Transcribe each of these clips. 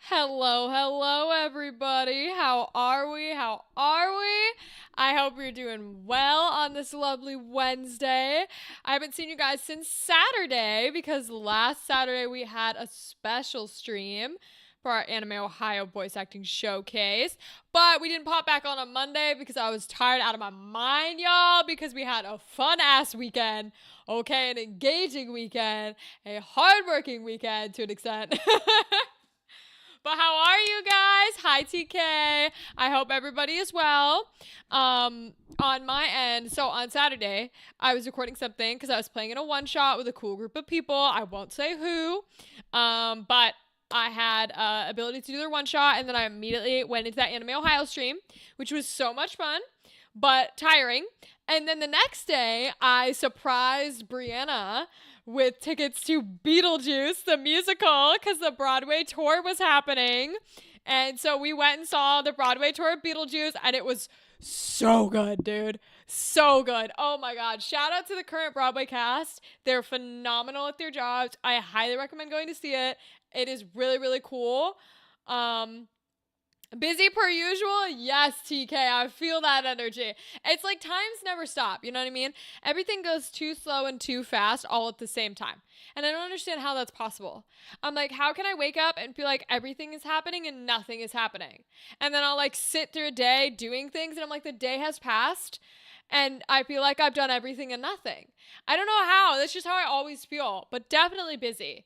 Hello, hello, everybody. How are we? How are we? I hope you're doing well on this lovely Wednesday. I haven't seen you guys since Saturday because last Saturday we had a special stream for our Anime Ohio voice acting showcase. But we didn't pop back on Monday because I was tired out of my mind, y'all, because we had a fun ass weekend. Okay, an engaging weekend, a hardworking weekend to an extent. But how are you guys? Hi, TK. I hope everybody is well. On my end, so on Saturday, I was recording something because I was playing in a one shot with a cool group of people. I won't say who, but I had ability to do their one shot, and then I immediately went into that Anime Ohio stream, which was so much fun, but tiring. And then the next day, I surprised Brianna with tickets to Beetlejuice, the musical, because the Broadway tour was happening. And so we went and saw the Broadway tour of Beetlejuice, and it was so good, dude. So good. Oh my God. Shout out to the current Broadway cast. They're phenomenal at their jobs. I highly recommend going to see it. It is really, really cool. Um, Busy per usual? Yes, TK. I feel that energy. It's like times never stop. You know what I mean? Everything goes too slow and too fast all at the same time. And I don't understand how that's possible. I'm like, how can I wake up and feel like everything is happening and nothing is happening? And then I'll like sit through a day doing things and I'm like, the day has passed and I feel like I've done everything and nothing. I don't know how. That's just how I always feel, but definitely busy.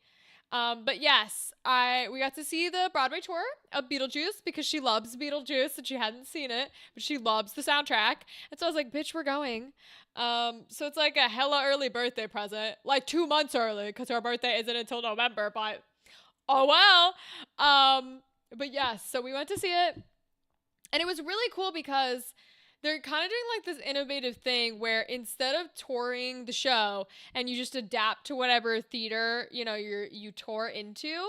But yes, we got to see the Broadway tour of Beetlejuice because she loves Beetlejuice and she hadn't seen it, but she loves the soundtrack. And so I was like, bitch, we're going. So it's like a hella early birthday present, like 2 months early because her birthday isn't until November, but oh well. But yes, so we went to see it and it was really cool because they're kind of doing like this innovative thing where instead of touring the show and you just adapt to whatever theater you tour into,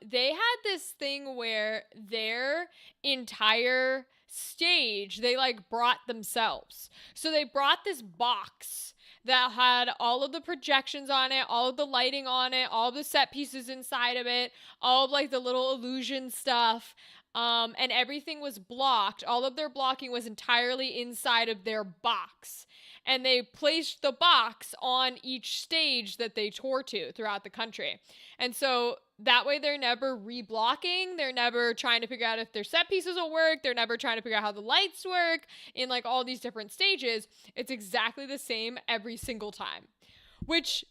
they had this thing where their entire stage they like brought themselves. So they brought this box that had all of the projections on it, all of the lighting on it, all of the set pieces inside of it, all of like the little illusion stuff. And everything was blocked. All of their blocking was entirely inside of their box. And they placed the box on each stage that they tour to throughout the country. And so that way they're never reblocking. They're never trying to figure out if their set pieces will work. They're never trying to figure out how the lights work in like all these different stages. It's exactly the same every single time, which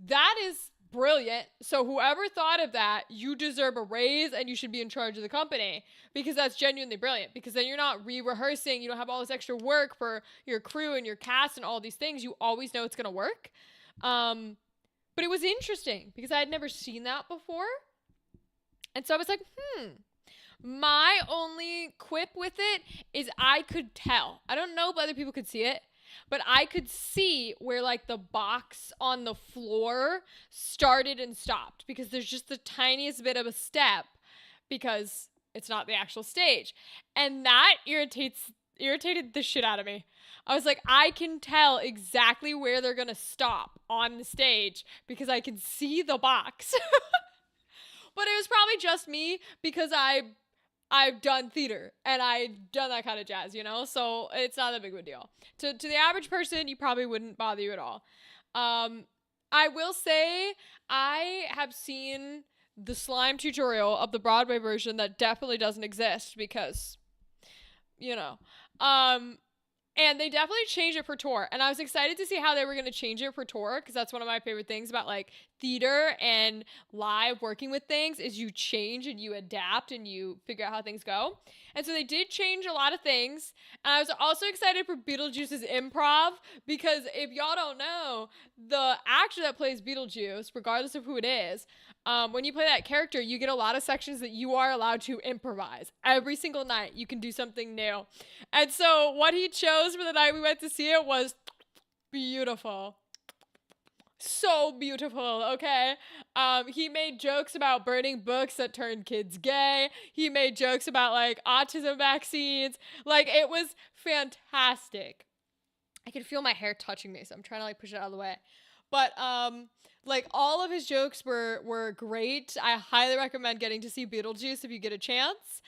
that is brilliant. So whoever thought of that, you deserve a raise and you should be in charge of the company because that's genuinely brilliant because then you're not re-rehearsing, you don't have all this extra work for your crew and your cast and all these things. You always know it's going to work. But it was interesting because I had never seen that before. And so I was like, my only quip with it is I could tell. I don't know if other people could see it, but I could see where like the box on the floor started and stopped because there's just the tiniest bit of a step because it's not the actual stage. And that irritated the shit out of me. I was like, I can tell exactly where they're going to stop on the stage because I can see the box. But it was probably just me because I've done theater and I've done that kind of jazz, you know? So it's not that big of a deal. To the average person, you probably wouldn't bother you at all. I will say I have seen the slime tutorial of the Broadway version that definitely doesn't exist because, you know. And they definitely changed it for tour. And I was excited to see how they were going to change it for tour because that's one of my favorite things about like theater and live working with things is you change and you adapt and you figure out how things go. And so they did change a lot of things. And I was also excited for Beetlejuice's improv because if y'all don't know, the actor that plays Beetlejuice, regardless of who it is, when you play that character, you get a lot of sections that you are allowed to improvise. Every single night, you can do something new. And so, what he chose for the night we went to see it was beautiful. So beautiful, okay? He made jokes about burning books that turned kids gay. He made jokes about, like, autism vaccines. Like, it was fantastic. I can feel my hair touching me, so I'm trying to, like, push it out of the way. But like all of his jokes were great. I highly recommend getting to see Beetlejuice if you get a chance.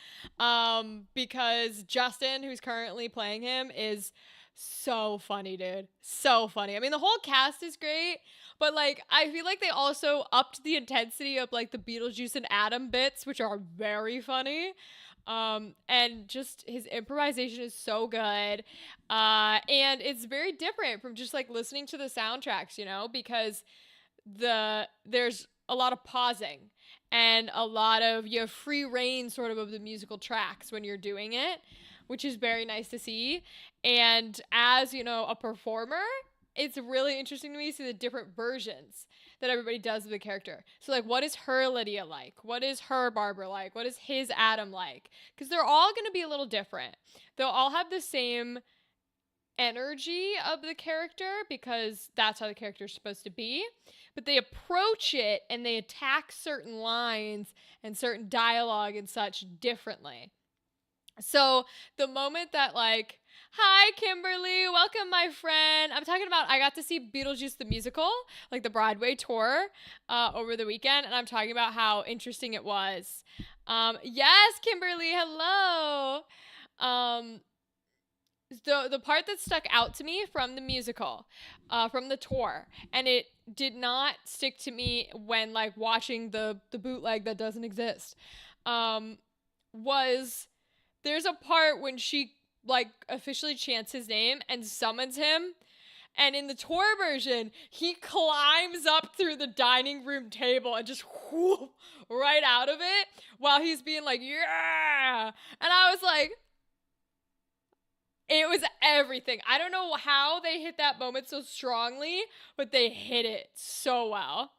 Because Justin, who's currently playing him, is so funny, dude. So funny. I mean, the whole cast is great, but like I feel like they also upped the intensity of like the Beetlejuice and Adam bits, which are very funny. And just his improvisation is so good. And it's very different from just like listening to the soundtracks, you know, because there's a lot of pausing and a lot of you have free reign sort of the musical tracks when you're doing it, which is very nice to see. And as you know, a performer, it's really interesting to me to see the different versions that everybody does of the character. So like, what is her Lydia like? What is her Barbara like? What is his Adam like? Because they're all going to be a little different. They'll all have the same energy of the character because that's how the character is supposed to be, but they approach it and they attack certain lines and certain dialogue and such differently. So the moment that like, hi Kimberly, welcome my friend. I'm talking about I got to see Beetlejuice the musical, like the Broadway tour, over the weekend, and I'm talking about how interesting it was. Yes, Kimberly, hello. The part that stuck out to me from the musical, from the tour, and it did not stick to me when like watching the bootleg that doesn't exist, was there's a part when she like officially chants his name and summons him. And in the tour version, he climbs up through the dining room table and just whoop, right out of it while he's being like, yeah. And I was like, it was everything. I don't know how they hit that moment so strongly, but they hit it so well.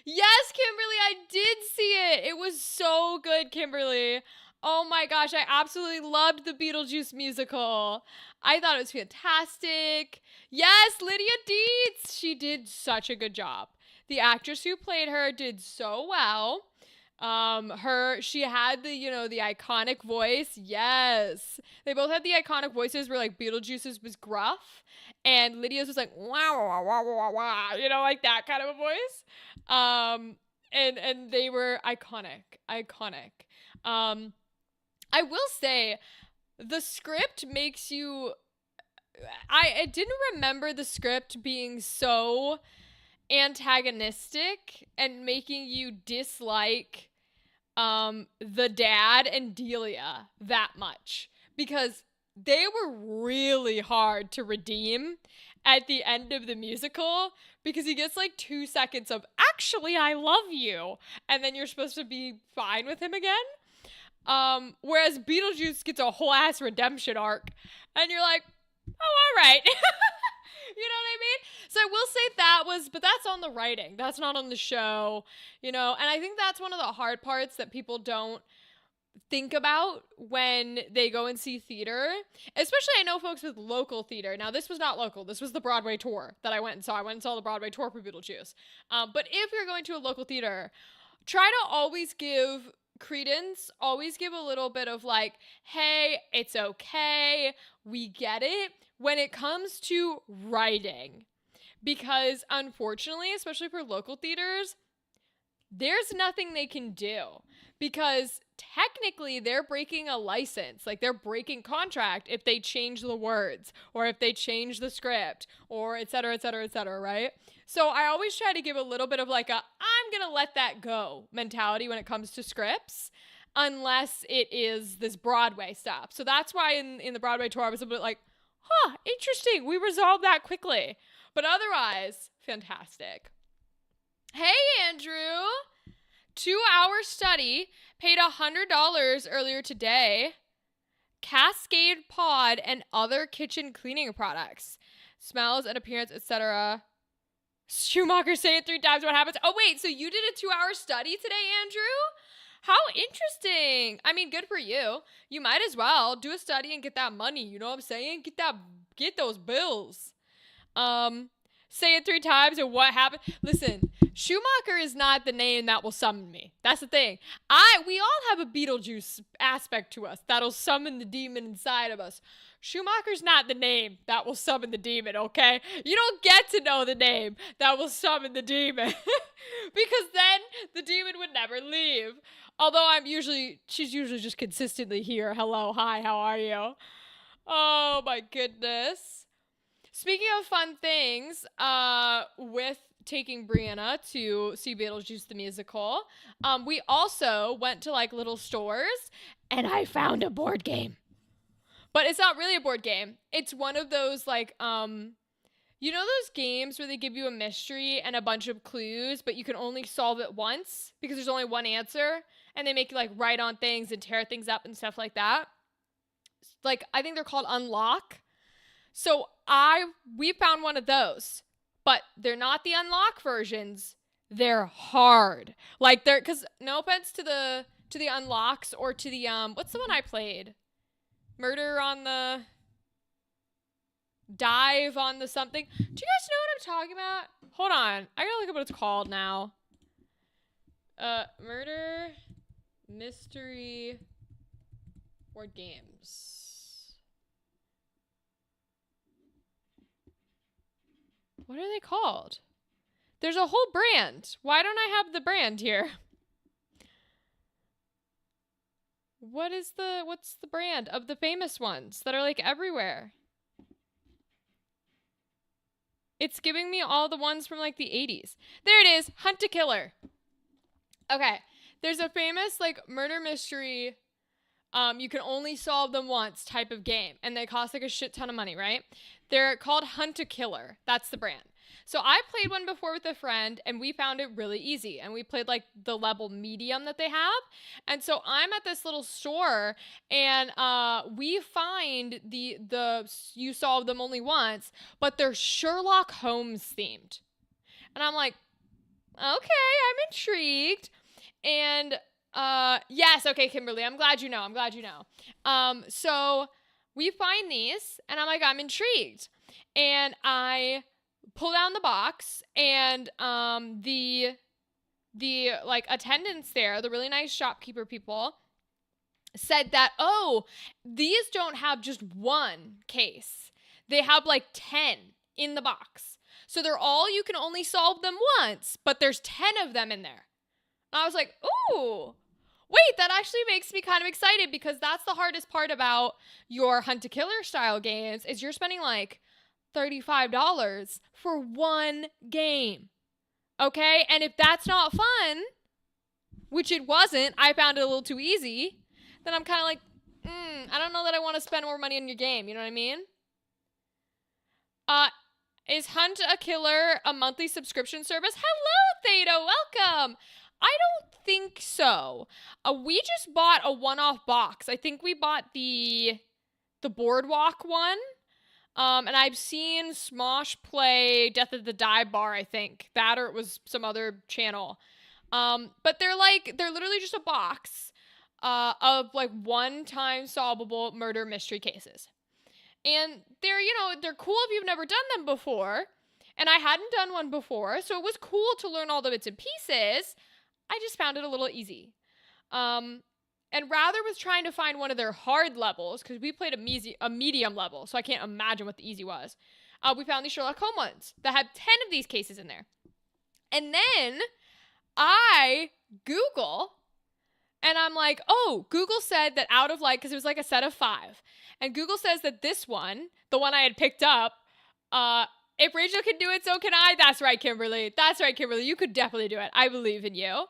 Yes, Kimberly, I did see it. It was so good, Kimberly. Oh my gosh, I absolutely loved the Beetlejuice musical. I thought it was fantastic. Yes, Lydia Deetz. She did such a good job. The actress who played her did so well. She had the iconic voice. Yes. They both had the iconic voices where like Beetlejuice's was gruff and Lydia's was like wow wow wow wow wow, like that kind of a voice. And they were iconic. I will say the script makes you I didn't remember the script being so antagonistic and making you dislike the dad and Delia that much, because they were really hard to redeem at the end of the musical, because he gets like 2 seconds of actually I love you and then you're supposed to be fine with him again. Whereas Beetlejuice gets a whole ass redemption arc and you're like, oh, all right. You know what I mean? So I will say but that's on the writing. That's not on the show, and I think that's one of the hard parts that people don't think about when they go and see theater. Especially I know folks with local theater. Now this was not local. This was the Broadway tour that I went and saw. I went and saw the Broadway tour for Beetlejuice. But if you're going to a local theater, try to always give credence, always give a little bit of like, hey, it's okay, we get it, when it comes to writing. Because unfortunately, especially for local theaters, there's nothing they can do, because technically they're breaking a license, like they're breaking contract if they change the words or if they change the script or et cetera, et cetera, et cetera, right? So I always try to give a little bit of like I'm gonna let that go mentality when it comes to scripts, unless it is this Broadway stuff. So that's why in the Broadway tour I was a bit like, interesting, we resolved that quickly. But otherwise, fantastic. Hey, Andrew. 2-hour study, paid $100 earlier today. Cascade Pod and other kitchen cleaning products. Smells and appearance, etc. Schumacher, say it 3 times, what happens? Oh, wait, so you did a 2-hour study today, Andrew? How interesting. I mean, good for you. You might as well do a study and get that money. You know what I'm saying? Get those bills. Say it 3 times and what happened? Listen, Schumacher is not the name that will summon me. That's the thing. We all have a Beetlejuice aspect to us that'll summon the demon inside of us. Schumacher's not the name that will summon the demon, okay? You don't get to know the name that will summon the demon. Because then the demon would never leave. Although she's usually just consistently here. Hello, hi, how are you? Oh my goodness. Speaking of fun things, with taking Brianna to see Beetlejuice the musical, we also went to like little stores and I found a board game. But it's not really a board game. It's one of those like, you know those games where they give you a mystery and a bunch of clues, but you can only solve it once because there's only one answer, and they make you like write on things and tear things up and stuff like that. Like, I think they're called Unlock. So we found one of those, but they're not the Unlock versions. They're hard. Like cause no offense to the Unlocks or to the, what's the one I played? Murder on the Dive on the something. Do you guys know what I'm talking about? Hold on. I gotta look up what it's called now. Murder Mystery Board Games. What are they called? There's a whole brand. Why don't I have the brand here? What's the brand of the famous ones that are like everywhere? It's giving me all the ones from like the 80s. There it is. Hunt a Killer. Okay. There's a famous like murder mystery, you can only solve them once type of game, and they cost like a shit ton of money, right? They're called Hunt a Killer. That's the brand. So I played one before with a friend, and we found it really easy, and we played like the level medium that they have. And so I'm at this little store, and we find the you solve them only once, but they're Sherlock Holmes themed. And I'm like, okay, I'm intrigued. And yes, okay, Kimberly, I'm glad you know. So we find these, and I'm like, I'm intrigued. And I pull down the box, and the like attendants there, the really nice shopkeeper people, said that, oh, these don't have just one case. They have like 10 in the box. So they're all, you can only solve them once, but there's 10 of them in there. And I was like, ooh, wait, that actually makes me kind of excited, because that's the hardest part about your Hunt a Killer style games is you're spending like $35 for one game. Okay? And if that's not fun, which it wasn't, I found it a little too easy, then I'm kind of like, I don't know that I want to spend more money on your game. You know what I mean? Is Hunt a Killer a monthly subscription service? Hello, Theta. Welcome. I don't think so. We just bought a one-off box. I think we bought the Boardwalk one. And I've seen Smosh play Death of the Dive Bar, I think. That, or it was some other channel. But they're literally just a box of like one-time solvable murder mystery cases. And they're cool if you've never done them before. And I hadn't done one before, so it was cool to learn all the bits and pieces. I just found it a little easy. And rather was trying to find one of their hard levels, because we played a medium level, so I can't imagine what the easy was. We found these Sherlock Holmes ones that had 10 of these cases in there. And then I Google, and I'm like, oh, Google said that out of like, because it was like a set of 5. And Google says that this one, the one I had picked up, if Rachel can do it, so can I. That's right, Kimberly. You could definitely do it. I believe in you.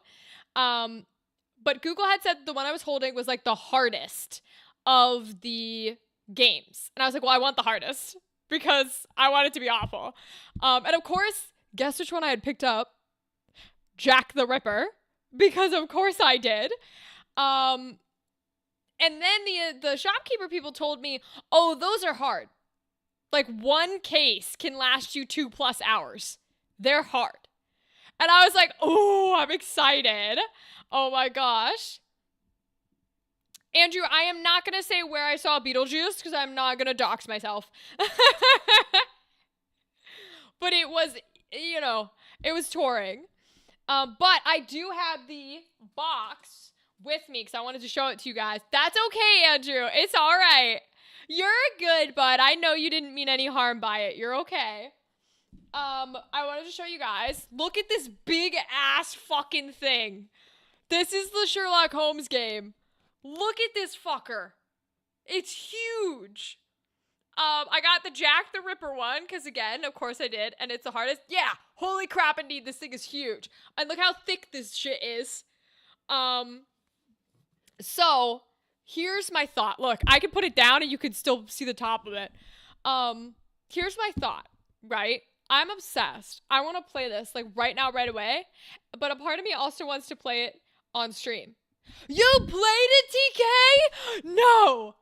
But Google had said the one I was holding was like the hardest of the games. And I was like, well, I want the hardest because I want it to be awful. And of course, guess which one I had picked up? Jack the Ripper. Because of course I did. And then the shopkeeper people told me, oh, those are hard. Like one case can last you 2+ hours. They're hard. And I was like, oh, I'm excited. Oh my gosh. Andrew, I am not going to say where I saw Beetlejuice because I'm not going to dox myself. But it it was, it was touring. But I do have the box with me because I wanted to show it to you guys. That's okay, Andrew. It's all right. You're good, bud. I know you didn't mean any harm by it. You're okay. I wanted to show you guys. Look at this big ass fucking thing. This is the Sherlock Holmes game. Look at this fucker. It's huge. I got the Jack the Ripper one, because again, of course I did, and it's the hardest. Yeah, holy crap, indeed, this thing is huge. And look how thick this shit is. So, here's my thought. Look, I can put it down and you can still see the top of it. Here's my thought, right? I'm obsessed. I want to play this, like, right now, right away. But a part of me also wants to play it on stream. You played it, TK? No!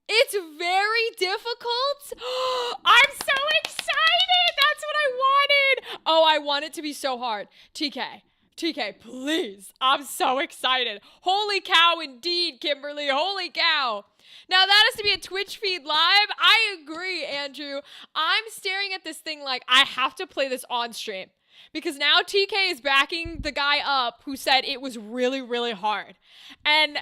It's very difficult. I'm so excited. That's what I wanted. Oh, I want it to be so hard. TK, please. I'm so excited. Holy cow, indeed, Kimberly. Holy cow. Now, that has to be a Twitch feed live. I agree, Andrew. I'm staring at this thing like I have to play this on stream. Because now TK is backing the guy up who said it was really, really hard. And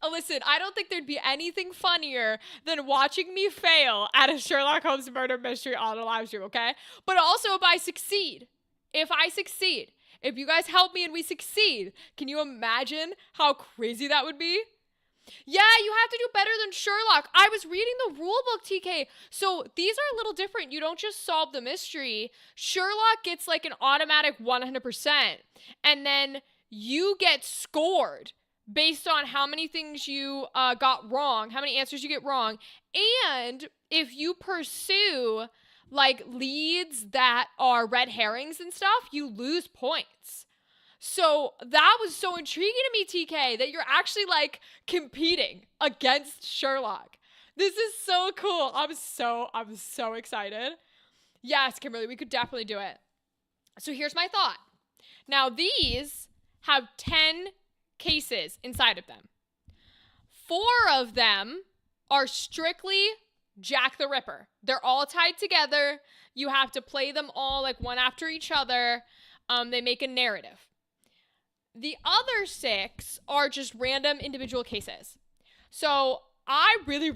listen, I don't think there'd be anything funnier than watching me fail at a Sherlock Holmes murder mystery on a live stream, okay? But also if I succeed, if you guys help me and we succeed, can you imagine how crazy that would be? Yeah, you have to do better than Sherlock. I was reading the rule book, TK. So these are a little different. You don't just solve the mystery. Sherlock gets like an automatic 100%. And then you get scored based on how many things you got wrong, how many answers you get wrong. And if you pursue like leads that are red herrings and stuff, you lose points. So that was so intriguing to me, TK, that you're actually like competing against Sherlock. This is so cool. I'm so excited. Yes, Kimberly, we could definitely do it. So here's my thought. Now these have 10 cases inside of them. 4 of them are strictly Jack the Ripper. They're all tied together. You have to play them all like one after each other. They make a narrative. The other 6 are just random individual cases. So I really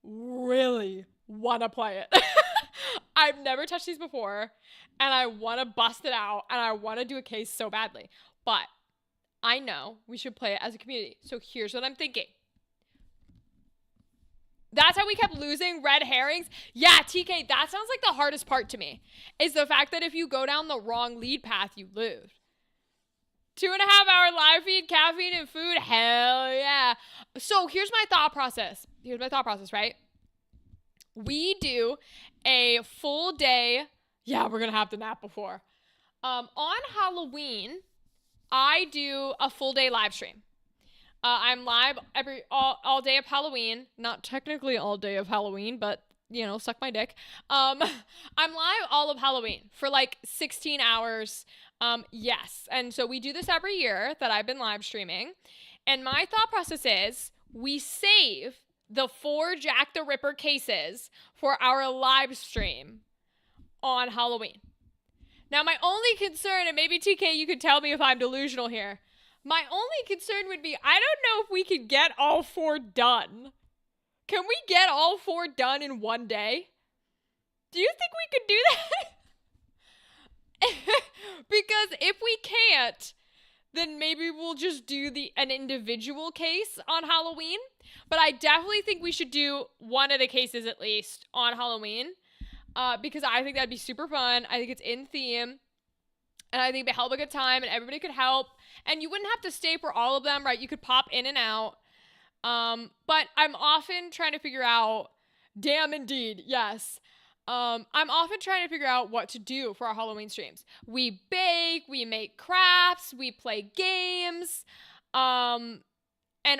want to play it. I've never touched these before, and I want to bust it out, and I want to do a case so badly. But I know we should play it as a community. So here's what I'm thinking. That's how we kept losing red herrings. Yeah, TK, that sounds like the hardest part to me, is the fact that if you go down the wrong lead path, you lose. 2.5 hour live feed, caffeine and food. Hell yeah. So here's my thought process. Right? We do a full day. Yeah, we're going to have to nap before. On Halloween, I do a full day live stream. I'm live all day of Halloween. Not technically all day of Halloween, but, suck my dick. I'm live all of Halloween for like 16 hours. Yes. And so we do this every year that I've been live streaming. And my thought process is we save the 4 Jack the Ripper cases for our live stream on Halloween. Now, my only concern, and maybe TK, you could tell me if I'm delusional here. My only concern would be, I don't know if we could get all 4 done. Can we get all 4 done in one day? Do you think we could do that? Because if we can't, then maybe we'll just do an individual case on Halloween. But I definitely think we should do one of the cases at least on Halloween. Because I think that'd be super fun. I think it's in theme. And I think it'd be a hell of a good time and everybody could help. And you wouldn't have to stay for all of them, right? You could pop in and out. But I'm often trying to figure out, damn indeed, yes. I'm often trying to figure out what to do for our Halloween streams. We bake, we make crafts, we play games, and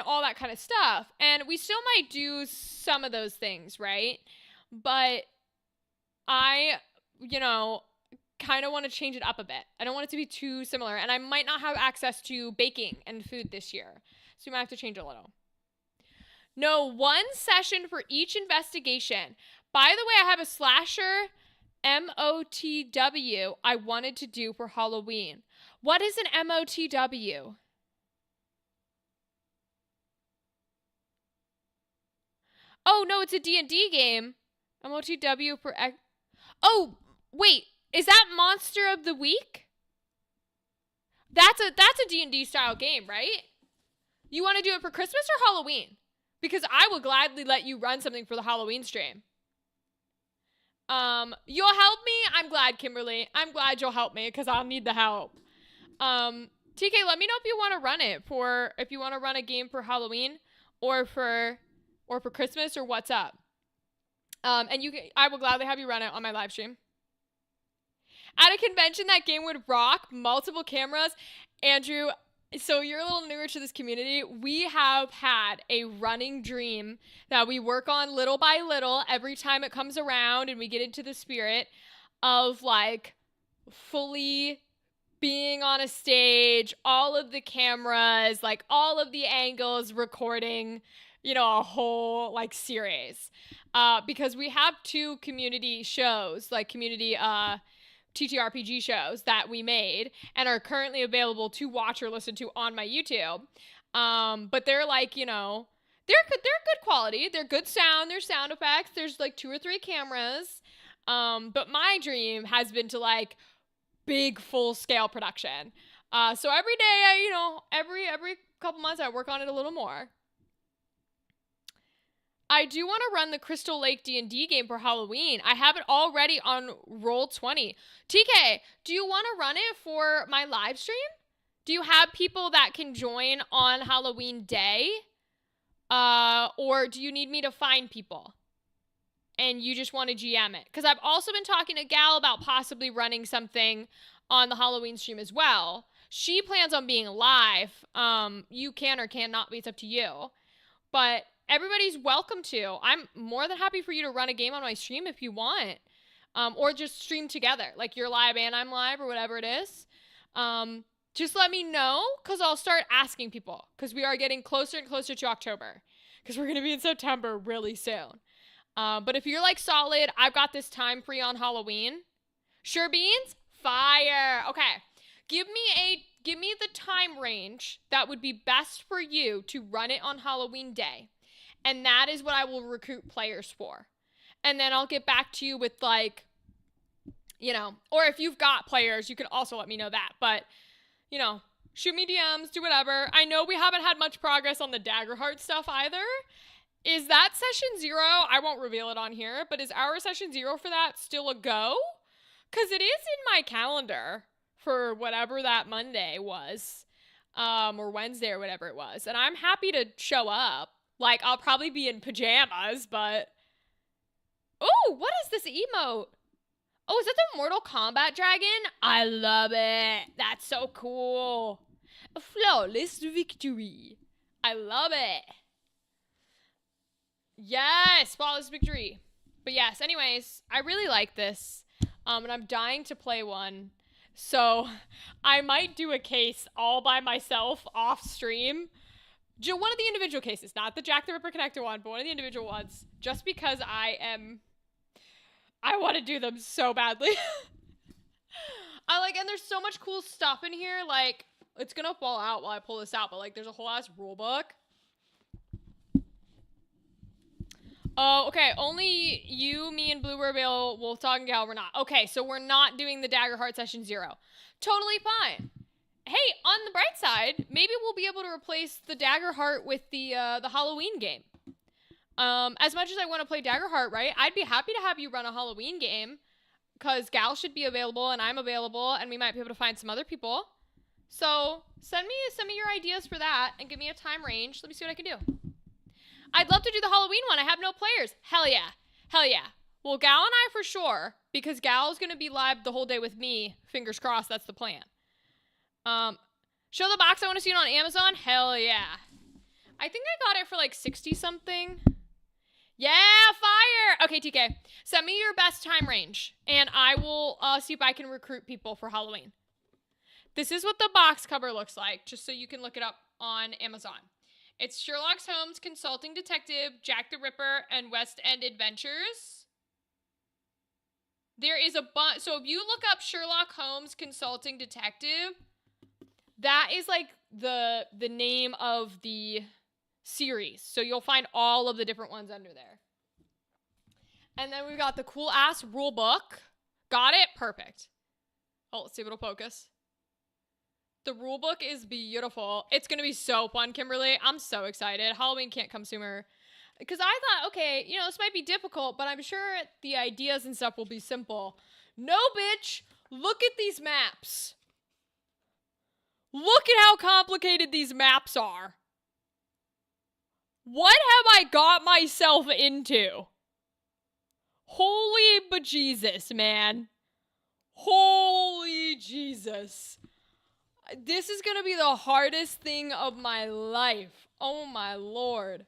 all that kind of stuff. And we still might do some of those things, right? But I, kind of want to change it up a bit. I don't want it to be too similar. And I might not have access to baking and food this year. So you might have to change it a little. No, 1 session for each investigation. By the way, I have a slasher MOTW I wanted to do for Halloween. What is an MOTW? Oh, no, it's a D&D game. MOTW for... Oh, wait. Is that Monster of the Week? That's a D&D style game, right? You want to do it for Christmas or Halloween? Because I will gladly let you run something for the Halloween stream. You'll help me? I'm glad, Kimberly. I'm glad you'll help me because I'll need the help. TK, let me know if you want to run it if you want to run a game for Halloween or for Christmas or what's up. And I will gladly have you run it on my live stream. At a convention, that game would rock. Multiple cameras. Andrew, so you're a little newer to this community. We have had a running dream that we work on little by little every time it comes around and we get into the spirit of like fully being on a stage, all of the cameras, like all of the angles recording, you know, a whole like series. Because we have 2 community shows, like community TTRPG shows that we made and are currently available to watch or listen to on my YouTube. But they're like, you know, they're good quality. They're good sound. There's sound effects. There's like 2 or 3 cameras. But my dream has been to like big full scale production. So every day, you know, every couple months I work on it a little more. I do want to run the Crystal Lake D&D game for Halloween. I have it already on Roll20. TK, do you want to run it for my live stream? Do you have people that can join on Halloween day? Or do you need me to find people? And you just want to GM it? Because I've also been talking to Gal about possibly running something on the Halloween stream as well. She plans on being live. You can or cannot be. It's up to you. But everybody's welcome to. I'm more than happy for you to run a game on my stream if you want. Or just stream together. Like you're live and I'm live or whatever it is. Just let me know because I'll start asking people. Because we are getting closer and closer to October. Because we're going to be in September really soon. But if you're like solid, I've got this time free on Halloween. Sure beans? Fire. Okay. Give me the time range that would be best for you to run it on Halloween day. And that is what I will recruit players for. And then I'll get back to you with like, you know, or if you've got players, you can also let me know that. But, you know, shoot me DMs, do whatever. I know we haven't had much progress on the Daggerheart stuff either. Is that session 0? I won't reveal it on here, but is our session 0 for that still a go? Because it is in my calendar for whatever that Monday was, or Wednesday or whatever it was. And I'm happy to show up. Like, I'll probably be in pajamas, but... Oh, what is this emote? Oh, is that the Mortal Kombat dragon? I love it. That's so cool. A flawless victory. I love it. Yes, flawless victory. But yes, anyways, I really like this. And I'm dying to play one. So I might do a case all by myself off stream. One of the individual cases, not the Jack the Ripper connector one, but one of the individual ones, just because I want to do them so badly. And there's so much cool stuff in here, like, it's gonna fall out while I pull this out, but like, there's a whole ass rule book. Oh, okay, only you, me, and Blue were available, Wolf Dog and Gal were not. Okay, so we're not doing the Daggerheart session 0. Totally fine. Hey, on the bright side, maybe we'll be able to replace the Daggerheart with the Halloween game. As much as I want to play Daggerheart, right? I'd be happy to have you run a Halloween game, because Gal should be available, and I'm available, and we might be able to find some other people. So, send me your ideas for that, and give me a time range. Let me see what I can do. I'd love to do the Halloween one. I have no players. Hell yeah. Hell yeah. Well, Gal and I for sure, because Gal's going to be live the whole day with me. Fingers crossed, that's the plan. Show the box. I want to see it on Amazon. Hell yeah. I think I got it for like 60 something. Yeah, fire. Okay, TK. Send me your best time range, and I will see if I can recruit people for Halloween. This is what the box cover looks like, just so you can look it up on Amazon. It's Sherlock Holmes, Consulting Detective, Jack the Ripper, and West End Adventures. There is a bunch. So if you look up Sherlock Holmes, Consulting Detective, that is like the name of the series. So you'll find all of the different ones under there. And then we've got the cool ass rule book. Got it? Perfect. Oh, let's see if it'll focus. The rule book is beautiful. It's going to be so fun, Kimberly. I'm so excited. Halloween can't come sooner. Because I thought, okay, you know, this might be difficult, but I'm sure the ideas and stuff will be simple. No, bitch. Look at these maps. Look at how complicated these maps are. What have I got myself into? Holy bejesus, man. Holy Jesus. This is going to be the hardest thing of my life. Oh my Lord.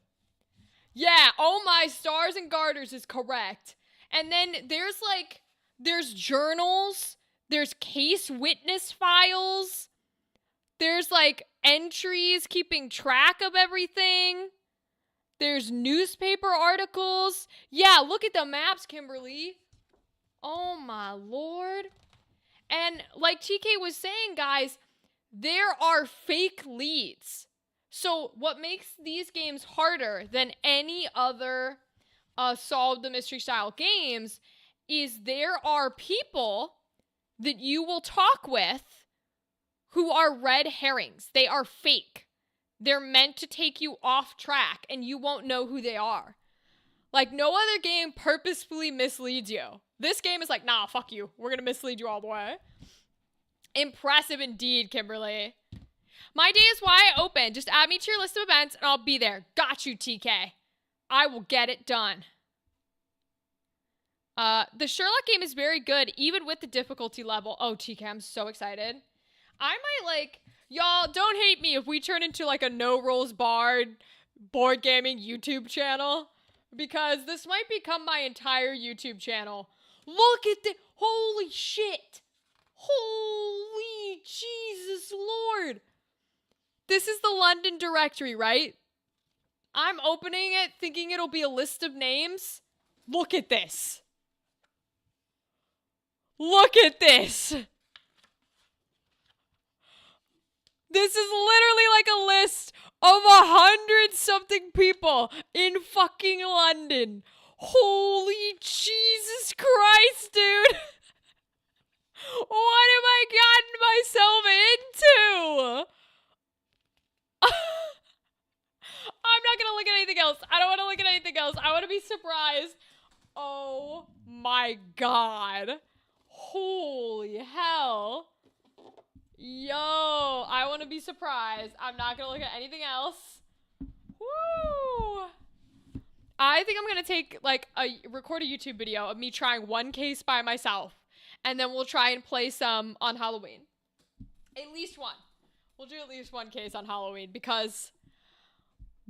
Yeah, oh my stars and garters is correct. And then there's journals, there's case witness files, there's like entries keeping track of everything. There's newspaper articles. Yeah, look at the maps, Kimberly. Oh my Lord. And like TK was saying, guys, there are fake leads. So what makes these games harder than any other Solve the Mystery style games is there are people that you will talk with who are red herrings. They are fake. They're meant to take you off track and you won't know who they are. Like no other game purposefully misleads you. This game is like, nah, fuck you. We're going to mislead you all the way. Impressive indeed, Kimberly. My day is wide open. Just add me to your list of events and I'll be there. Got you, TK. I will get it done. The Sherlock game is very good, even with the difficulty level. Oh, TK, I'm so excited. I might y'all don't hate me if we turn into like a No Rules Barred board gaming YouTube channel, because this might become my entire YouTube channel. Look at the, holy shit. Holy Jesus Lord. This is the London directory, right? I'm opening it thinking it'll be a list of names. Look at this. Look at this. This is literally like a list of 100-something people in fucking London. Holy Jesus Christ, dude. What have I gotten myself into? I'm not gonna look at anything else. I don't want to look at anything else. I want to be surprised. Oh my God. Holy hell. Yo, I want to be surprised. I'm not gonna look at anything else. Woo. I think I'm gonna take record a YouTube video of me trying one case by myself, and then we'll try and play some on Halloween. At least one. We'll do at least one case on Halloween because,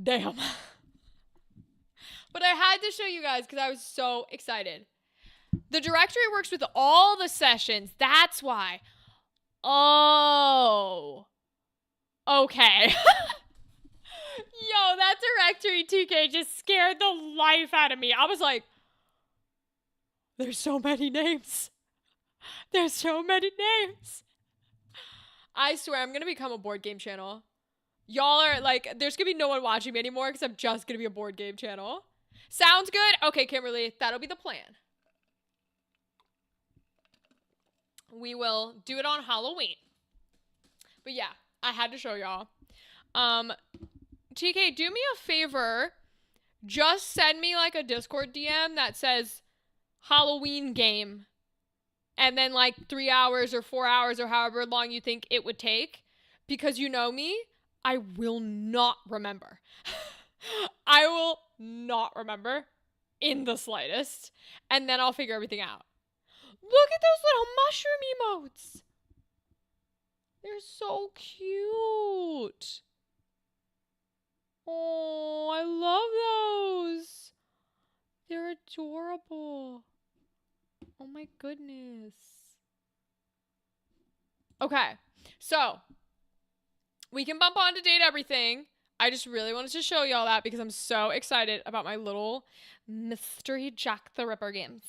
damn. But I had to show you guys because I was so excited. The directory works with all the sessions. That's why. Oh. Okay. Yo, that directory, TK, just scared the life out of me. I was like, there's so many names. There's so many names. I swear, I'm going to become a board game channel. Y'all are like, there's going to be no one watching me anymore because I'm just going to be a board game channel. Sounds good? Okay, Kimberly, that'll be the plan. We will do it on Halloween. But yeah, I had to show y'all. TK, do me a favor. Just send me like a Discord DM that says Halloween game. And then like 3 hours or 4 hours or however long you think it would take. Because you know me, I will not remember. I will not remember in the slightest. And then I'll figure everything out. Look at those little mushroom emotes. They're so cute. Oh, I love those. They're adorable. Oh my goodness. Okay, so we can bump on to date everything. I just really wanted to show y'all that because I'm so excited about my little mystery Jack the Ripper games.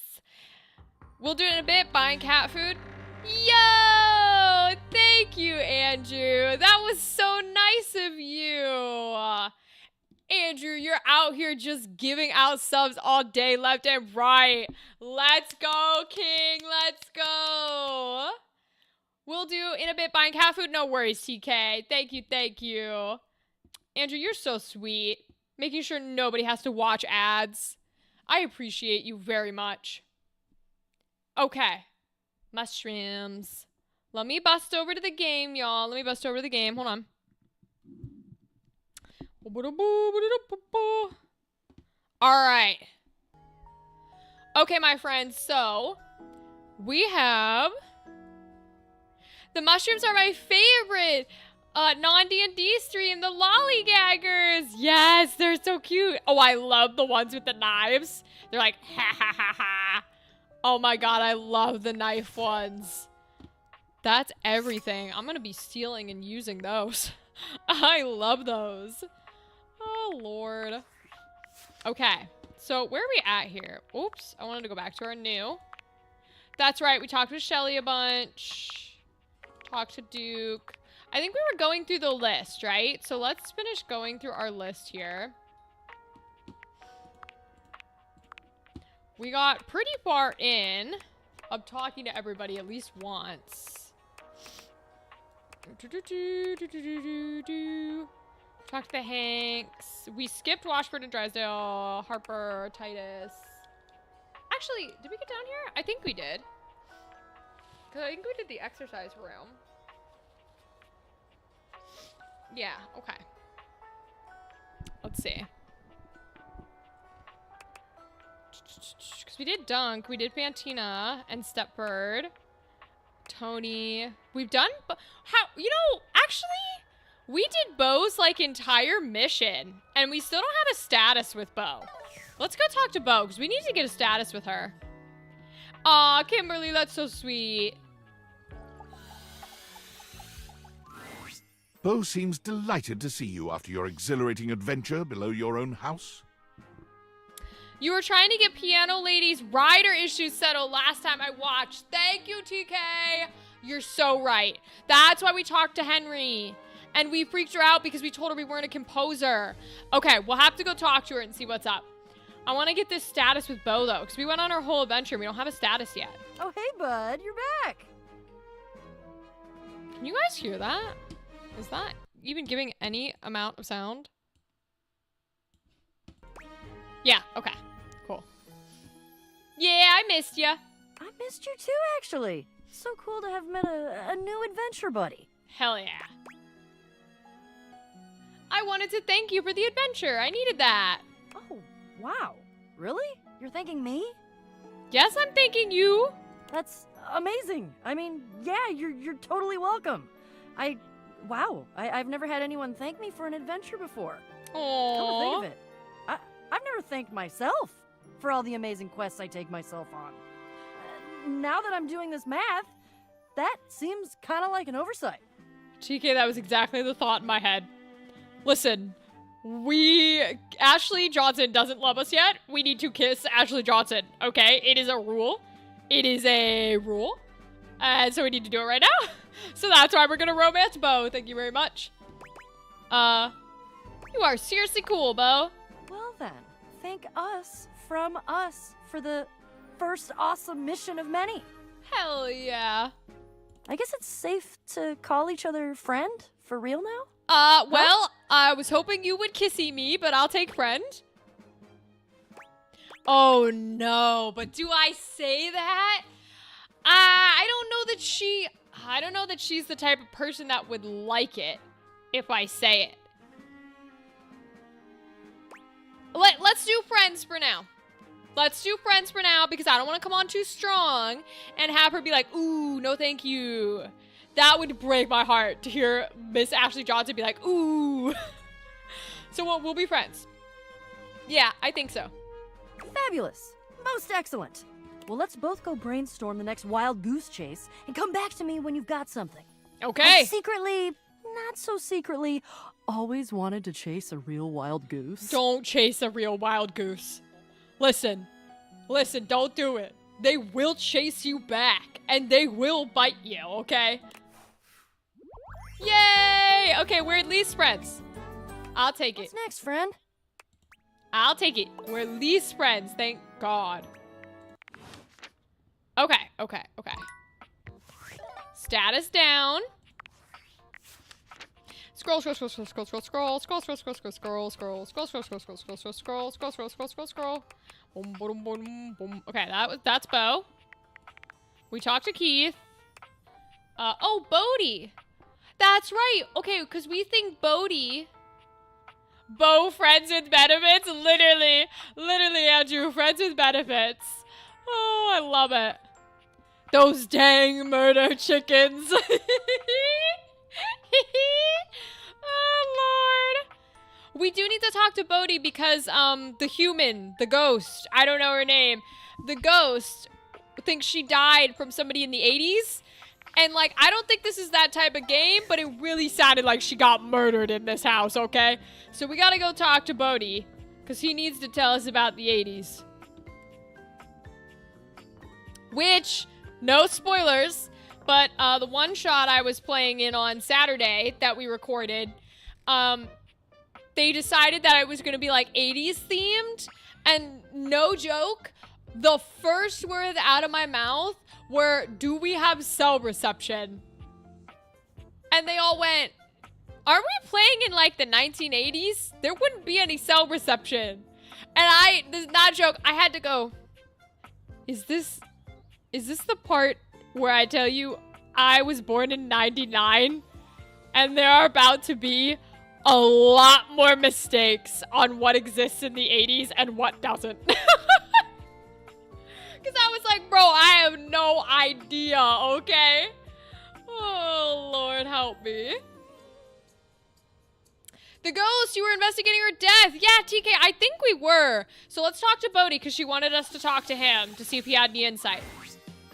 We'll do it in a bit, buying cat food. Yo! Thank you, Andrew. That was so nice of you. Andrew, you're out here just giving out subs all day, left and right. Let's go, King. Let's go. We'll do in a bit buying cat food. No worries, TK. Thank you, thank you. Andrew, you're so sweet. Making sure nobody has to watch ads. I appreciate you very much. Okay. Mushrooms. Let me bust over to the game, y'all. Let me bust over to the game. Hold on. Alright. Okay, my friends. So, we have... The mushrooms are my favorite non-D&D stream, the lollygaggers. Yes, they're so cute. Oh, I love the ones with the knives. They're like, ha ha ha ha. Oh my god, I love the knife ones. That's everything. I'm gonna be stealing and using those. I love those. Oh, Lord. Okay, so where are we at here? Oops, I wanted to go back to our new. That's right, we talked with Shelly a bunch. Talked to Duke. I think we were going through the list, right? So let's finish going through our list here. We got pretty far in of talking to everybody at least once. Talk to Hanks. We skipped Washburn and Drysdale, Harper, Titus. Actually, did we get down here? I think we did. Because I think we did the exercise room. Yeah, okay. Let's see. Because we did Dunk, we did Fantina and Stepford. Tony. We've done... How... You know, actually, we did Bo's, like, entire mission. And we still don't have a status with Bo. Let's go talk to Bo, because we need to get a status with her. Aw, Kimberly, that's so sweet. Bo seems delighted to see you after your exhilarating adventure below your own house. You were trying to get Piano Lady's rider issues settled last time I watched. Thank you, TK. You're so right. That's why we talked to Henry. And we freaked her out because we told her we weren't a composer. Okay, we'll have to go talk to her and see what's up. I want to get this status with Bo, though, because we went on our whole adventure and we don't have a status yet. Oh, hey, bud. You're back. Can you guys hear that? Is that even giving any amount of sound? Yeah, okay. Cool. Yeah, I missed ya. I missed you too, actually. So cool to have met a new adventure buddy. Hell yeah. I wanted to thank you for the adventure. I needed that. Oh, wow. Really? You're thanking me? Yes, I'm thanking you. That's amazing. I mean, yeah, you're totally welcome. Wow, I've never had anyone thank me for an adventure before. Aww. Come to think of it, I've never thanked myself for all the amazing quests I take myself on. Now that I'm doing this math, that seems kind of like an oversight. TK, that was exactly the thought in my head. Listen, Ashley Johnson doesn't love us yet. We need to kiss Ashley Johnson, okay? It is a rule. It is a rule. And so we need to do it right now. So that's why we're gonna romance Bo. Thank you very much. You are seriously cool, Bo. Well then, thank us from us for the first awesome mission of many. Hell yeah. I guess it's safe to call each other friend for real now? Well, I was hoping you would kissy me, but I'll take friend. Oh no, but do I say that? I don't know that she's the type of person that would like it if I say it. Let's do friends for now. Let's do friends for now because I don't want to come on too strong and have her be like, ooh, no thank you. That would break my heart to hear Miss Ashley Johnson be like, ooh. So we'll be friends. Yeah, I think so. Fabulous. Most excellent. Well, let's both go brainstorm the next wild goose chase and come back to me when you've got something. Okay. And secretly, not so secretly, always wanted to chase a real wild goose? Don't chase a real wild goose. Listen, don't do it. They will chase you back, and they will bite you, okay? Yay! Okay, we're at least friends. I'll take it. What's next, friend? I'll take it. We're at least friends, thank God. Okay. Status down. Scroll. Boom, boom, boom, boom. Okay, that's Bo. We talked to Keith. Oh, Bodhi. That's right. Okay, because we think Bodhi. Bo friends with benefits? Literally, Andrew, friends with benefits. Oh, I love it. Those dang murder chickens. Oh, Lord. We do need to talk to Bodhi because, the human, the ghost, I don't know her name, the ghost thinks she died from somebody in the 80s. And, like, I don't think this is that type of game, but it really sounded like she got murdered in this house, okay? So we gotta go talk to Bodhi, because he needs to tell us about the 80s. Which, no spoilers, but the one shot I was playing in on Saturday that we recorded, they decided that it was going to be, like, 80s themed, and no joke, the first words out of my mouth were, "Do we have cell reception?" And they all went, "Aren't we playing in, like, the 1980s? There wouldn't be any cell reception." And this is not a joke, I had to go, is this the part where I tell you I was born in 99 and there are about to be a lot more mistakes on what exists in the 80s and what doesn't? Because I was like, bro, I have no idea, okay? Oh, Lord, help me. The ghost, you were investigating her death. Yeah, TK, I think we were. So let's talk to Bodhi because she wanted us to talk to him to see if he had any insight.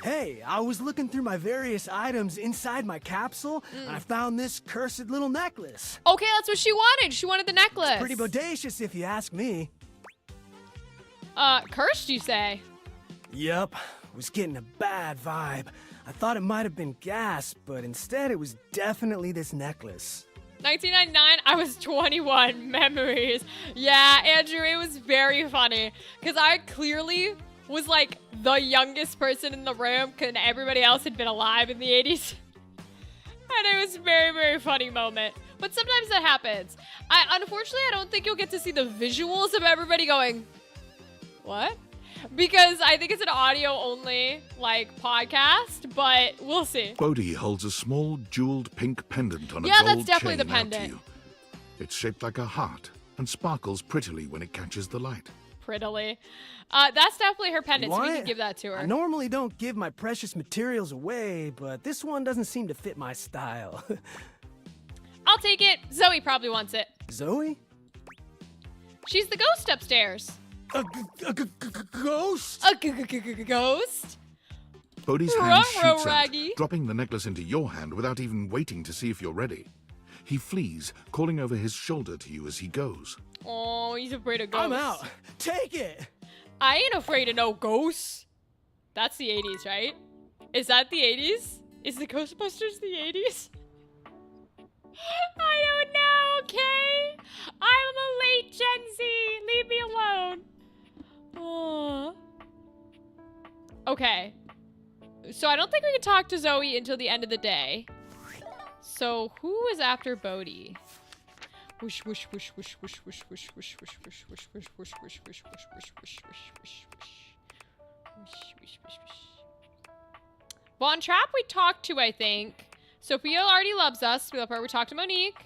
Hey, I was looking through my various items inside my capsule, and I found this cursed little necklace. Okay, that's what she wanted. She wanted the necklace. It's pretty bodacious if you ask me. Cursed, you say? Yup, was getting a bad vibe. I thought it might have been gas, but instead it was definitely this necklace. 1999, I was 21. Memories. Yeah, Andrew, it was very funny. Because I clearly was like the youngest person in the room because everybody else had been alive in the 80s. And it was a very, very funny moment. But sometimes that happens. Unfortunately, I don't think you'll get to see the visuals of everybody going, what? Because I think it's an audio-only, like, podcast, but we'll see. Bodhi holds a small jeweled pink pendant on a Yeah, gold that's definitely the chain out to pendant. you. It's shaped like a heart and sparkles prettily when it catches the light. Prettily. That's definitely her pendant, so we Want can it? give that to her. I normally don't give my precious materials away, but this one doesn't seem to fit my style. I'll take it. Zoe probably wants it. Zoe? She's the ghost upstairs. A ghost? A ghost? Bodhi's hand Ruh-roh, shoots out, Raggy. dropping the necklace into your hand without even waiting to see if you're ready. He flees, calling over his shoulder to you as he goes. Oh, he's afraid of ghosts. I'm out. Take it. I ain't afraid of no ghosts. That's the 80s, right? Is that the 80s? Is the Ghostbusters the 80s? I don't know, okay? I'm a late Gen Z. Leave me alone. Oh. Okay. So I don't think we can talk to Zoe until the end of the day. So who is after Bodhi? Whoosh, whoosh, whoosh, whoosh, whoosh, whoosh, whoosh, whoosh, whoosh, whoosh, whoosh, whoosh, whoosh, whoosh, whoosh, whoosh, whoosh, whoosh, whoosh, whoosh. Von Trapp we talked to, I think. Sophia already loves us. We love her. We talked to Monique.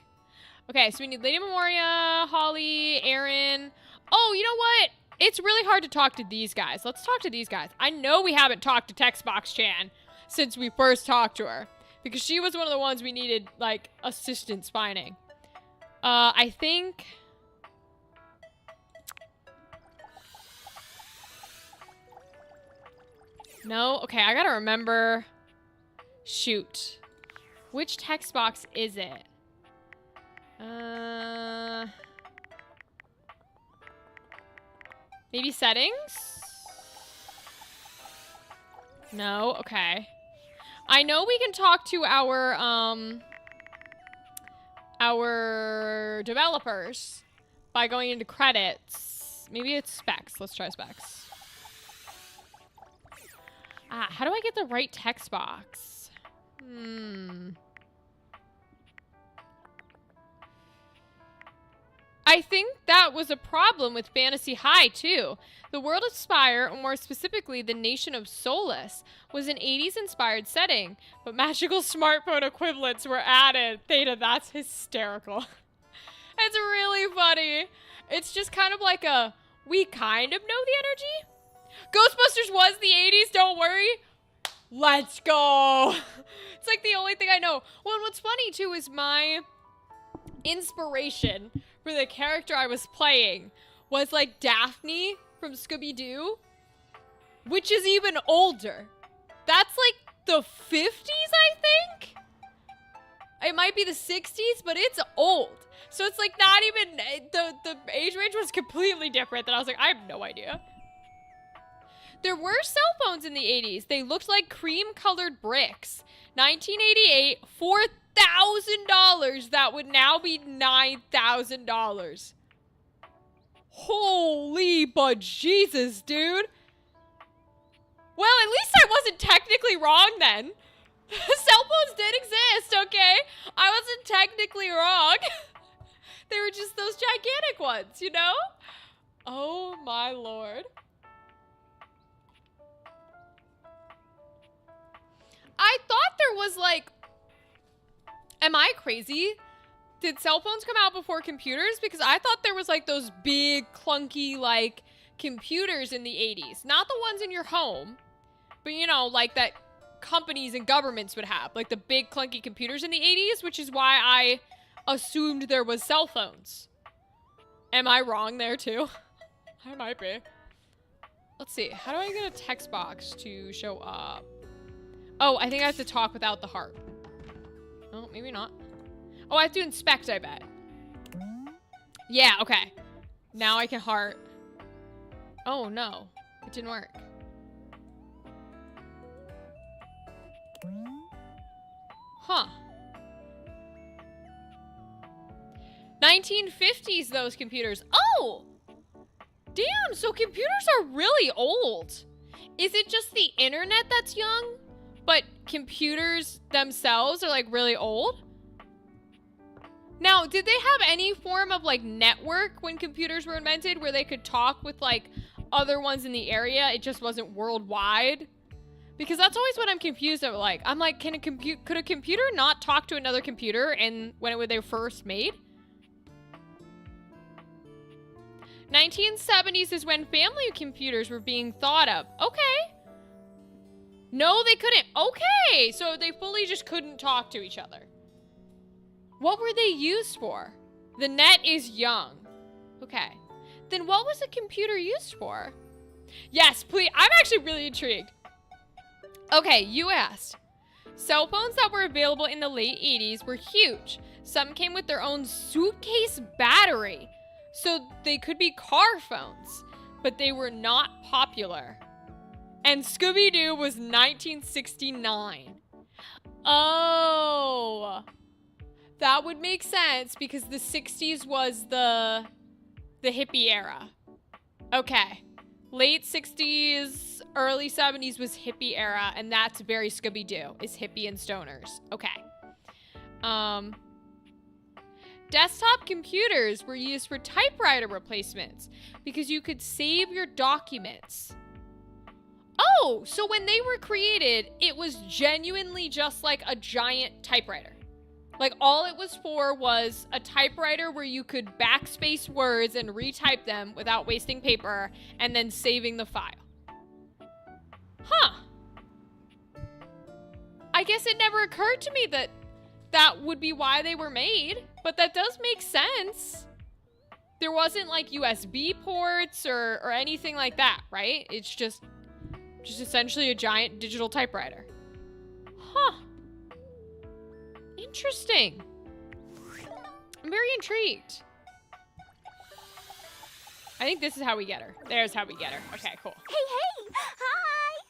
Okay, so we need Lady Memoria, Holly, Aaron. Oh, you know what? It's really hard to talk to these guys. Let's talk to these guys. I know we haven't talked to Textbox Chan since we first talked to her. Because she was one of the ones we needed, like, assistance finding. I think... No? Okay, I gotta remember... Shoot. Which text box is it? Maybe settings? No, okay. I know we can talk to our developers by going into credits. Maybe it's specs. Let's try specs. Ah, how do I get the right text box? I think that was a problem with Fantasy High, too. The world of Spire, or more specifically, the nation of Solus, was an 80s-inspired setting, but magical smartphone equivalents were added. Theta, that's hysterical. It's really funny. It's just kind of like a, we kind of know the energy. Ghostbusters was the 80s, don't worry. Let's go. It's like the only thing I know. Well, and what's funny, too, is my inspiration for the character I was playing was like Daphne from Scooby-Doo, which is even older. That's like the 50s, I think? It might be the 60s, but it's old. So it's like not even, the age range was completely different. And I was like, I have no idea. There were cell phones in the 80s. They looked like cream-colored bricks. 1988, $4,000. That would now be $9,000. Holy bejesus, dude. Well, at least I wasn't technically wrong then. Cell phones did exist, okay? I wasn't technically wrong. They were just those gigantic ones, you know? Oh my lord. I thought there was like, am I crazy? Did cell phones come out before computers? Because I thought there was like those big clunky like computers in the 80s. Not the ones in your home, but you know, like that companies and governments would have. Like the big clunky computers in the 80s, which is why I assumed there was cell phones. Am I wrong there too? I might be. Let's see. How do I get a text box to show up? Oh, I think I have to talk without the heart. Oh, maybe not. Oh, I have to inspect, I bet. Yeah, okay. Now I can heart. Oh, no. It didn't work. Huh. 1950s, those computers. Oh! Damn, so computers are really old. Is it just the internet that's young? But computers themselves are like really old? Now, did they have any form of like network when computers were invented where they could talk with like other ones in the area? It just wasn't worldwide? Because that's always what I'm confused about. Like, I'm like, could a computer not talk to another computer and when they were first made? 1970s is when family computers were being thought of. Okay. No, they couldn't. Okay, so they fully just couldn't talk to each other. What were they used for? The net is young. Okay. Then what was a computer used for? Yes, please. I'm actually really intrigued. Okay, you asked. Cell phones that were available in the late 80s were huge. Some came with their own suitcase battery, so they could be car phones, but they were not popular. And Scooby-Doo was 1969. Oh, that would make sense because the 60s was the hippie era. Okay. Late 60s, early 70s was hippie era, and that's very Scooby-Doo, is hippie and stoners. Okay. Desktop computers were used for typewriter replacements because you could save your documents. Oh, so when they were created, it was genuinely just like a giant typewriter. Like all it was for was a typewriter where you could backspace words and retype them without wasting paper and then saving the file. Huh. I guess it never occurred to me that that would be why they were made, but that does make sense. There wasn't like USB ports or anything like that, right? It's just essentially a giant digital typewriter. Huh. Interesting. I'm very intrigued. I think this is how we get her. There's how we get her. Okay, cool. Hey! Hi!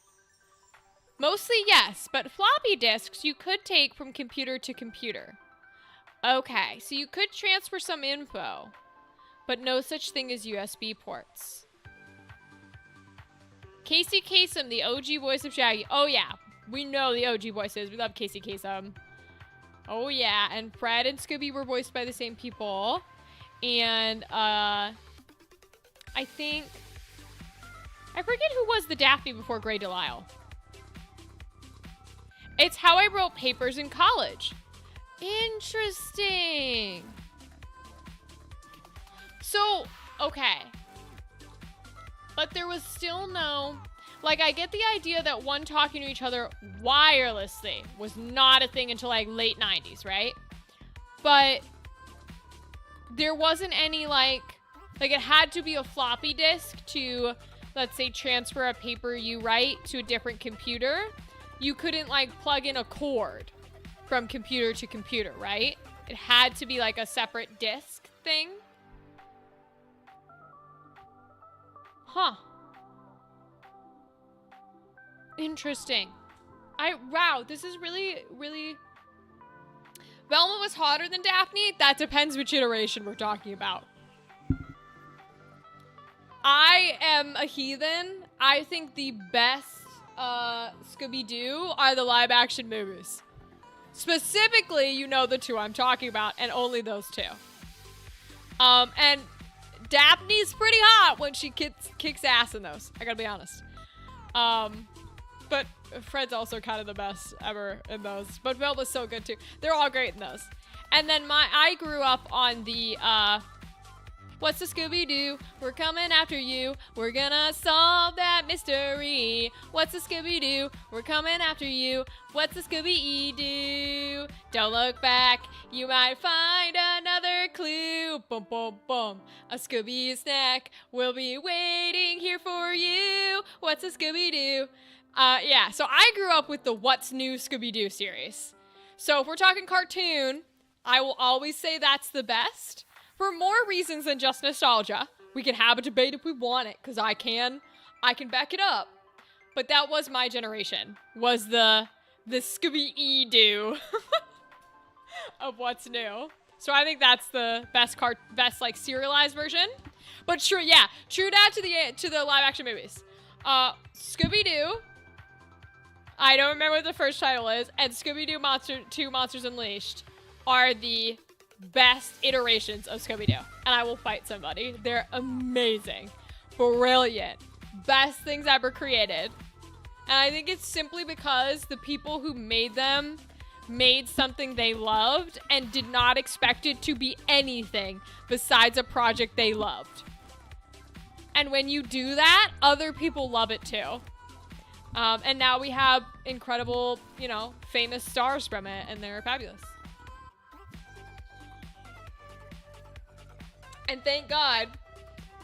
Mostly yes, but floppy disks you could take from computer to computer. Okay, so you could transfer some info, but no such thing as USB ports. Casey Kasem, the OG voice of Shaggy. Oh yeah, we know the OG voices. We love Casey Kasem. Oh yeah, and Fred and Scooby were voiced by the same people. And I forget who was the Daphne before Grey Delisle. It's how I wrote papers in college. Interesting. So, okay. But there was still no... Like, I get the idea that one talking to each other wirelessly was not a thing until, like, late 90s, right? But there wasn't any, like, it had to be a floppy disk to, let's say, transfer a paper you write to a different computer. You couldn't, like, plug in a cord from computer to computer, right? It had to be, like, a separate disk thing. Huh. Interesting. Wow, this is really, really... Velma was hotter than Daphne? That depends which iteration we're talking about. I am a heathen. I think the best Scooby-Doo are the live-action movies. Specifically, you know the two I'm talking about, and only those two. And Daphne's pretty hot when she kicks ass in those. I gotta be honest. But Fred's also kind of the best ever in those. But Velma's so good too. They're all great in those. And then I grew up on the, what's the Scooby-Doo? We're coming after you. We're gonna solve that mystery. What's the Scooby-Doo? We're coming after you. What's the Scooby-Doo? Don't look back. You might find another clue. Boom, boom, boom. A Scooby snack will be waiting here for you. What's a Scooby-Doo? Yeah, so I grew up with the What's New Scooby-Doo series. So if we're talking cartoon, I will always say that's the best. For more reasons than just nostalgia. We can have a debate if we want it, because I can back it up. But that was my generation, was the Scooby-Doo of What's New. So I think that's the best like serialized version. But true, yeah, true to the live action movies. Scooby-Doo, I don't remember what the first title is, and Scooby-Doo 2 Monsters Unleashed are the best iterations of Scooby-Doo. And I will fight somebody. They're amazing. Brilliant. Best things ever created. And I think it's simply because the people who made them made something they loved and did not expect it to be anything besides a project they loved. And when you do that, other people love it too. And now we have incredible, famous stars from it, and they're fabulous. And thank God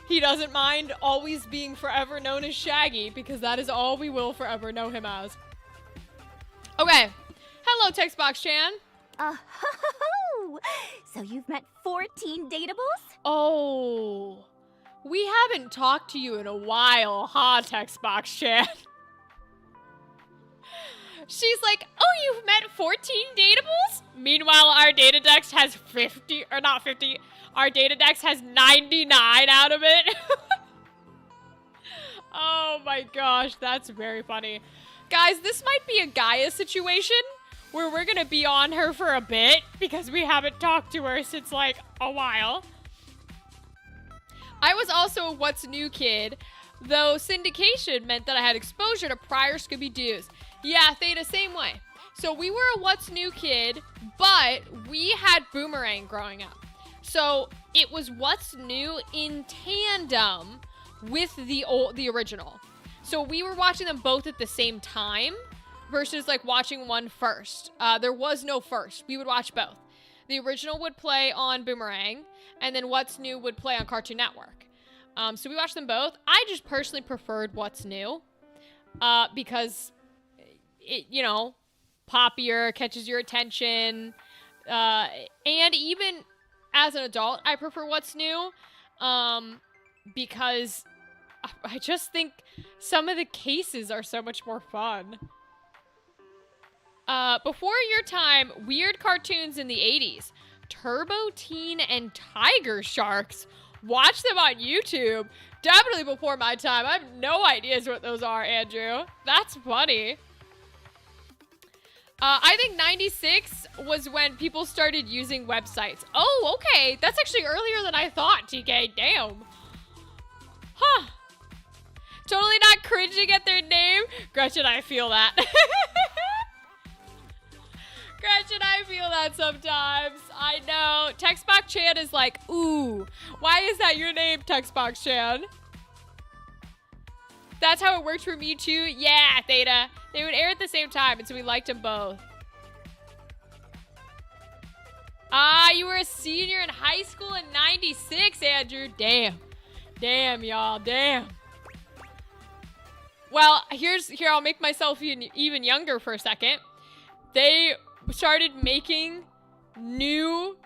he doesn't mind always being forever known as Shaggy, because that is all we will forever know him as. Okay. Hello, Textbox Chan. So you've met 14 Datables? Oh. We haven't talked to you in a while, huh, Textbox Chan? She's like, oh, you've met 14 Datables? Meanwhile, our Datadex has 50, or not 50, our Datadex has 99 out of it. Oh my gosh, that's very funny. Guys, this might be a Gaia situation where we're gonna be on her for a bit because we haven't talked to her since like a while. I was also a What's New kid, though syndication meant that I had exposure to prior Scooby-Doos. Yeah, Theta, same way. So we were a What's New kid, but we had Boomerang growing up. So it was What's New in tandem with the original. So we were watching them both at the same time versus like watching one first. There was no first. We would watch both. The original would play on Boomerang, and then What's New would play on Cartoon Network. So we watched them both. I just personally preferred What's New because it, poppier, catches your attention, and even as an adult, I prefer What's New, because I just think some of the cases are so much more fun. Before your time, weird cartoons in the 80s. Turbo Teen and Tiger Sharks. Watch them on YouTube. Definitely before my time. I have no ideas what those are, Andrew. That's funny. I think 96 was when people started using websites. Oh, okay. That's actually earlier than I thought, TK. Damn. Huh. Totally not cringing at their name. Gretchen, I feel that. Gretchen, I feel that sometimes. I know. Textbox Chan is like, ooh, why is that your name, Textbox Chan? That's how it worked for me too. Yeah, Theta. They would air at the same time, and so we liked them both. Ah, you were a senior in high school in 96, Andrew. Damn. Damn, y'all. Damn. Well, here, I'll make myself even younger for a second. They started making new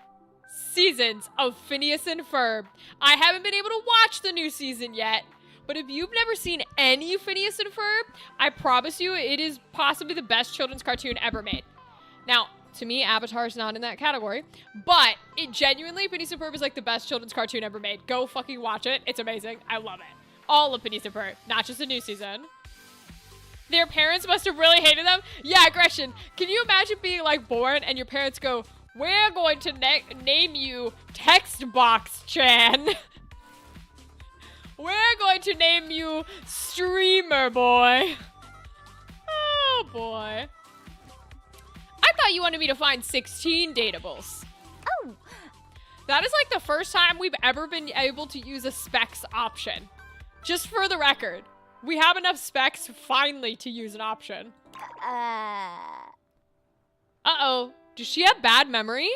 seasons of Phineas and Ferb. I haven't been able to watch the new season yet, but if you've never seen any Phineas and Ferb, I promise you it is possibly the best children's cartoon ever made. Now, to me, Avatar's not in that category, but it genuinely, Phineas and Ferb is like the best children's cartoon ever made. Go fucking watch it. It's amazing. I love it. All of Phineas and Ferb, not just the new season. Their parents must have really hated them. Yeah, Gretchen, can you imagine being like born and your parents go, we're going to name you Textbox Chan. We're going to name you Streamer Boy. Oh boy. I thought you wanted me to find 16 datables. Oh, That is like the first time we've ever been able to use a specs option. Just for the record. We have enough specs finally to use an option. Uh-oh. Does she have bad memory?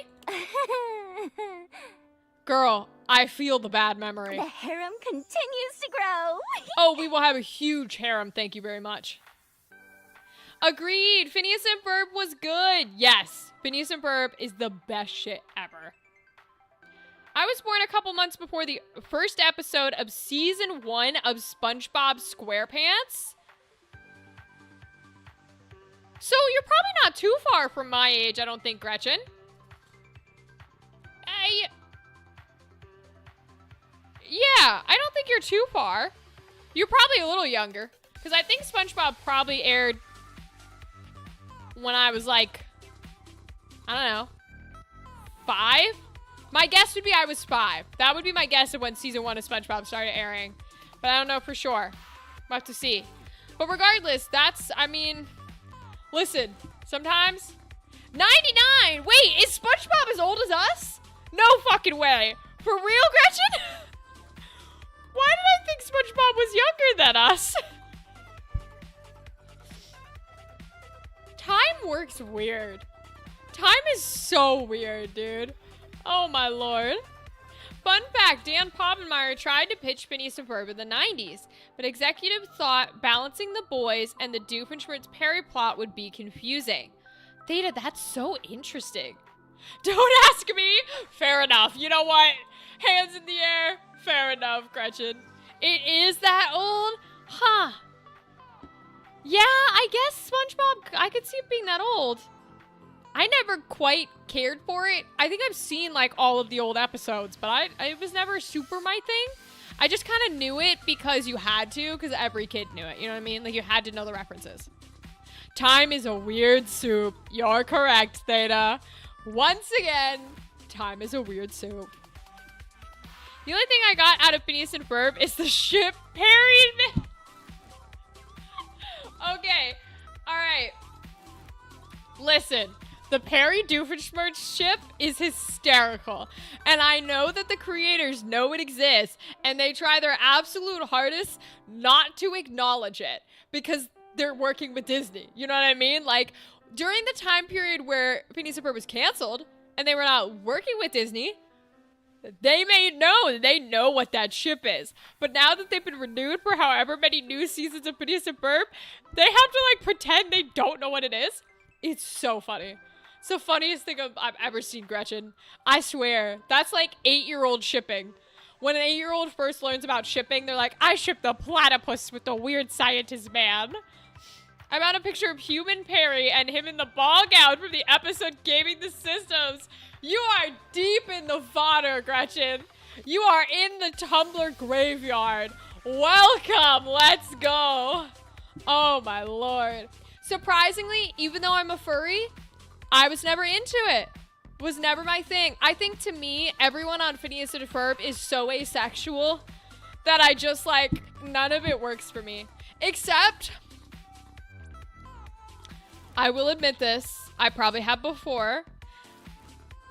Girl, I feel the bad memory. The harem continues to grow. Oh, we will have a huge harem. Thank you very much. Agreed. Phineas and Ferb was good. Yes. Phineas and Ferb is the best shit ever. I was born a couple months before the first episode of season 1 of SpongeBob SquarePants. So you're probably not too far from my age, I don't think, Gretchen. Yeah, I don't think you're too far. You're probably a little younger. Because I think SpongeBob probably aired when I was like, I don't know, 5? My guess would be I was 5. That would be my guess of when season 1 of SpongeBob started airing. But I don't know for sure. We'll have to see. But regardless, that's, I mean, listen, sometimes 99! Wait, is SpongeBob as old as us? No fucking way. For real, Gretchen? Why did I think SpongeBob was younger than us? Time works weird. Time is so weird, dude. Oh my lord. Fun fact, Dan Povenmire tried to pitch Phineas and Ferb in the 90s, but executives thought balancing the boys and the Doofenshmirtz Perry plot would be confusing. Theta, that's so interesting. Don't ask me! Fair enough. You know what? Hands in the air. Fair enough, Gretchen. It is that old? Huh. Yeah, I guess SpongeBob, I could see it being that old. I never quite cared for it. I think I've seen like all of the old episodes, but it was never super my thing. I just kind of knew it because you had to, because every kid knew it. You know what I mean? Like you had to know the references. Time is a weird soup. You're correct, Theta. Once again, time is a weird soup. The only thing I got out of Phineas and Ferb is the ship Perry and Okay. All right. Listen. The Perry Doofenshmirtz ship is hysterical. And I know that the creators know it exists and they try their absolute hardest not to acknowledge it because they're working with Disney. You know what I mean? Like, during the time period where Phineas and Ferb was canceled and they were not working with Disney, they made known, they know what that ship is. But now that they've been renewed for however many new seasons of Phineas and Ferb, they have to like pretend they don't know what it is. It's so funny. It's the funniest thing I've ever seen, Gretchen. I swear. That's like 8-year-old shipping. When an 8-year-old first learns about shipping, they're like, I ship the platypus with the weird scientist man. I found a picture of Human Perry and him in the ball gown from the episode Gaming the Systems. You are deep in the fodder, Gretchen. You are in the Tumblr graveyard. Welcome. Let's go. Oh, my Lord. Surprisingly, even though I'm a furry, I was never into it. It was never my thing. I think to me, everyone on Phineas and Ferb is so asexual that I just like, none of it works for me. Except, I will admit this, I probably have before.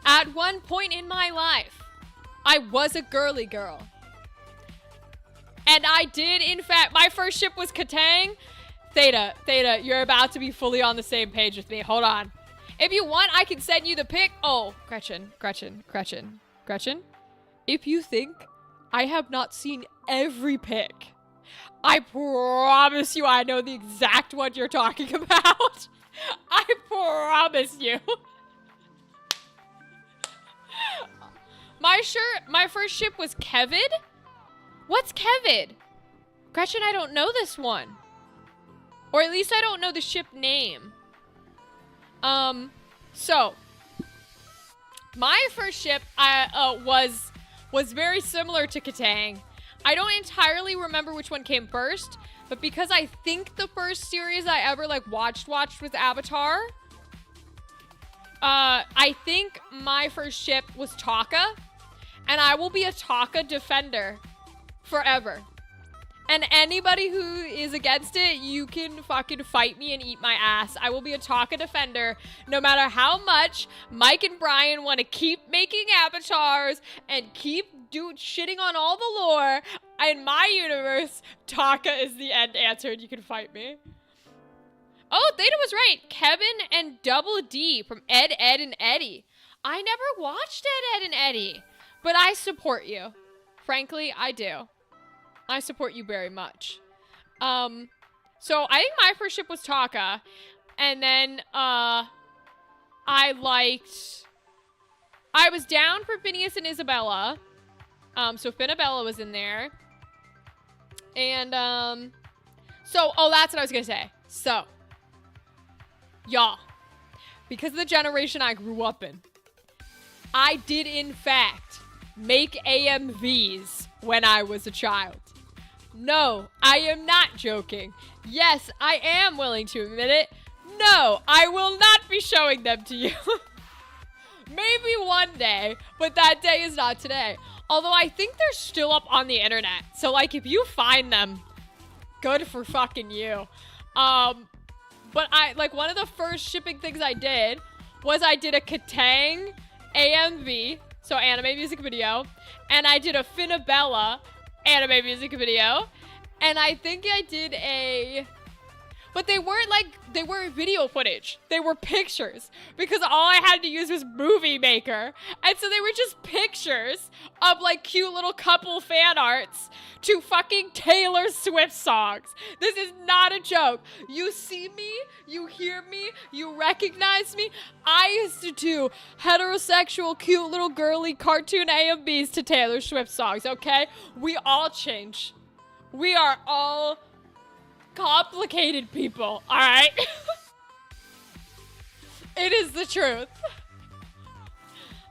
At one point in my life, I was a girly girl. And I did, in fact, my first ship was Katang. Theta, you're about to be fully on the same page with me. Hold on. If you want, I can send you the pic. Oh, Gretchen. If you think I have not seen every pic, I promise you I know the exact one you're talking about. I promise you. My first ship was Kevin. What's Kevin? Gretchen, I don't know this one. Or at least I don't know the ship name. So my first ship was very similar to Katang. I don't entirely remember which one came first, but because I think the first series I ever like watched was Avatar. I think my first ship was Taka, and I will be a Taka defender forever. And anybody who is against it, you can fucking fight me and eat my ass. I will be a Taka defender no matter how much Mike and Brian want to keep making avatars and keep shitting on all the lore. In my universe, Taka is the end answer and you can fight me. Oh, Theta was right. Kevin and Double D from Ed, Edd, and Eddy. I never watched Ed, Edd, and Eddy, but I support you. Frankly, I do. I support you very much. So I think my first ship was Taka. And then, I was down for Phineas and Isabella. So Finabella was in there. And, oh, that's what I was gonna say. So, y'all, because of the generation I grew up in, I did, in fact, make AMVs when I was a child. No, I am not joking. Yes, I am willing to admit it. No, I will not be showing them to you. Maybe one day, but that day is not today. Although I think they're still up on the internet. So, like, if you find them, good for fucking you. But one of the first shipping things I did was I did a Katang AMV, so anime music video, and I did a Finabella anime music video, and I think I did but they weren't video footage. They were pictures, because all I had to use was Movie Maker. And so they were just pictures of like cute little couple fan arts to fucking Taylor Swift songs. This is not a joke. You see me, you hear me, you recognize me. I used to do heterosexual, cute little girly cartoon AMVs to Taylor Swift songs, okay? We all change. We are all complicated people, all right? It is the truth.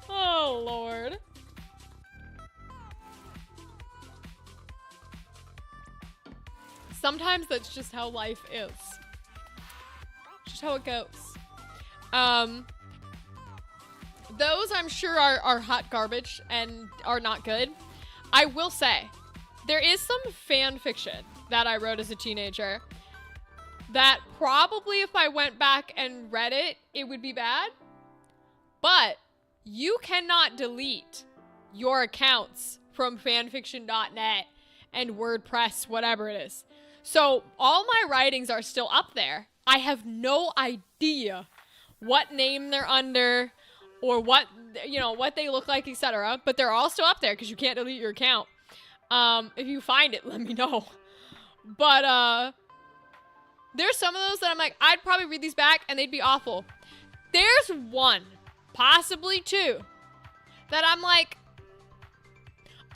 Oh, Lord. Sometimes that's just how life is. Just how it goes. Those I'm sure are hot garbage and are not good. I will say, there is some fan fiction that I wrote as a teenager that probably if I went back and read it, it would be bad. But you cannot delete your accounts from fanfiction.net and WordPress, whatever it is. So all my writings are still up there. I have no idea what name they're under or what they look like, etc. But they're all still up there because you can't delete your account. If you find it, let me know. But, there's some of those that I'm like, I'd probably read these back and they'd be awful. There's one, possibly two, that I'm like,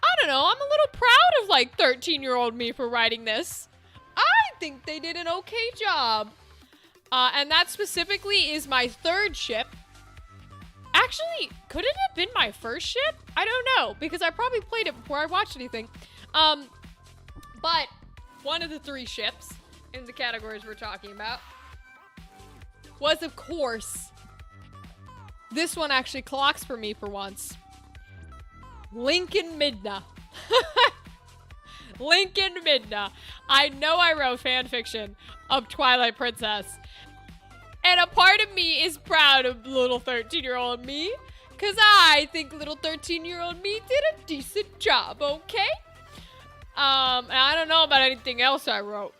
I don't know, I'm a little proud of like 13-year-old me for writing this. I think they did an okay job. And that specifically is my third ship. Actually, could it have been my first ship? I don't know, because I probably played it before I watched anything. But one of the three ships in the categories we're talking about was, of course, this one actually clocks for me for once. Lincoln Midna. Lincoln Midna. I know I wrote fan fiction of Twilight Princess. And a part of me is proud of little 13-year-old me. Because I think little 13-year-old me did a decent job, okay? And I don't know about anything else I wrote.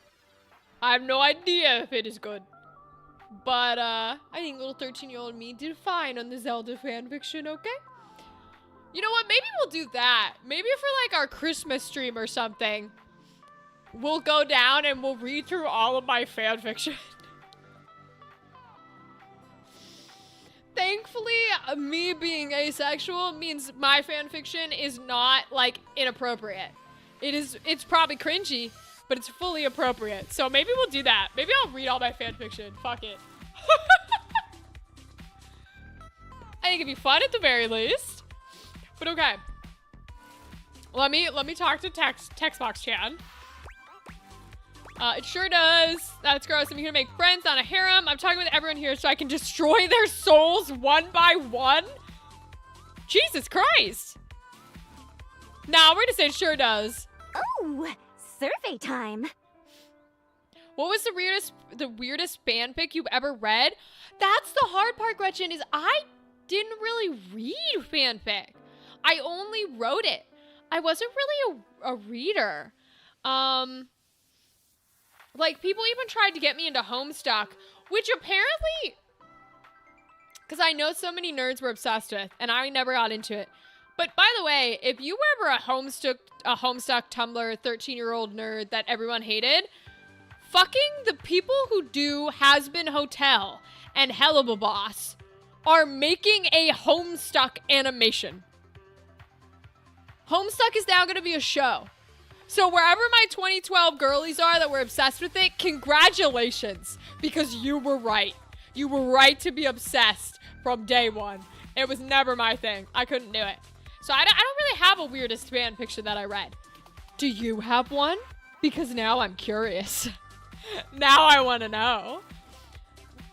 I have no idea if it is good. But, I think little 13-year-old me did fine on the Zelda fanfiction, okay? You know what? Maybe we'll do that. Maybe for, like, our Christmas stream or something, we'll go down and we'll read through all of my fanfiction. Thankfully, me being asexual means my fanfiction is not, like, inappropriate. It's probably cringy, but it's fully appropriate. So maybe we'll do that. Maybe I'll read all my fanfiction. Fuck it. I think it'd be fun at the very least. But okay. Let me talk to Textbox Chan. It sure does. That's gross. I'm here to make friends, not a harem. I'm talking with everyone here so I can destroy their souls one by one. Jesus Christ. Nah, we're gonna say it sure does. Oh, survey time. What was the weirdest fanfic you've ever read? That's the hard part, Gretchen, is I didn't really read fanfic. I only wrote it. I wasn't really a reader. Like, people even tried to get me into Homestuck, which apparently, because I know so many nerds were obsessed with, and I never got into it. But by the way, if you were ever a Homestuck Tumblr 13-year-old nerd that everyone hated, fucking the people who do Has Been Hotel and Helluva Boss are making a Homestuck animation. Homestuck is now going to be a show. So wherever my 2012 girlies are that were obsessed with it, congratulations, because you were right. You were right to be obsessed from day one. It was never my thing. I couldn't do it. So I don't really have a weirdest fan fiction that I read. Do you have one? Because now I'm curious. Now I want to know.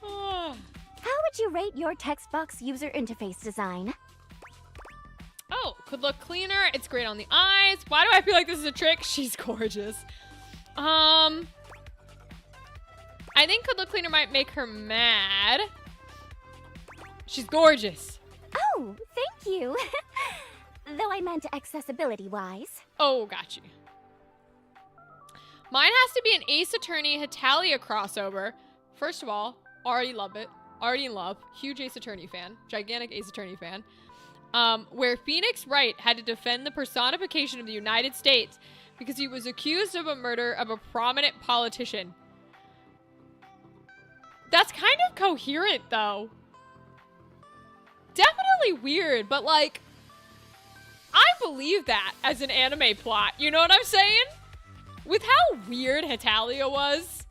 How would you rate your text box user interface design? Oh, could look cleaner. It's great on the eyes. Why do I feel like this is a trick? She's gorgeous. I think could look cleaner might make her mad. She's gorgeous. Oh, thank you. Though I meant accessibility-wise. Oh, got you. Mine has to be an Ace Attorney Hetalia crossover. First of all, already love it. Already in love. Huge Ace Attorney fan. Gigantic Ace Attorney fan. Where Phoenix Wright had to defend the personification of the United States because he was accused of a murder of a prominent politician. That's kind of coherent, though. Definitely weird, but, like, I believe that as an anime plot. You know what I'm saying? With how weird Hetalia was,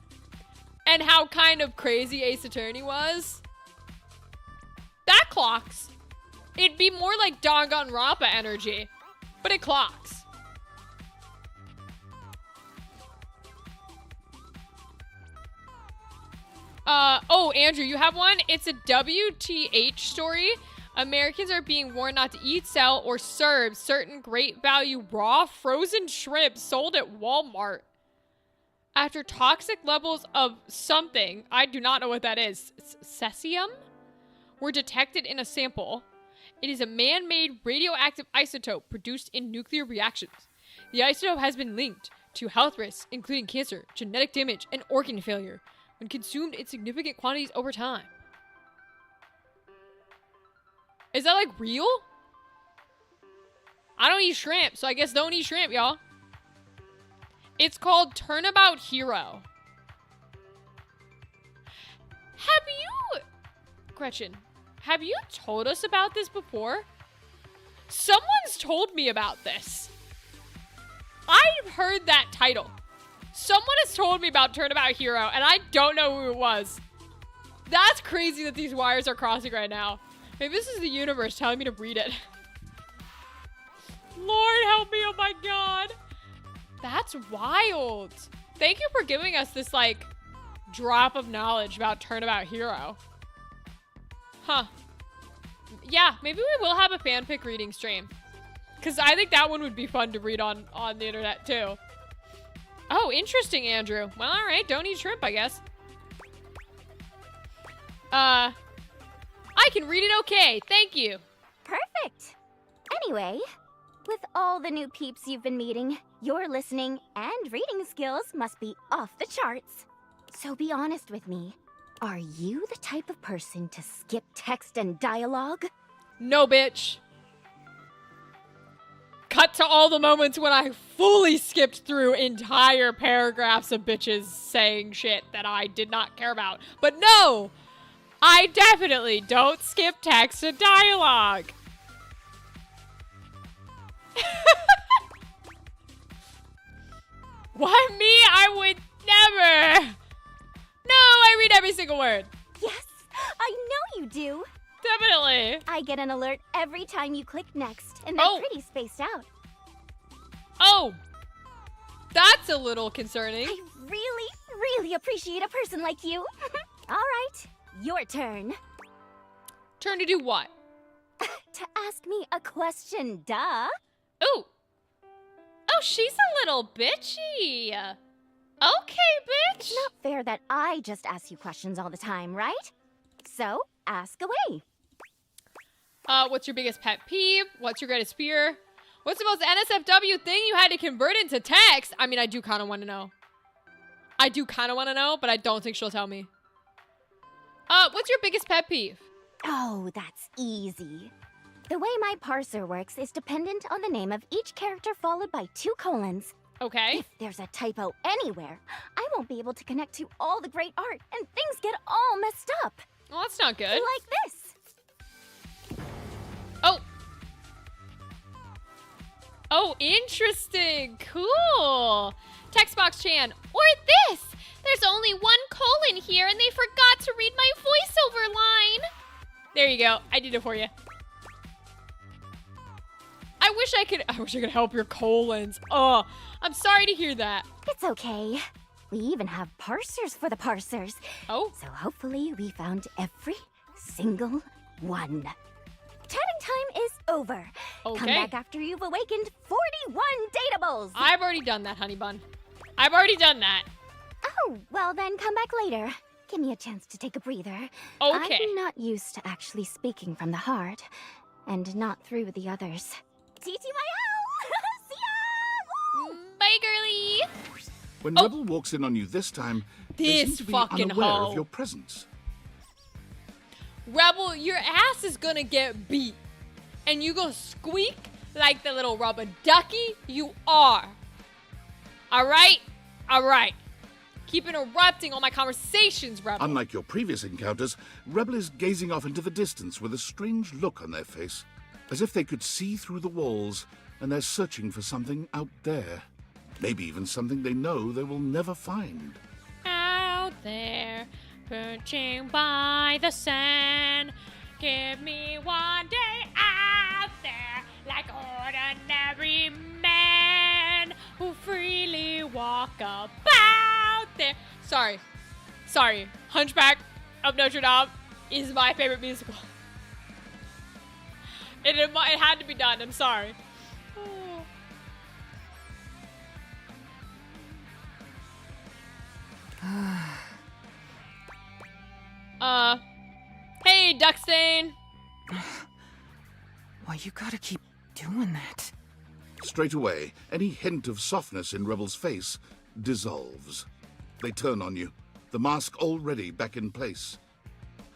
and how kind of crazy Ace Attorney was, that clocks. It'd be more like Danganronpa energy, but it clocks. Oh, Andrew, you have one? It's a WTH story. Americans are being warned not to eat, sell, or serve certain great value raw frozen shrimp sold at Walmart after toxic levels of something, I do not know what that is, cesium, were detected in a sample. It is a man-made radioactive isotope produced in nuclear reactions. The isotope has been linked to health risks, including cancer, genetic damage, and organ failure, when consumed in significant quantities over time. Is that, like, real? I don't eat shrimp, so I guess don't eat shrimp, y'all. It's called Turnabout Hero. Gretchen, have you told us about this before? Someone's told me about this. I've heard that title. Someone has told me about Turnabout Hero, and I don't know who it was. That's crazy that these wires are crossing right now. Maybe this is the universe telling me to read it. Lord help me, oh my god. That's wild. Thank you for giving us this, like, drop of knowledge about Turnabout Hero. Huh. Yeah, maybe we will have a fanfic reading stream. Because I think that one would be fun to read on the internet, too. Oh, interesting, Andrew. Well, alright, don't eat shrimp, I guess. I can read it okay, thank you. Perfect. Anyway, with all the new peeps you've been meeting, your listening and reading skills must be off the charts. So be honest with me. Are you the type of person to skip text and dialogue? No, bitch. Cut to all the moments when I fully skipped through entire paragraphs of bitches saying shit that I did not care about. But no! I definitely don't skip text and dialogue. Why me? I would never. No, I read every single word. Yes, I know you do. Definitely. I get an alert every time you click next, and they're pretty spaced out. Oh, that's a little concerning. I really, really appreciate a person like you. All right, your turn. Turn to do what? To ask me a question, duh. Ooh. Oh, she's a little bitchy. Okay, bitch. Not fair that I just ask you questions all the time, right? So, ask away. What's your biggest pet peeve? What's your greatest fear? What's the most NSFW thing you had to convert into text? I mean, I do kind of want to know. But I don't think she'll tell me. What's your biggest pet peeve? Oh, that's easy. The way my parser works is dependent on the name of each character followed by 2 colons. Okay. If there's a typo anywhere, I won't be able to connect to all the great art and things get all messed up. Well, that's not good. Like this. Oh. Oh, interesting. Cool. Textbox Chan. Or this. There's only 1 colon here and they forgot to read my voiceover line. There you go. I did it for you. I wish I could help your colons. Oh, I'm sorry to hear that. It's okay. We even have parsers for the parsers. Oh. So hopefully we found every single one. Chatting time is over. Okay. Come back after you've awakened 41 datables. I've already done that, honey bun. I've already done that. Oh, well then come back later. Give me a chance to take a breather. Okay. I'm not used to actually speaking from the heart, and not through the others. TTYL! See ya! Woo! Bye, girly. When Rebel walks in on you this time, they seem This to be fucking unaware hoe. of your presence. Rebel, your ass is gonna get beat. And you gonna squeak like the little rubber ducky you are. Alright? Alright. Keep interrupting all my conversations, Rebel. Unlike your previous encounters, Rebel is gazing off into the distance with a strange look on their face, as if they could see through the walls and they're searching for something out there. Maybe even something they know they will never find. Out there, perching by the sand. Give me one day out there, like ordinary men who freely walk about there. Sorry. Hunchback of Notre Dame is my favorite musical. It had to be done. I'm sorry. Hey, Duckstain. Why, you gotta keep doing that. Straight away, any hint of softness in Rebel's face dissolves. They turn on you, the mask already back in place.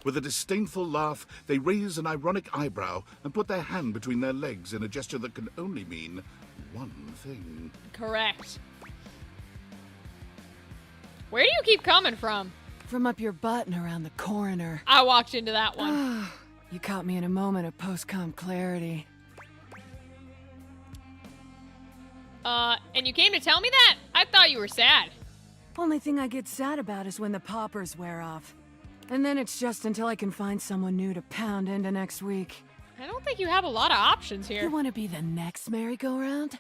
With a disdainful laugh, they raise an ironic eyebrow and put their hand between their legs in a gesture that can only mean one thing. Correct. Where do you keep coming from? from up your butt and around the coroner. I walked into that one. You caught me in a moment of post-com clarity. And you came to tell me that? I thought you were sad. Only thing I get sad about is when the poppers wear off. And then it's just until I can find someone new to pound into next week. I don't think you have a lot of options here. You want to be the next merry-go-round?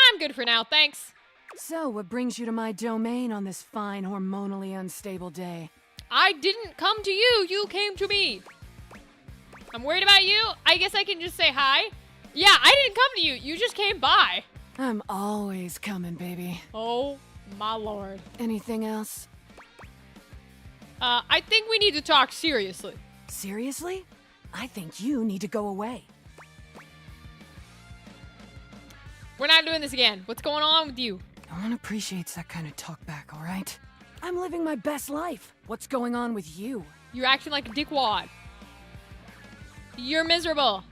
I'm good for now, thanks. So, what brings you to my domain on this fine, hormonally unstable day? I didn't come to you, you came to me. I'm worried about you. I guess I can just say hi. Yeah, I didn't come to you, you just came by. I'm always coming, baby. Oh my lord. Anything else? I think we need to talk seriously. Seriously? I think you need to go away. We're not doing this again. What's going on with you? No one appreciates that kind of talk back, alright? I'm living my best life. What's going on with you? You're acting like a dickwad. You're miserable.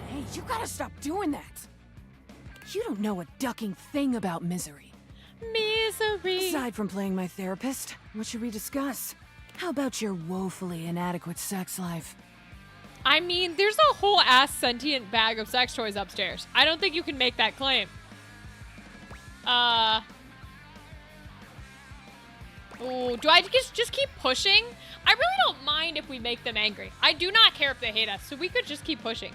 Hey, you gotta stop doing that. You don't know a ducking thing about misery. Misery. Aside from playing my therapist, what should we discuss? How about your woefully inadequate sex life? I mean, there's a whole ass sentient bag of sex toys upstairs. I don't think you can make that claim. Oh, do I just keep pushing? I really don't mind if we make them angry. I do not care if they hate us, so we could just keep pushing.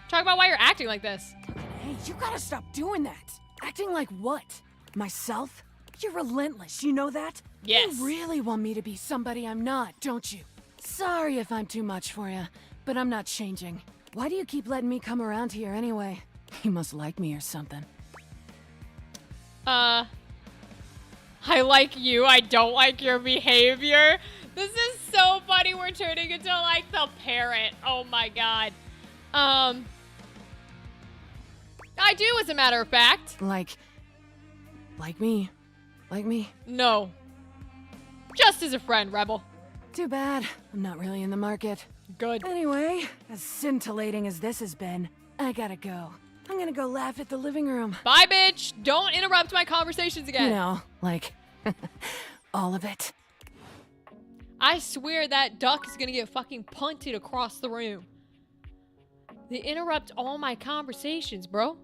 Talk about why you're acting like this. Hey, you gotta stop doing that. Acting like what? Myself? You're relentless, you know that? Yes. You really want me to be somebody I'm not, don't you? Sorry if I'm too much for you, but I'm not changing. Why do you keep letting me come around here anyway? You must like me or something. I like you. I don't like your behavior. This is so funny. We're turning into like the parent. Oh my god. I do, as a matter of fact. Like me. Like me. No. Just as a friend, Rebel. Too bad. I'm not really in the market. Good. Anyway, as scintillating as this has been, I gotta go. I'm gonna go laugh at the living room. Bye, bitch. Don't interrupt my conversations again. You know, like, all of it. I swear that duck is gonna get fucking punted across the room. They interrupt all my conversations, bro.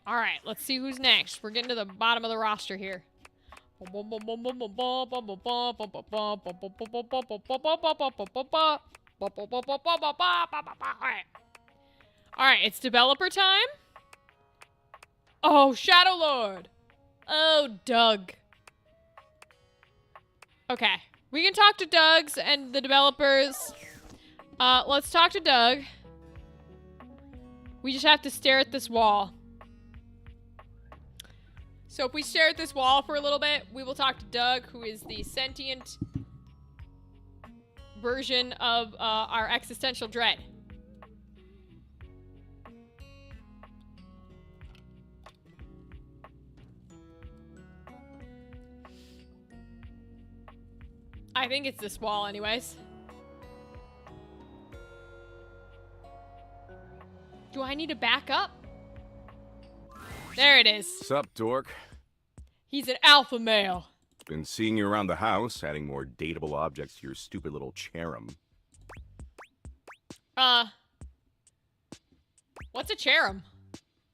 Alright, let's see who's next. We're getting to the bottom of the roster here. Alright, it's developer time. Oh, Shadow Lord. Oh, Doug. Okay, we can talk to Doug's and the developers. Let's talk to Doug. We just have to stare at this wall. So if we stare at this wall for a little bit, we will talk to Doug, who is the sentient version of our existential dread. I think it's this wall anyways. Do I need to back up? There it is. Sup, dork? He's an alpha male. Been seeing you around the house, adding more dateable objects to your stupid little cherub. What's a cherub?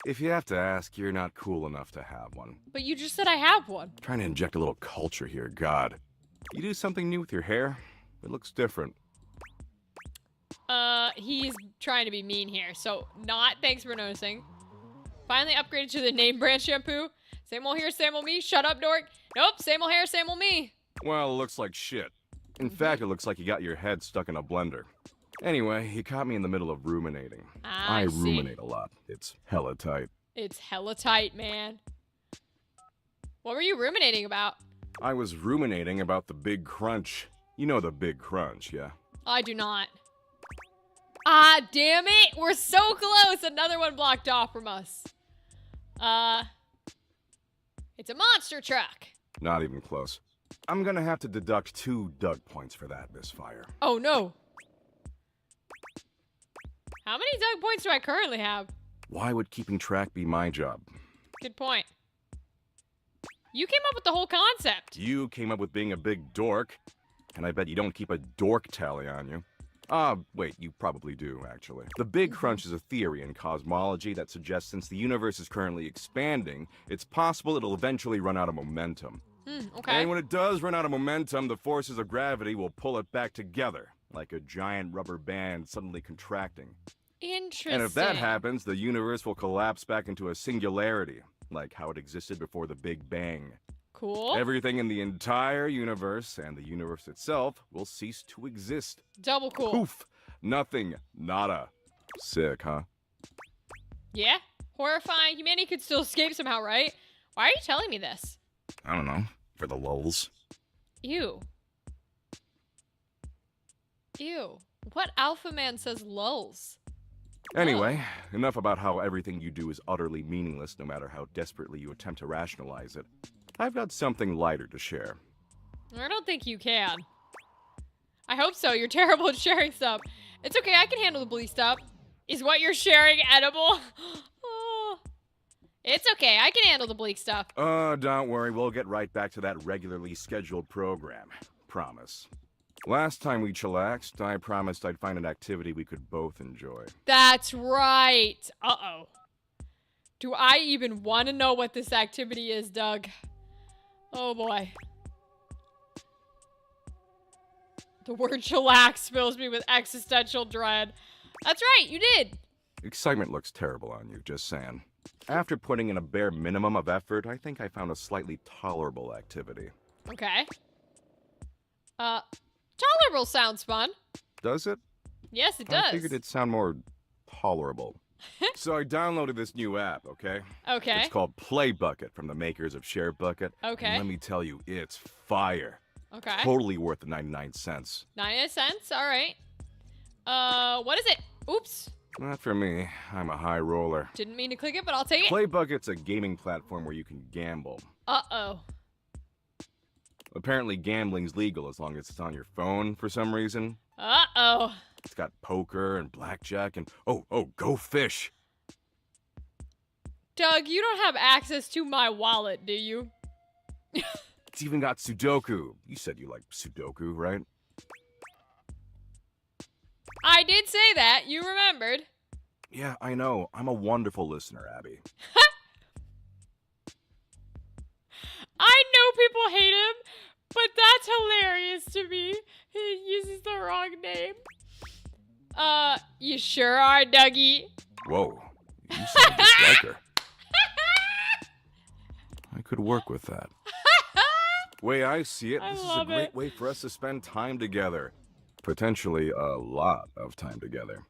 If you have to ask, you're not cool enough to have one. But you just said I have one. Trying to inject a little culture here, God. You do something new with your hair? It looks different. He's trying to be mean here, so not thanks for noticing. Finally upgraded to the name brand shampoo. Same old here, same old me. Shut up, dork. Nope, same old hair, same old me. Well, it looks like shit. In fact, it looks like you got your head stuck in a blender. Anyway, he caught me in the middle of ruminating. I see. Ruminate a lot. It's hella tight. It's hella tight, man. What were you ruminating about? I was ruminating about the Big Crunch. You know the Big Crunch, yeah? I do not. Ah, damn it! We're so close! Another one blocked off from us. It's a monster truck. Not even close. I'm gonna have to deduct 2 Doug points for that misfire. Oh, no. How many Doug points do I currently have? Why would keeping track be my job? Good point. You came up with the whole concept. You came up with being a big dork, and I bet you don't keep a dork tally on you. Wait, you probably do, actually. The Big Crunch is a theory in cosmology that suggests since the universe is currently expanding, it's possible it'll eventually run out of momentum. Okay. And when it does run out of momentum, the forces of gravity will pull it back together, like a giant rubber band suddenly contracting. Interesting. And if that happens, the universe will collapse back into a singularity, like how it existed before the Big Bang. Cool. Everything in the entire universe and the universe itself will cease to exist. Double cool. Poof. Nothing. Nada. Sick, huh? Yeah. Horrifying. Humanity could still escape somehow, right? Why are you telling me this? I don't know. For the lulz. Ew. Ew. What alpha man says lulz? Anyway, enough about how everything you do is utterly meaningless no matter how desperately you attempt to rationalize it. I've got something lighter to share. I don't think you can. I hope so. You're terrible at sharing stuff. It's okay. I can handle the bleak stuff. Is what you're sharing edible? Oh. It's okay. I can handle the bleak stuff. Don't worry. We'll get right back to that regularly scheduled program. Promise. Last time we chillaxed, I promised I'd find an activity we could both enjoy. That's right. Uh-oh. Do I even want to know what this activity is, Doug? Oh, boy. The word chillax fills me with existential dread. That's right, you did. Excitement looks terrible on you, just saying. After putting in a bare minimum of effort, I think I found a slightly tolerable activity. Okay. Tolerable sounds fun. Does it? Yes, it does. I figured it'd sound more tolerable. So I downloaded this new app, okay? Okay. It's called Play Bucket from the makers of Share Bucket. Okay. And let me tell you, it's fire. Okay. Totally worth the 99 cents. 99 cents? All right. What is it? Oops. Not for me. I'm a high roller. Didn't mean to click it, but I'll take it. Play Bucket's a gaming platform where you can gamble. Uh-oh. Apparently gambling's legal as long as it's on your phone for some reason. Uh-oh. It's got poker and blackjack and go fish. Doug, you don't have access to my wallet, do you? It's even got Sudoku. You said you like Sudoku, right? I did say that. You remembered. Yeah, I know. I'm a wonderful listener, Abby. I know people hate him, but that's hilarious to me. He uses the wrong name. You sure are, Dougie. Whoa. You sound just like her. I could work with that. Way I see it, I this is a love great it. way for us to spend time together. Potentially a lot of time together,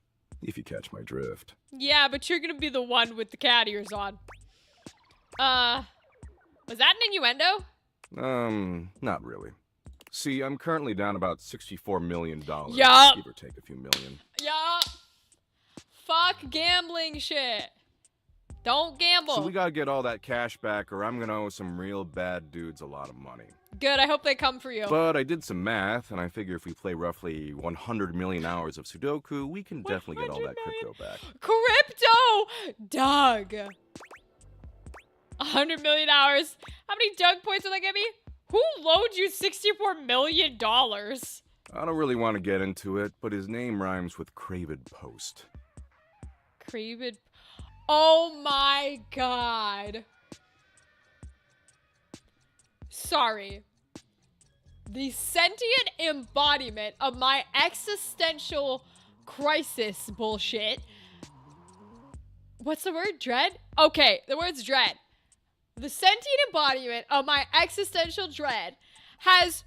if you catch my drift. Yeah, but you're gonna be the one with the cat ears on. Was that an innuendo? Not really. See, I'm currently down about $64 million. Yup. Give or take a few million. Yeah. Fuck gambling shit. Don't gamble. So we gotta get all that cash back or I'm gonna owe some real bad dudes a lot of money. Good, I hope they come for you. But I did some math, and I figure if we play roughly 100 million hours of Sudoku, we can definitely get all that 100 million? crypto back. Crypto! Doug. 100 million hours. How many Doug points will that get me? Who loaned you $64 million? I don't really want to get into it, but his name rhymes with Cravid Post. Cravid. Oh my god. Sorry. The sentient embodiment of my existential crisis bullshit. What's the word? Dread? Okay, the word's dread. The sentient embodiment of my existential dread has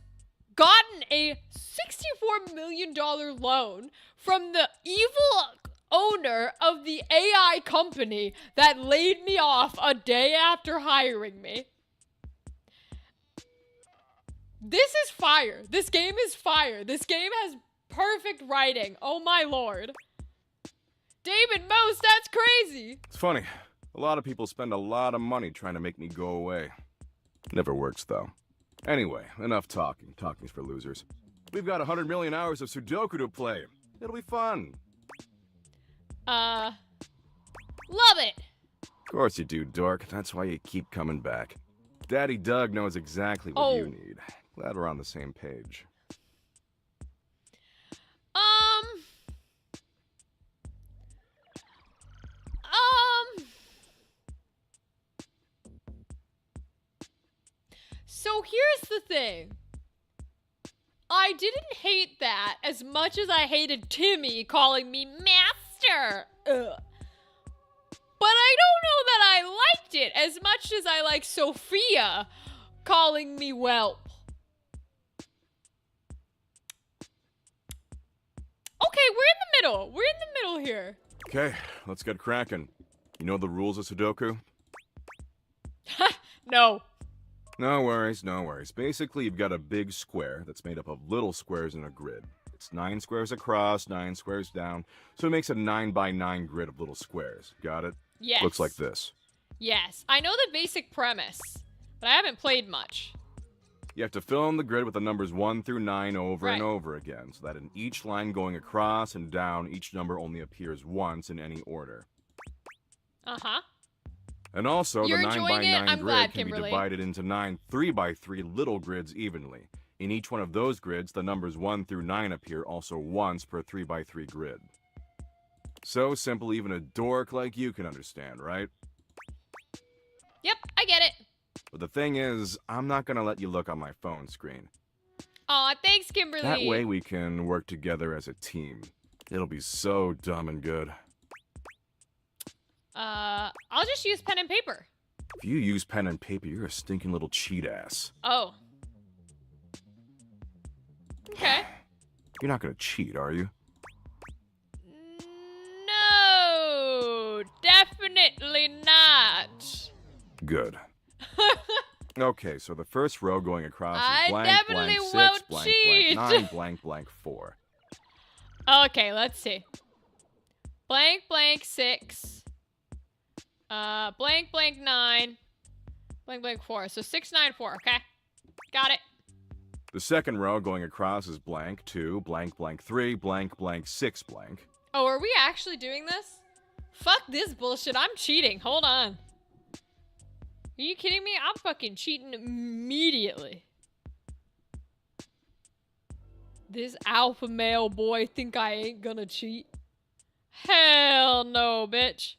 gotten a $64 million loan from the evil owner of the AI company that laid me off a day after hiring me. This is fire. This game is fire. This game has perfect writing. Oh my lord. David Most, that's crazy. It's funny. A lot of people spend a lot of money trying to make me go away. Never works, though. Anyway, enough talking. Talking's for losers. We've got 100 million hours of Sudoku to play. It'll be fun. Love it. Of course you do, dork. That's why you keep coming back. Daddy Doug knows exactly what you Oh. need. Glad we're on the same page. So here's the thing. I didn't hate that as much as I hated Timmy calling me master. Ugh. But I don't know that I liked it as much as I like Sophia calling me whelp. Okay, we're in the middle. We're in the middle here. Okay, let's get cracking. You know the rules of Sudoku? No. No worries, no worries. Basically, you've got a big square that's made up of little squares in a grid. It's 9 squares across, 9 squares down, so it makes a 9 by 9 grid of little squares. Got it? Yes. Looks like this. Yes. I know the basic premise, but I haven't played much. You have to fill in the grid with the numbers 1 through 9 over and Right. over again, so that in each line going across and down, each number only appears once in any order. Uh-huh. And also, You're the 9 by enjoying it? 9 I'm grid glad, can Kimberly. be divided into 9 3 by 3 little grids evenly. In each one of those grids, the numbers 1 through 9 appear also once per 3 by 3 grid. So simple even a dork like you can understand, right? Yep, I get it. But the thing is, I'm not gonna let you look on my phone screen. Aw, thanks, Kimberly. That way we can work together as a team. It'll be so dumb and good. I'll just use pen and paper. If you use pen and paper, you're a stinking little cheat ass. Oh. Okay. You're not gonna cheat, are you? No, definitely not. Good. Okay, so the first row going across I is blank, definitely blank, 6, won't blank, cheat. blank, 9, blank, blank, 4. Okay, let's see. Blank, blank, 6. Blank, blank, 9. Blank, blank, 4. So 6, 9, 4, okay? Got it. The second row going across is blank, 2, blank, blank, 3, blank, blank, 6, blank. Oh, are we actually doing this? Fuck this bullshit. I'm cheating. Hold on. Are you kidding me? I'm fucking cheating immediately. This alpha male boy think I ain't gonna cheat? Hell no, bitch.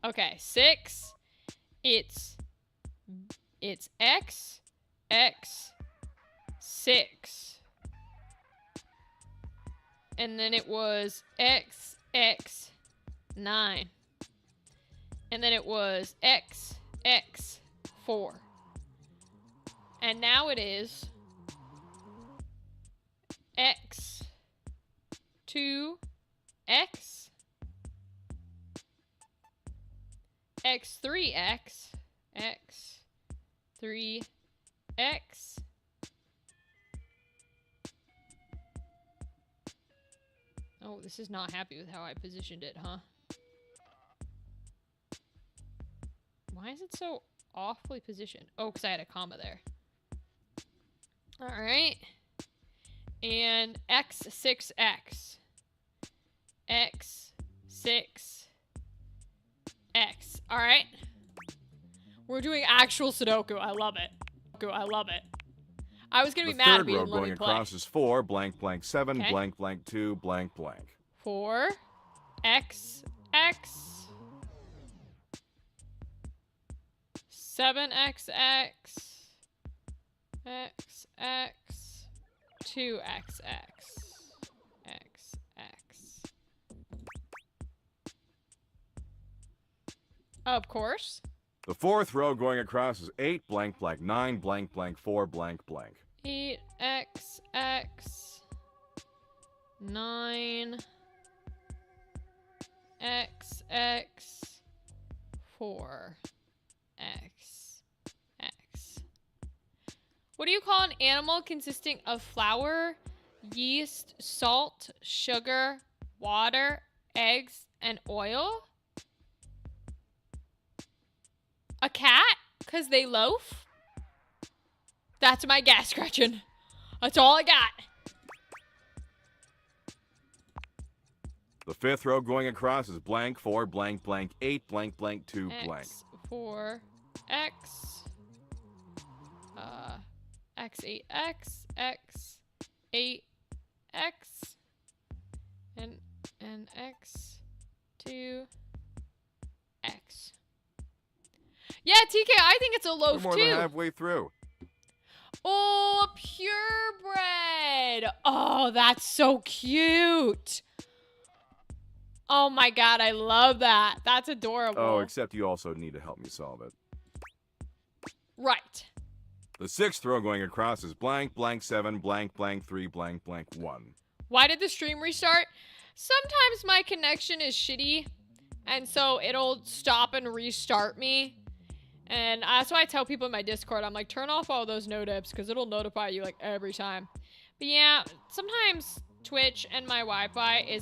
Okay, 6. It's X, X, 6. And then it was X, X, 9. And then it was X, X, 4. And now it is X, 2, X, X3X, X3X. Oh, this is not happy with how I positioned it, huh? Why is it so awfully positioned? Oh, because I had a comma there. Alright. And X6X. X6X. Alright. We're doing actual Sudoku. I love it. I love it. I was gonna The be mad if third you row didn't let going me play. across is 4, blank, blank, 7, Okay. blank, blank, 2, blank, blank. 4. X, X. 7XX. XX. 2XX. XX. Of course. The fourth row going across is 8, blank, blank, 9, blank, blank, 4, blank, blank. 8XX. 9. XX. 4. X. X. What do you call an animal consisting of flour, yeast, salt, sugar, water, eggs, and oil? A cat? 'Cause they loaf? That's my guess, Gretchen. That's all I got. The fifth row going across is blank, 4, blank, blank, 8, blank, blank, 2, blank. X, 4, X. x8x, x8x, and x2x. Yeah, TK, I think it's a We're loaf more too. than halfway through. Oh, purebred. Oh, that's so cute. Oh my god, I love that. That's adorable. Oh, except you also need to help me solve it. Right. The 6th row going across is blank, blank 7, blank, blank 3, blank, blank 1. Why did the stream restart? Sometimes my connection is shitty, and so it'll stop and restart me. And that's why I tell people in my Discord, I'm like, turn off all those notips, because it'll notify you, like, every time. But yeah, sometimes Twitch and my Wi-Fi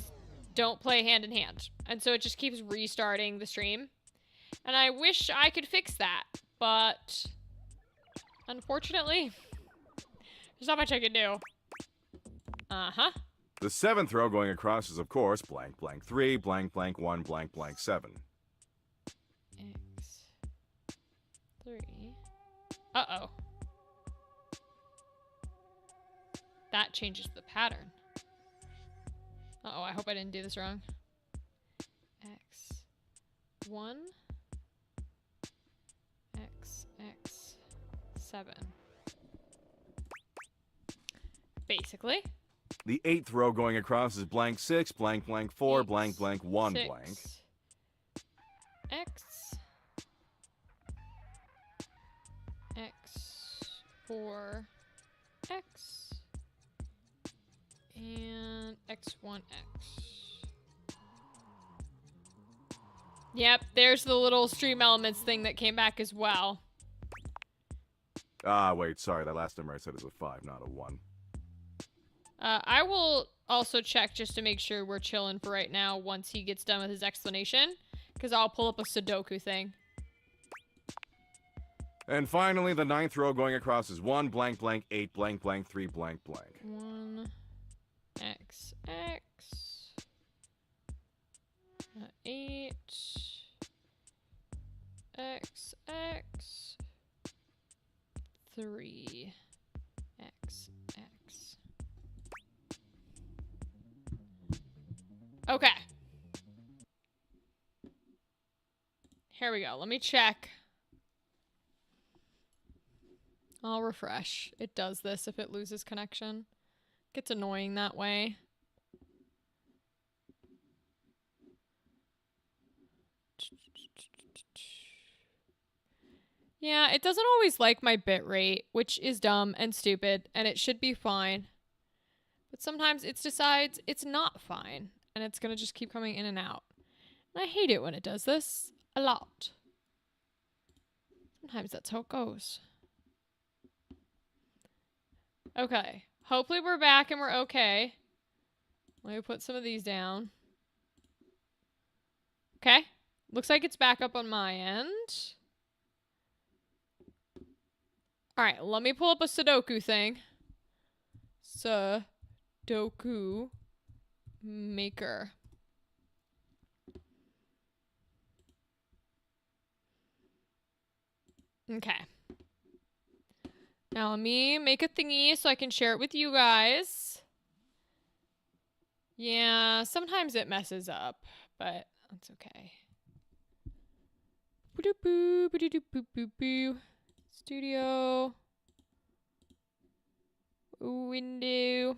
don't play hand in hand. And so it just keeps restarting the stream. And I wish I could fix that, but unfortunately, there's not much I can do. Uh-huh. The 7th row going across is, of course, blank, blank 3, blank, blank 1, blank, blank 7. X3. Uh-oh. That changes the pattern. Uh-oh, I hope I didn't do this wrong. X1. X7. Basically. The 8th row going across is blank 6, blank, blank 4, blank, blank 1, 6, blank. X. X4. X. And X1X. Yep, there's the little stream elements thing that came back as well. Ah, wait, sorry, that last number I said is a 5, not a 1. I will also check just to make sure we're chilling for right now once he gets done with his explanation, because I'll pull up a Sudoku thing. And finally, the 9th row going across is 1, blank, blank 8, blank, blank 3, blank, blank. 1 X X 8 X X 3 X X. Okay. Here we go. Let me check. I'll refresh. It does this if it loses connection. Gets annoying that way. Yeah, it doesn't always like my bitrate, which is dumb and stupid, and it should be fine. But sometimes it decides it's not fine, and it's gonna just keep coming in and out. And I hate it when it does this. A lot. Sometimes that's how it goes. Okay. Hopefully we're back and we're okay. Let me put some of these down. Okay. Looks like it's back up on my end. Alright, let me pull up a Sudoku thing. Sudoku maker. Okay. Now let me make a thingy so I can share it with you guys. Yeah, sometimes it messes up, but that's okay. Boo-doo-boo, boo-doo-doo-boo-boo-boo. Studio. Window.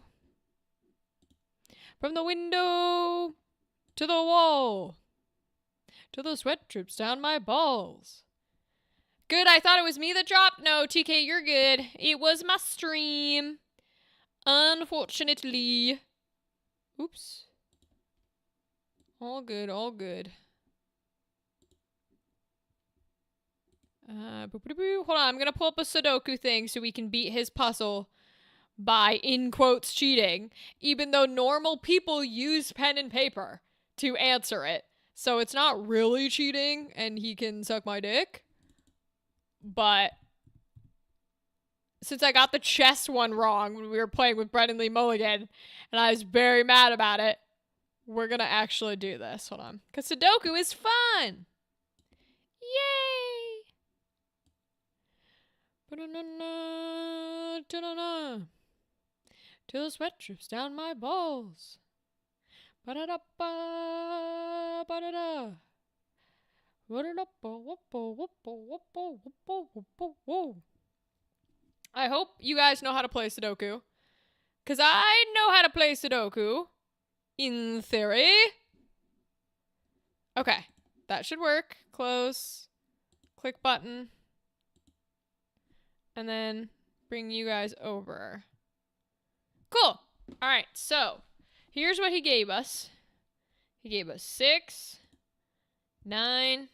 From the window to the wall. To the sweat drips down my balls. Good, I thought it was me that dropped. No, TK, you're good. It was my stream. Unfortunately. Oops. All good, all good. Hold on, I'm gonna pull up a Sudoku thing so we can beat his puzzle by, in quotes, cheating. Even though normal people use pen and paper to answer it. So it's not really cheating, and he can suck my dick. But since I got the chess one wrong when we were playing with Brendan Lee Mulligan, and I was very mad about it, we're gonna actually do this. Hold on. Because Sudoku is fun! Yay! Ba-da-na-na, da-da-na. Till the sweat drips down my balls. Ba-da-da-ba, ba-da-da. I hope you guys know how to play Sudoku. Because I know how to play Sudoku. In theory. Okay. That should work. Close. Click button. And then bring you guys over. Cool. Alright, so here's what he gave us. He gave us 6, 9,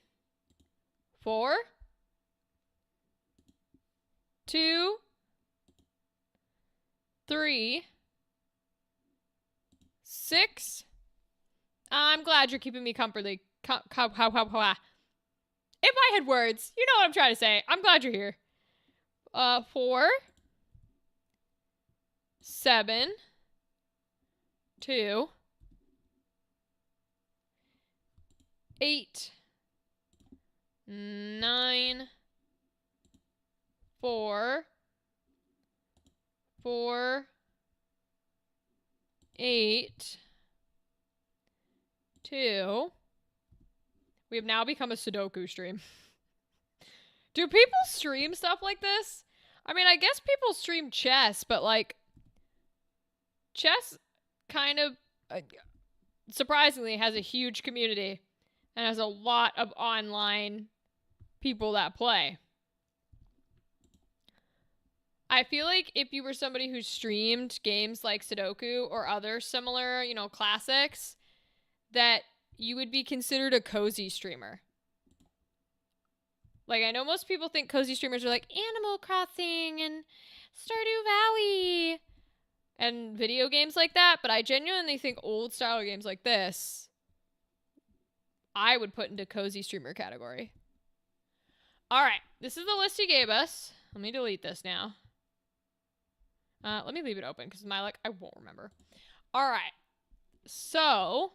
4, 2, 3, 6. I'm glad you're keeping me comfortably. If I had words, you know what I'm trying to say. I'm glad you're here. 4, 7, 2, 8, 9, 4, 4, 8, 2. We have now become a Sudoku stream. Do people stream stuff like this? I mean, I guess people stream chess, but like, chess kind of, surprisingly, has a huge community and has a lot of online people that play. I feel like if you were somebody who streamed games like Sudoku or other similar, you know, classics, that you would be considered a cozy streamer. Like, I know most people think cozy streamers are like Animal Crossing and Stardew Valley and video games like that, but I genuinely think old style games like this, I would put into cozy streamer category. Alright, this is the list he gave us. Let me delete this now. Let me leave it open, because my luck, I won't remember. Alright, so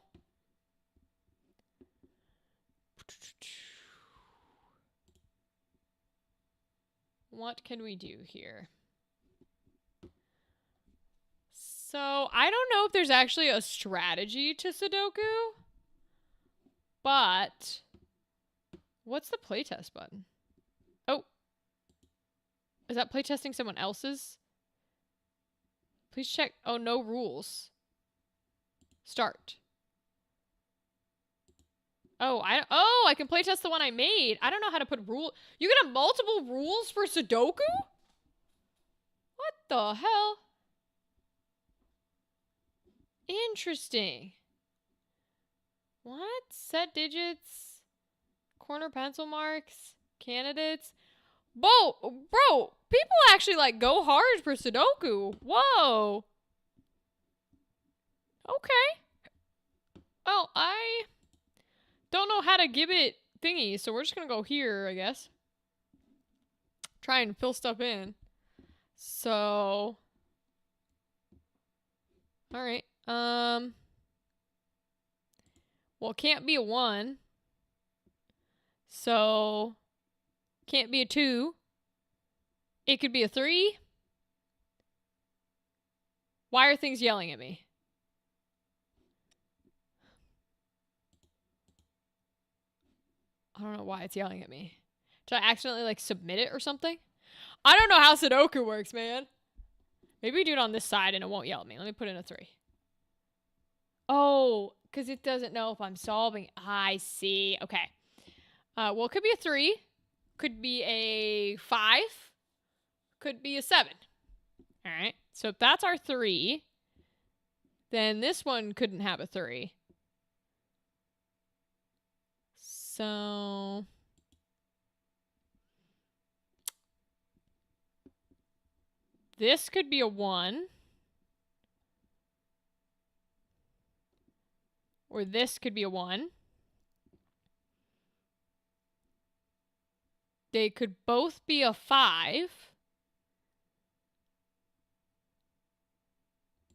what can we do here? So, I don't know if there's actually a strategy to Sudoku, but what's the playtest button? Oh, is that playtesting someone else's? Please check. Oh, no rules. Start. Oh, I can playtest the one I made. I don't know how to put rule. You can have multiple rules for Sudoku? What the hell? Interesting. What? Set digits? Corner pencil marks? Candidates? Bro, people actually like go hard for Sudoku. Whoa. Okay. Well, I don't know how to give it thingy, so we're just gonna go here, I guess. Try and fill stuff in. So, alright. Well, it can't be a 1. So, can't be a 2. It could be a 3. Why are things yelling at me? I don't know why it's yelling at me. Did I accidentally, like, submit it or something? I don't know how Sudoku works, man. Maybe we do it on this side and it won't yell at me. Let me put in a 3. Oh, because it doesn't know if I'm solving. I see. Okay. Well, it could be a 3. Could be a 5. Could be a 7. All right. So if that's our 3, then this one couldn't have a 3. So this could be a 1. Or this could be a 1. They could both be a 5.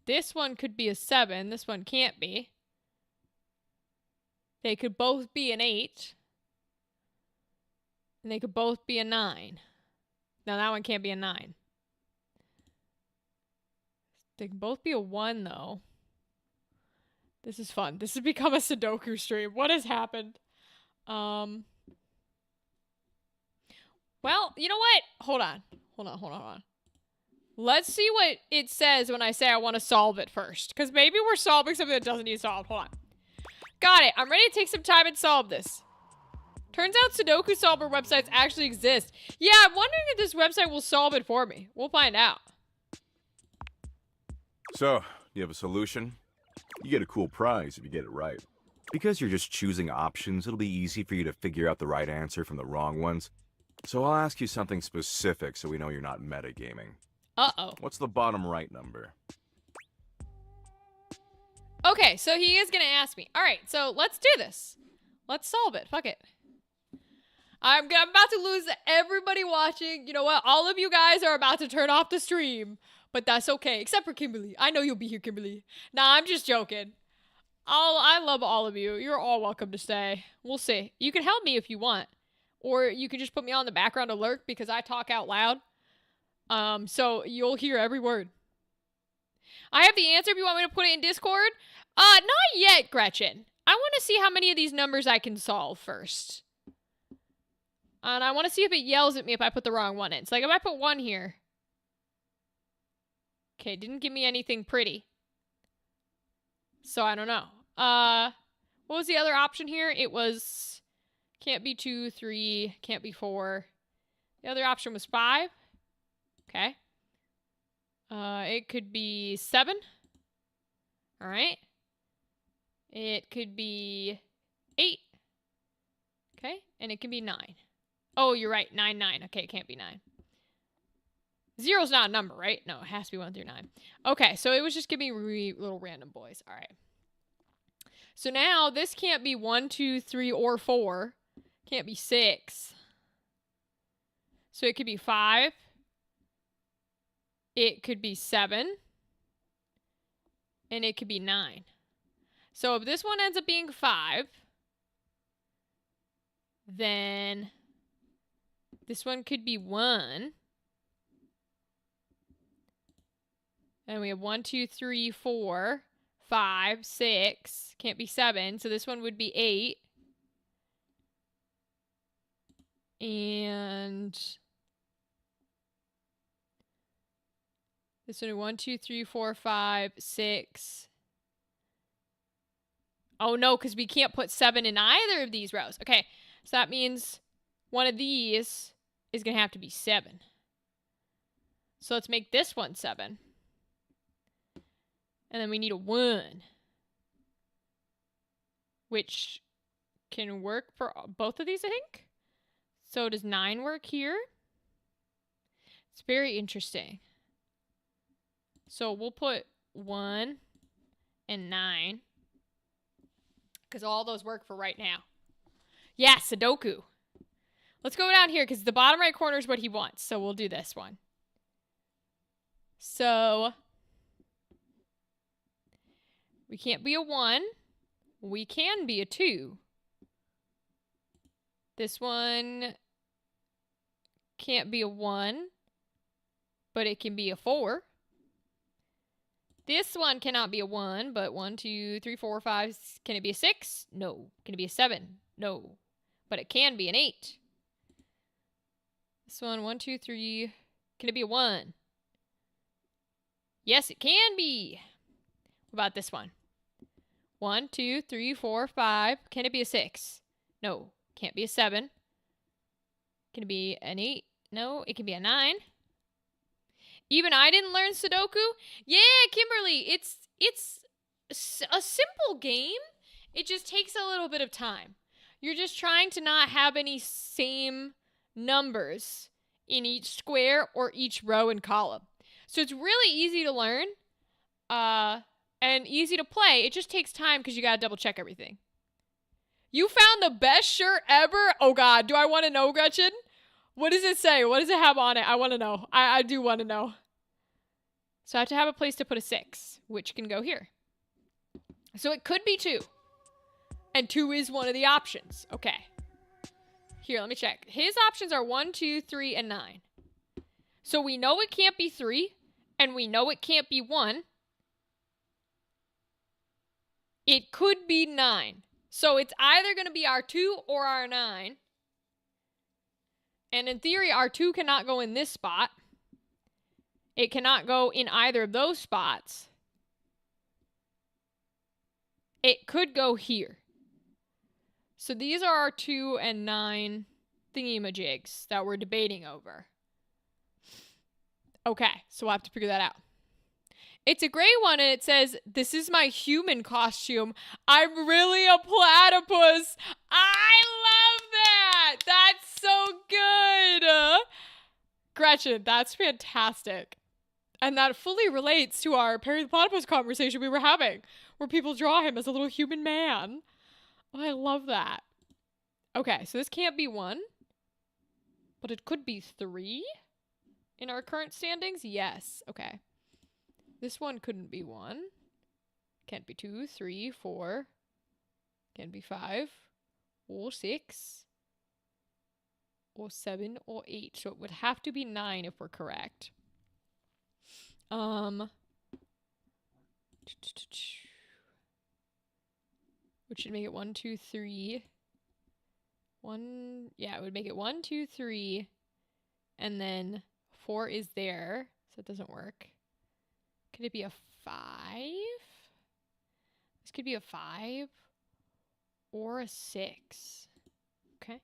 This one could be a 7. This one can't be. They could both be an 8. And they could both be a 9. Now that one can't be a 9. They can both be a 1, though. This is fun. This has become a Sudoku stream. What has happened? Well, you know what? Hold on. Let's see what it says when I say I want to solve it first. Because maybe we're solving something that doesn't need solved. Hold on. Got it. I'm ready to take some time and solve this. Turns out Sudoku solver websites actually exist. Yeah, I'm wondering if this website will solve it for me. We'll find out. So, you have a solution? You get a cool prize if you get it right. Because you're just choosing options, it'll be easy for you to figure out the right answer from the wrong ones. So I'll ask you something specific so we know you're not metagaming. Uh-oh. What's the bottom right number? Okay, so he is going to ask me. All right, so let's do this. Let's solve it. Fuck it. I'm about to lose everybody watching. You know what? All of you guys are about to turn off the stream. But that's okay, except for Kimberly. I know you'll be here, Kimberly. Nah, I'm just joking. I love all of you. You're all welcome to stay. We'll see. You can help me if you want. Or you can just put me on the background alert because I talk out loud. So you'll hear every word. I have the answer if you want me to put it in Discord. Not yet, Gretchen. I want to see how many of these numbers I can solve first. And I want to see if it yells at me if I put the wrong one in. So like if I put 1 here. Okay, didn't give me anything pretty. So I don't know. What was the other option here? It was can't be 2, 3, can't be 4. The other option was 5. Okay. It could be 7. All right. It could be 8. Okay, and it can be 9. Oh, you're right. 9, 9. Okay, it can't be 9. 0's not a number, right? No, it has to be 1 through 9. Okay, so it was just giving me little random boys. All right. So now this can't be 1, 2, 3, or 4. Can't be 6. So it could be 5. It could be 7. And it could be 9. So if this one ends up being 5, then this one could be 1. And we have 1, 2, 3, 4, 5, 6. Can't be 7. So this one would be 8. And this one, 1, 2, 3, 4, 5, 6. Oh no, because we can't put 7 in either of these rows. Okay, so that means one of these is going to have to be 7. So let's make this one 7. And then we need a 1. Which can work for both of these, I think. So does 9 work here? It's very interesting. So we'll put 1 and 9. Because all those work for right now. Yeah, Sudoku. Let's go down here because the bottom right corner is what he wants. So we'll do this one. So we can't be a 1. We can be a 2. This one can't be a 1, but it can be a 4. This one cannot be a 1, but 1, 2, 3, 4, 5. Can it be a 6? No. Can it be a 7? No. But it can be an 8. This one, 1, 2, 3. Can it be a 1? Yes, it can be. What about this one? 1, 2, 3, 4, 5. Can it be a 6? No. Can't be a 7. Can it be an 8? No. It can be a 9. Even I didn't learn Sudoku? Yeah, Kimberly, it's a simple game. It just takes a little bit of time. You're just trying to not have any same numbers in each square or each row and column. So it's really easy to learn and easy to play. It just takes time because you got to double check everything. You found the best shirt ever? Oh, God. Do I want to know, Gretchen? What does it say? What does it have on it? I want to know. I do want to know. So I have to have a place to put a 6, which can go here. So it could be 2. And 2 is one of the options. Okay. Here, let me check. His options are 1, 2, 3, and 9. So we know it can't be 3, and we know it can't be 1. It could be 9. So it's either going to be R2 or R9. And in theory, R2 cannot go in this spot. It cannot go in either of those spots. It could go here. So these are our 2 and 9 thingy-majigs that we're debating over. Okay, so we'll have to figure that out. It's a gray one, and it says, "This is my human costume. I'm really a platypus." I love that! That's so good! Gretchen, that's fantastic. And that fully relates to our Perry the Platypus conversation we were having, where people draw him as a little human man. Oh, I love that. Okay, so this can't be 1, but it could be 3 in our current standings. Yes, okay. This one couldn't be 1. Can't be 2, 3, 4. Can't be 5 or 6 or 7 or 8. So it would have to be 9 if we're correct. Which should make it 1, 2, 3. 1, yeah, it would make it 1, 2, 3. And then 4 is there, so it doesn't work. Could it be a 5? This could be a 5 or a 6. Okay.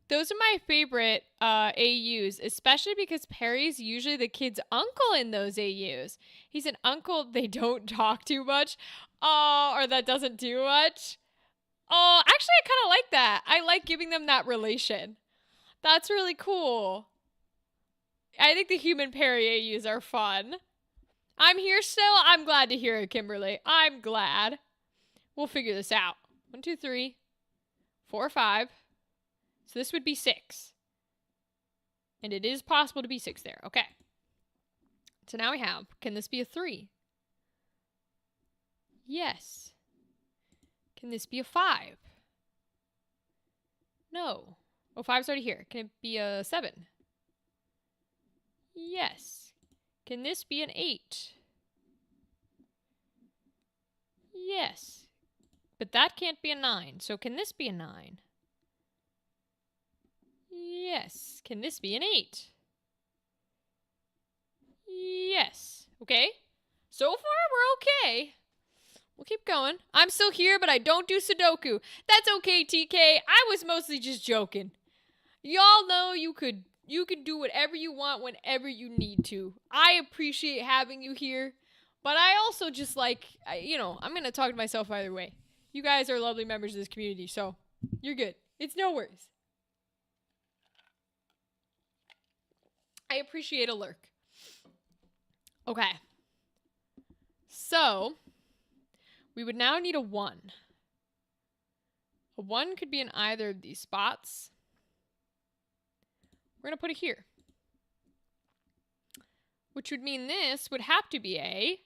Those are my favorite AUs, especially because Perry's usually the kid's uncle in those AUs. He's an uncle they don't talk too much, or that doesn't do much. Oh, actually, I kind of like that. I like giving them that relation. That's really cool. I think the human Perry AUs are fun. I'm here still. I'm glad to hear it, Kimberly. I'm glad. We'll figure this out. 1, 2, 3, 4, 5. So this would be 6. And it is possible to be 6 there. Okay. So now we have, can this be a 3? Yes. Can this be a 5? No. Oh, 5's already here. Can it be a 7? Yes. Can this be an 8? Yes. But that can't be a 9. So can this be a 9? Yes. Can this be an 8? Yes. Okay. So far, we're okay. We'll keep going. I'm still here, but I don't do Sudoku. That's okay, TK. I was mostly just joking. Y'all know you could do whatever you want whenever you need to. I appreciate having you here, but I also just like, I'm going to talk to myself either way. You guys are lovely members of this community, so you're good. It's no worries. I appreciate a lurk. Okay. So, we would now need a 1. A 1 could be in either of these spots. We're going to put it here. Which would mean this would have to be a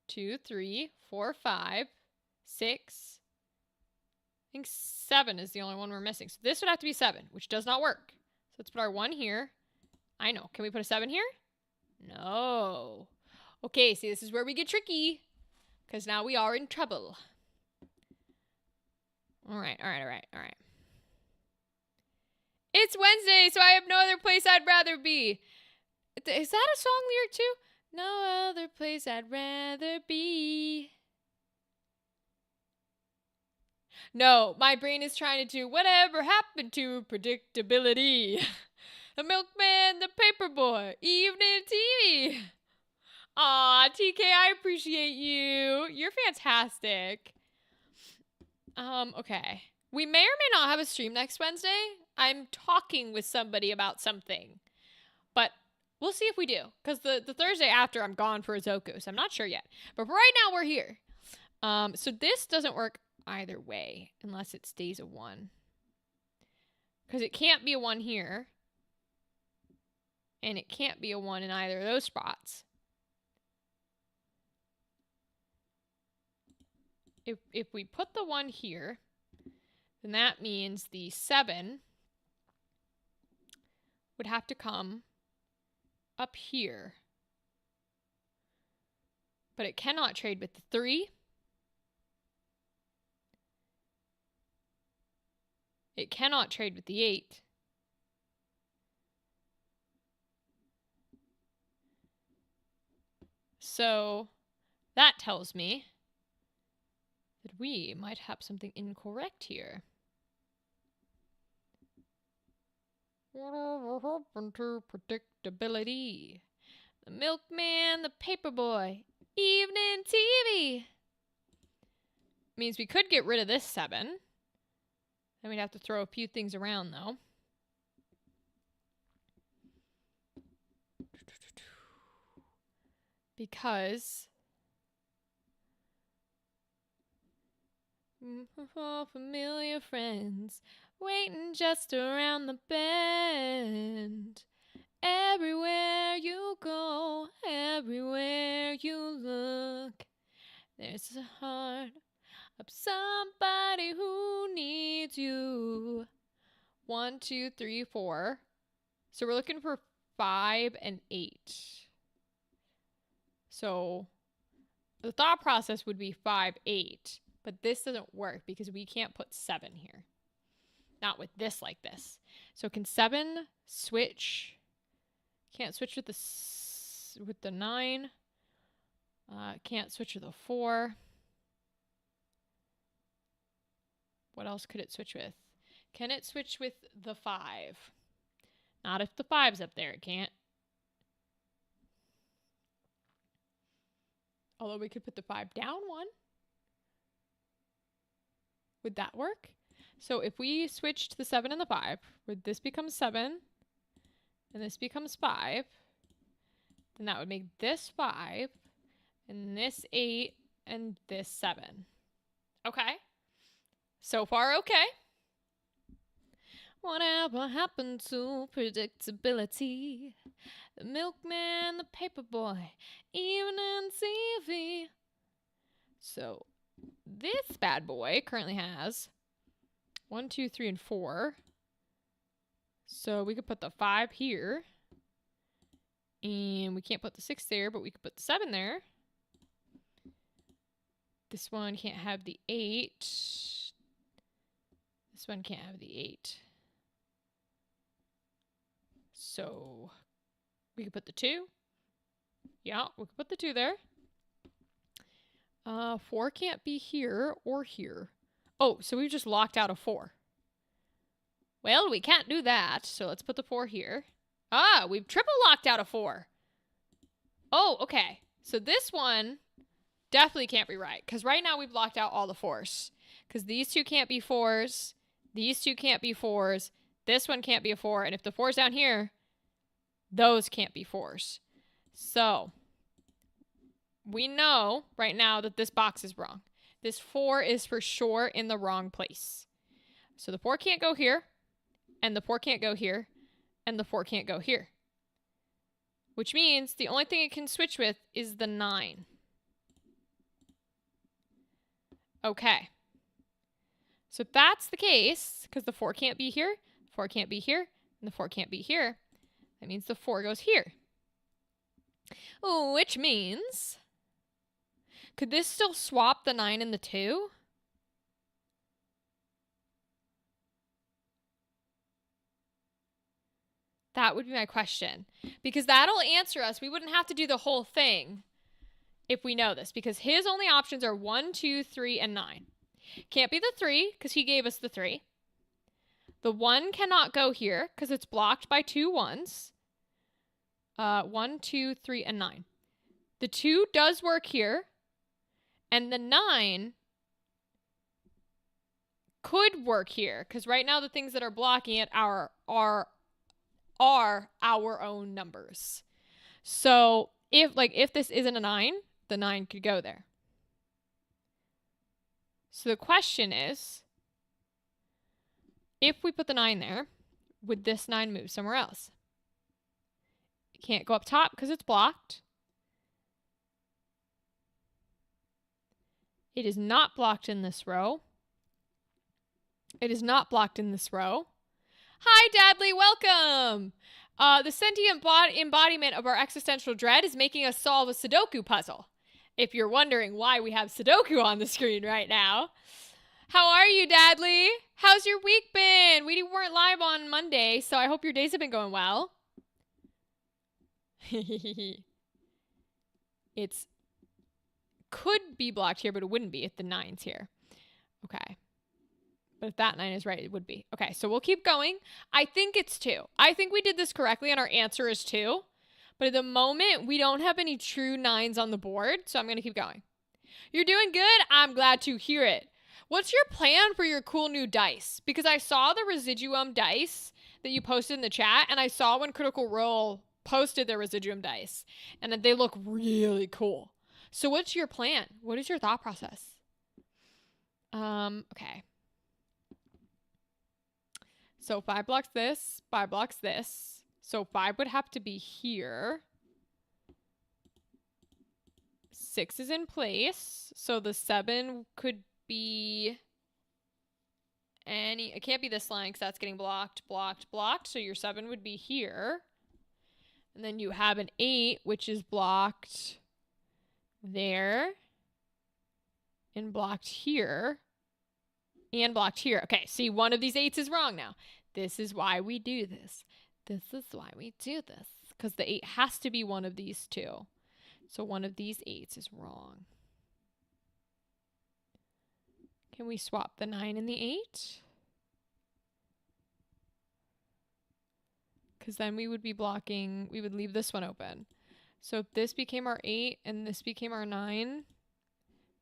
2, 3, 4, 5, 6. I think 7 is the only one we're missing. So this would have to be 7, which does not work. So let's put our 1 here. I know. Can we put a 7 here? No. Okay, see, this is where we get tricky. Because now we are in trouble. All right. It's Wednesday, so I have no other place I'd rather be. Is that a song lyric too? No other place I'd rather be. No, my brain is trying to do whatever happened to predictability. The milkman, the paperboy, evening TV. Aw, TK, I appreciate you. You're fantastic. Okay. We may or may not have a stream next Wednesday. I'm talking with somebody about something. But we'll see if we do. Because the Thursday after, I'm gone for Azoku, so I'm not sure yet. But for right now, we're here. So this doesn't work either way, unless it stays a 1. Because it can't be a 1 here. And it can't be a 1 in either of those spots. If we put the 1 here, then that means the 7 would have to come up here. But it cannot trade with the 3. It cannot trade with the 8. So that tells me that we might have something incorrect here. Whatever happened to predictability? The milkman, the paperboy, evening TV. Means we could get rid of this 7. Then we'd have to throw a few things around, though. Because familiar friends waiting just around the bend. Everywhere you go, everywhere you look, there's a heart of somebody who needs you. 1, 2, 3, 4. So we're looking for 5 and 8. So the thought process would be 5, 8. But this doesn't work because we can't put 7 here. Not with this like this. So can 7 switch? Can't switch with the 9. Can't switch with the 4. What else could it switch with? Can it switch with the 5? Not if the 5's up there, it can't. Although we could put the 5 down 1. Would that work? So if we switched the 7 and the 5, would this become 7 and this becomes 5? Then that would make this 5 and this 8 and this 7. Okay. So far, okay. Whatever happened to predictability? The milkman, the paperboy, evening TV. So this bad boy currently has 1, 2, 3, and 4. So we could put the 5 here. And we can't put the 6 there, but we could put the 7 there. This one can't have the 8. This one can't have the 8. So we could put the 2. Yeah, we could put the 2 there. 4 can't be here or here. Oh, so we've just locked out a 4. Well, we can't do that, so let's put the 4 here. Ah, we've triple locked out a 4. Oh, okay. So this one definitely can't be right, because right now we've locked out all the 4s. Because these 2 can't be 4s. These 2 can't be 4s. This one can't be a 4. And if the 4's down here, those can't be 4s. So we know right now that this box is wrong. This 4 is for sure in the wrong place. So the 4 can't go here, and the 4 can't go here, and the 4 can't go here. Which means the only thing it can switch with is the 9. Okay. So if that's the case, because the 4 can't be here, 4 can't be here, and the 4 can't be here, that means the 4 goes here. Which means, could this still swap the 9 and the 2? That would be my question. Because that'll answer us. We wouldn't have to do the whole thing if we know this. Because his only options are 1, 2, 3, and 9. Can't be the 3, because he gave us the 3. The 1 cannot go here, because it's blocked by 2 1s. 1, 2, 3, and 9. The 2 does work here. And the 9 could work here. Because right now the things that are blocking it are our own numbers. So if this isn't a 9, the 9 could go there. So the question is, if we put the 9 there, would this 9 move somewhere else? It can't go up top because it's blocked. It is not blocked in this row. It is not blocked in this row. Hi, Dadley, welcome. The sentient embodiment of our existential dread is making us solve a Sudoku puzzle. If you're wondering why we have Sudoku on the screen right now. How are you, Dadley? How's your week been? We weren't live on Monday, so I hope your days have been going well. It's could be blocked here, but it wouldn't be if the 9's here. Okay. But if that 9 is right, it would be. Okay, so we'll keep going. I think it's 2. I think we did this correctly, and our answer is 2. But at the moment, we don't have any true 9s on the board, so I'm going to keep going. You're doing good? I'm glad to hear it. What's your plan for your cool new dice? Because I saw the Residuum dice that you posted in the chat, and I saw when Critical Role posted their Residuum dice, and they look really cool. So what's your plan? What is your thought process? Okay. So 5 blocks this, 5 blocks this. So 5 would have to be here. 6 is in place. So the 7 could be it can't be this line because that's getting blocked. So your 7 would be here. And then you have an 8, which is blocked there. And blocked here. And blocked here. Okay, see, one of these 8s is wrong now. This is why we do this. This is why we do this. Because the 8 has to be one of these 2. So one of these 8s is wrong. Can we swap the 9 and the 8? Because then we would be blocking, we would leave this one open. So if this became our 8 and this became our 9,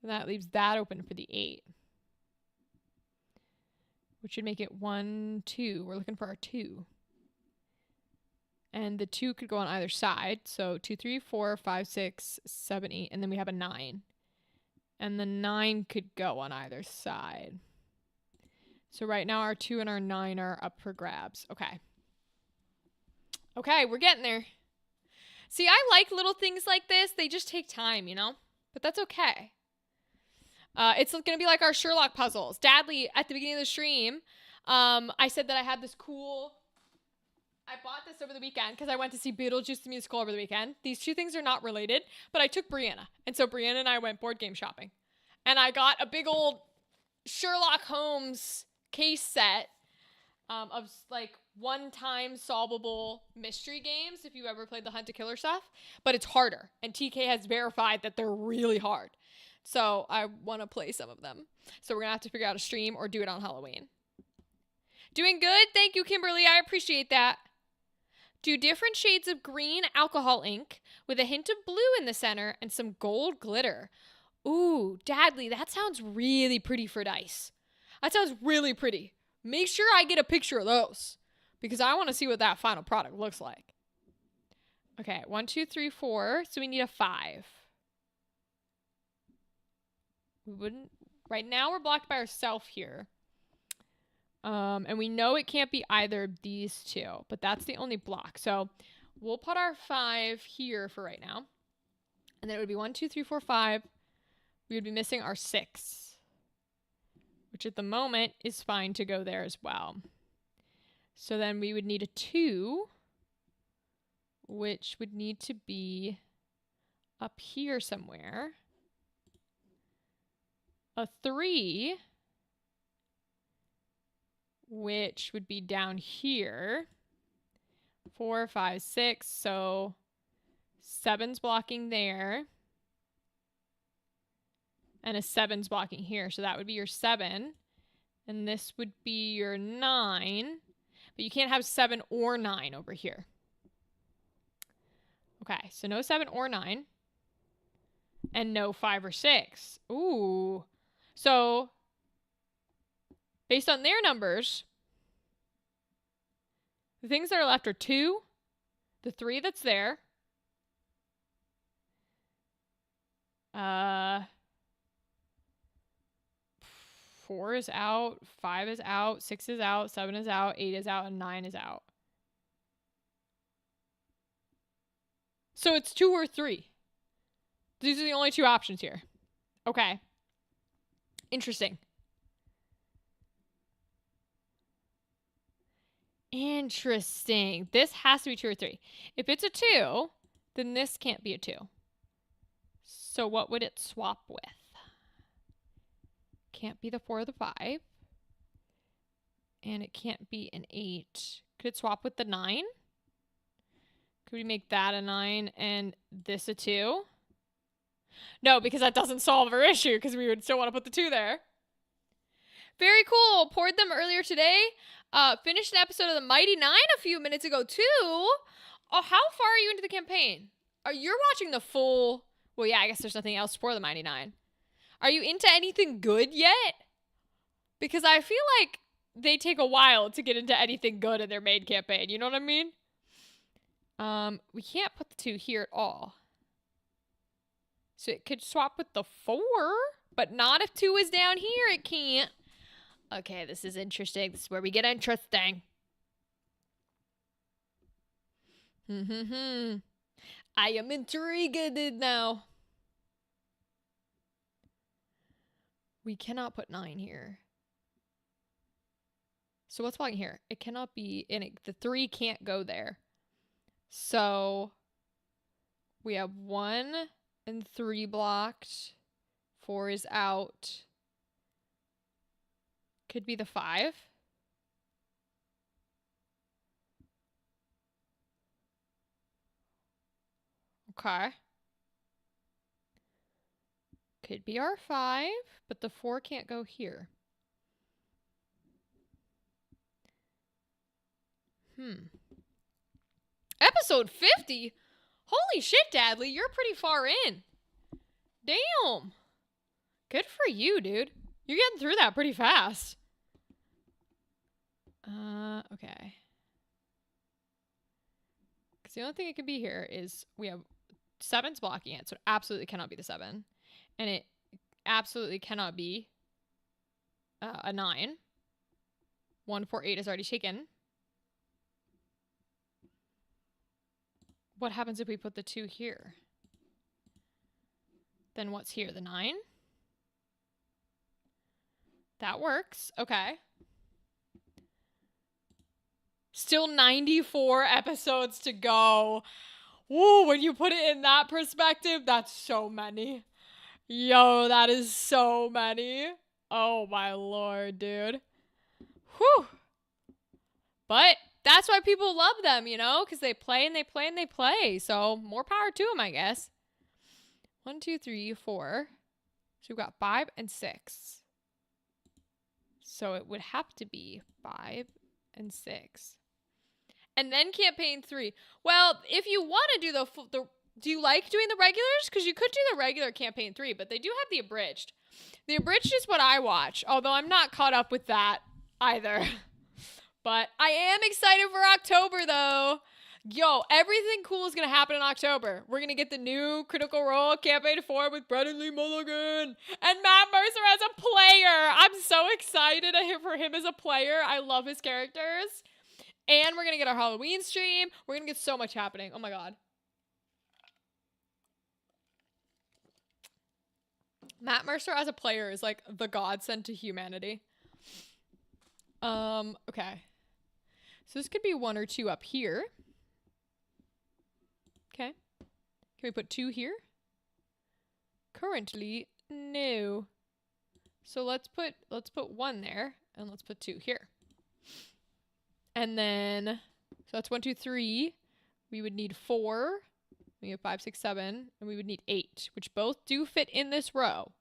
then that leaves that open for the 8. Which would make it 1, 2. We're looking for our 2. And the 2 could go on either side. So 2, 3, 4, 5, 6, 7, 8. And then we have a 9. And the 9 could go on either side. So right now our 2 and our 9 are up for grabs. Okay. Okay, we're getting there. See, I like little things like this. They just take time, you know? But that's okay. It's going to be like our Sherlock puzzles. Dadley, at the beginning of the stream, I said that I had this cool... I bought this over the weekend because I went to see Beetlejuice the musical over the weekend. These two things are not related, but I took Brianna. And so Brianna and I went board game shopping. And I got a big old Sherlock Holmes case set of like one-time solvable mystery games if you ever played the Hunt to Killer stuff. But it's harder. And TK has verified that they're really hard. So I want to play some of them. So we're going to have to figure out a stream or do it on Halloween. Doing good? Thank you, Kimberly. I appreciate that. Do different shades of green alcohol ink with a hint of blue in the center and some gold glitter. Ooh, Dadley, that sounds really pretty for dice. That sounds really pretty. Make sure I get a picture of those because I want to see what that final product looks like. Okay, 1, 2, 3, 4. So we need a 5. We wouldn't... Right now we're blocked by ourselves here. And we know it can't be either of these two, but that's the only block. So we'll put our 5 here for right now. And then it would be 1, 2, 3, 4, 5. We would be missing our 6, which at the moment is fine to go there as well. So then we would need a 2, which would need to be up here somewhere. A 3, which would be down here. 4, 5, 6. So 7's blocking there. And a 7's blocking here. So that would be your 7. And this would be your 9. But you can't have 7 or 9 over here. Okay, so no 7 or 9. And no 5 or 6. Ooh. So based on their numbers, the things that are left are 2, the 3 that's there, 4 is out, 5 is out, 6 is out, 7 is out, 8 is out, and 9 is out. So it's 2 or 3. These are the only 2 options here. Okay. Interesting. Interesting. This has to be 2 or 3. If it's a 2, then this can't be a 2. So what would it swap with? Can't be the 4 or the 5. And it can't be an 8. Could it swap with the 9? Could we make that a 9 and this a 2? No, because that doesn't solve our issue, because we would still want to put the 2 there. Very cool. Poured them earlier today. Finished an episode of the Mighty Nine a few minutes ago, too. Oh, how far are you into the campaign? You're watching the full... Well, yeah, I guess there's nothing else for the Mighty Nine. Are you into anything good yet? Because I feel like they take a while to get into anything good in their main campaign. You know what I mean? We can't put the 2 here at all. So it could swap with the 4, but not if 2 is down here. It can't. Okay, this is interesting. This is where we get interesting. I am intrigued now. We cannot put 9 here. So what's blocking here? It cannot be in it. The 3 can't go there. So we have 1 and 3 blocked. 4 is out. Could be the 5. Okay. Could be our 5, but the 4 can't go here. Episode 50? Holy shit, Dadley, you're pretty far in. Damn. Good for you, dude. You're getting through that pretty fast. Okay. Because the only thing it could be here is we have 7's blocking it, so it absolutely cannot be the 7. And it absolutely cannot be a 9. 1, 4, 8 is already taken. What happens if we put the 2 here? Then what's here? The 9? That works. Okay. Still 94 episodes to go. Woo, when you put it in that perspective, that's so many. Yo, that is so many. Oh my lord, dude. Whew. But that's why people love them, you know? Because they play and they play and they play. So more power to them, I guess. 1, 2, 3, 4. So we've got 5 and 6. So it would have to be 5 and 6. And then campaign 3. Well, if you want to do the do you like doing the regulars? Because you could do the regular campaign 3, but they do have the abridged. The abridged is what I watch, although I'm not caught up with that either. But I am excited for October, though. Yo, everything cool is going to happen in October. We're going to get the new Critical Role Campaign 4 with Brennan Lee Mulligan and Matt Mercer as a player. I'm so excited for him as a player. I love his characters. And we're going to get our Halloween stream. We're going to get so much happening. Oh, my God. Matt Mercer as a player is like the godsend to humanity. Okay. So this could be 1 or 2 up here. Okay. Can we put 2 here? Currently, no. So let's put 1 there and let's put 2 here. And then, so that's 1, 2, 3. We would need 4. We have 5, 6, 7, and we would need 8, which both do fit in this row.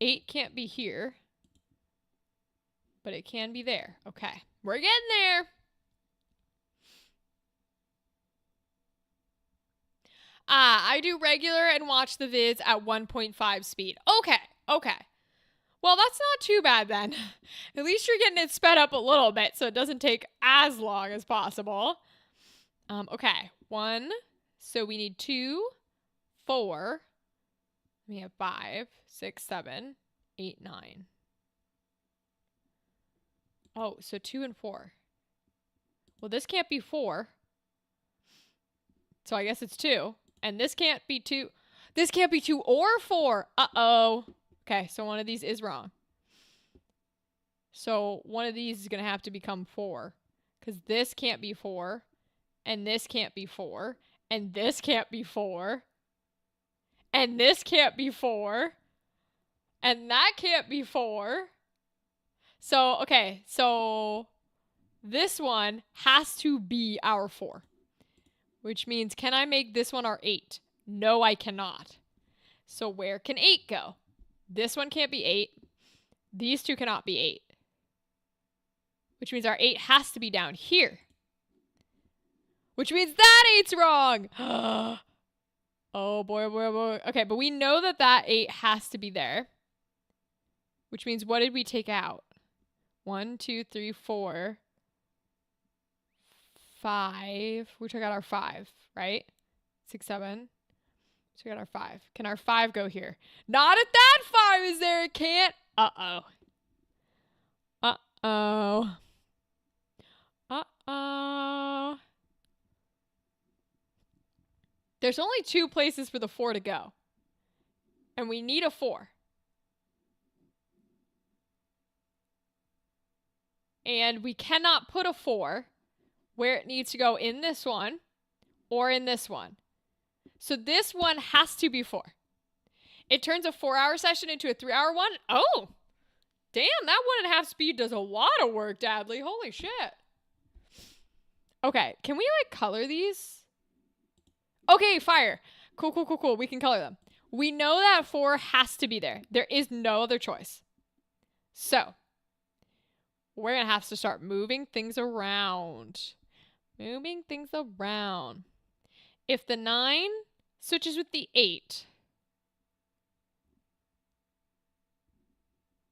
8 can't be here, but it can be there. Okay, we're getting there. I do regular and watch the vids at 1.5 speed. Okay. Well, that's not too bad then. At least you're getting it sped up a little bit so it doesn't take as long as possible. Okay, 1. So we need 2, 4. We have 5, 6, 7, 8, 9. Oh, so 2 and 4. Well, this can't be 4. So I guess it's 2. And this can't be 2. This can't be 2 or 4. Uh-oh. Okay, so one of these is wrong. So one of these is going to have to become 4. Because this can't be 4. And this can't be 4. And this can't be 4. And this can't be 4. And that can't be 4. So, okay. So, this one has to be our 4. Which means, can I make this one our 8? No, I cannot. So, where can 8 go? This one can't be 8. These two cannot be 8. Which means our 8 has to be down here. Which means that 8's wrong. Oh boy, boy, boy. Okay, but we know that that 8 has to be there. Which means what did we take out? 1, 2, 3, 4, 5. We took out our 5, right? 6, 7. So we got our 5. Can our 5 go here? Not if that 5 is there. It can't. Uh-oh. Uh-oh. Uh-oh. There's only 2 places for the 4 to go. And we need a 4. And we cannot put a 4 where it needs to go in this one or in this one. So this one has to be 4. It turns a 4-hour session into a 3-hour one. Oh, damn, that 1.5 speed does a lot of work, Dadley. Holy shit. Okay, can we like color these? Okay, fire. Cool, cool, cool, cool. We can color them. We know that 4 has to be there. There is no other choice. So, we're going to have to start moving things around. Moving things around. If the 9 switches with the 8.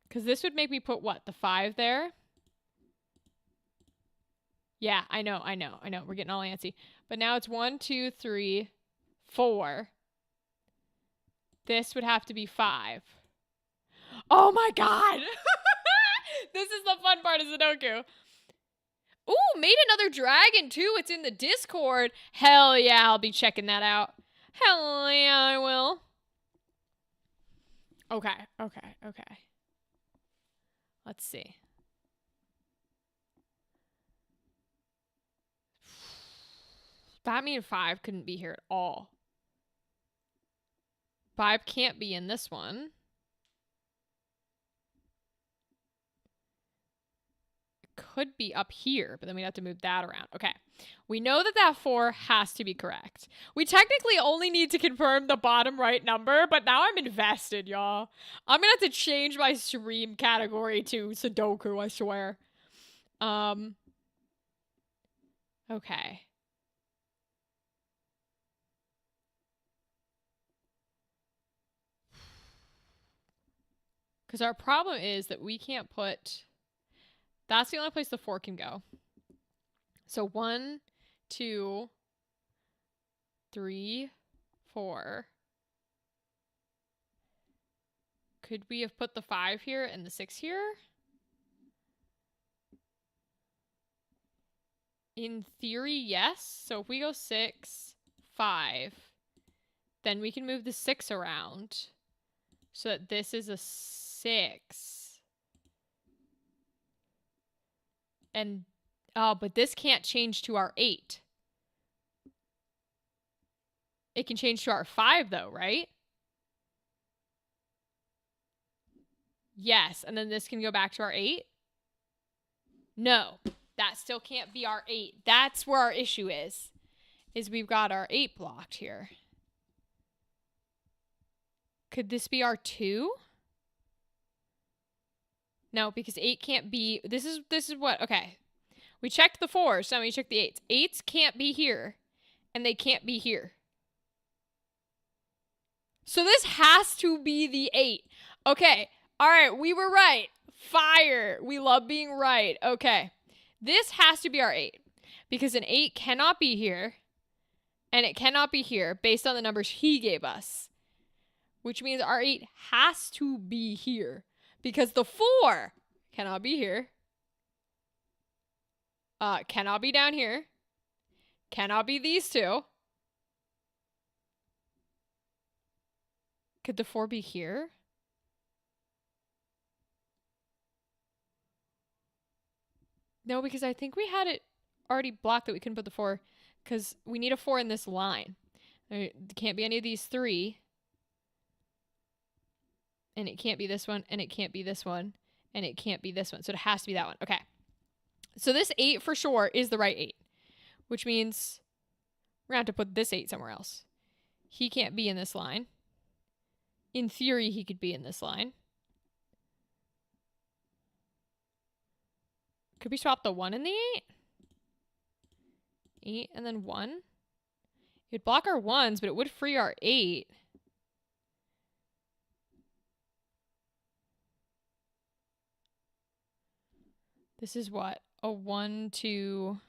Because this would make me put what? The 5 there? Yeah, I know. We're getting all antsy. But now it's 1, 2, 3, 4. This would have to be 5. Oh my god! This is the fun part of Sudoku. Ooh, made another dragon too. It's in the Discord. Hell yeah, I'll be checking that out. Hell yeah, I will. Okay. Let's see. That means 5 couldn't be here at all. 5 can't be in this one. It could be up here, but then we'd have to move that around. Okay. We know that that 4 has to be correct. We technically only need to confirm the bottom right number, but now I'm invested, y'all. I'm gonna have to change my stream category to Sudoku, I swear. Okay. Because our problem is that we can't put... That's the only place the 4 can go. So 1, 2, 3, 4. Could we have put the 5 here and the 6 here? In theory, yes. So if we go 6, 5, then we can move the 6 around so that this is a 6. And, oh, but this can't change to our 8. It can change to our 5 though, right? Yes, and then this can go back to our 8? No, that still can't be our 8. That's where our issue is we've got our 8 blocked here. Could this be our 2? No, because 8 can't be... This is what... Okay. We checked the 4s, so now we check the 8s. 8s can't be here, and they can't be here. So this has to be the 8. Okay. All right, we were right. Fire. We love being right. Okay. This has to be our 8, because an 8 cannot be here, and it cannot be here based on the numbers he gave us, which means our 8 has to be here. Because the 4 cannot be here. Cannot be down here. Cannot be these two. Could the 4 be here? No, because I think we had it... already blocked that we couldn't put the 4 because we need a 4 in this line. There can't be any of these 3. And it can't be this one, and it can't be this one, and it can't be this one. So it has to be that one. Okay. So this 8 for sure is the right 8, which means we're going to have to put this 8 somewhere else. He can't be in this line. In theory, he could be in this line. Could we swap the 1 and the 8? 8 and then 1? It'd block our 1s, but it would free our 8. This is what? A 1, 2,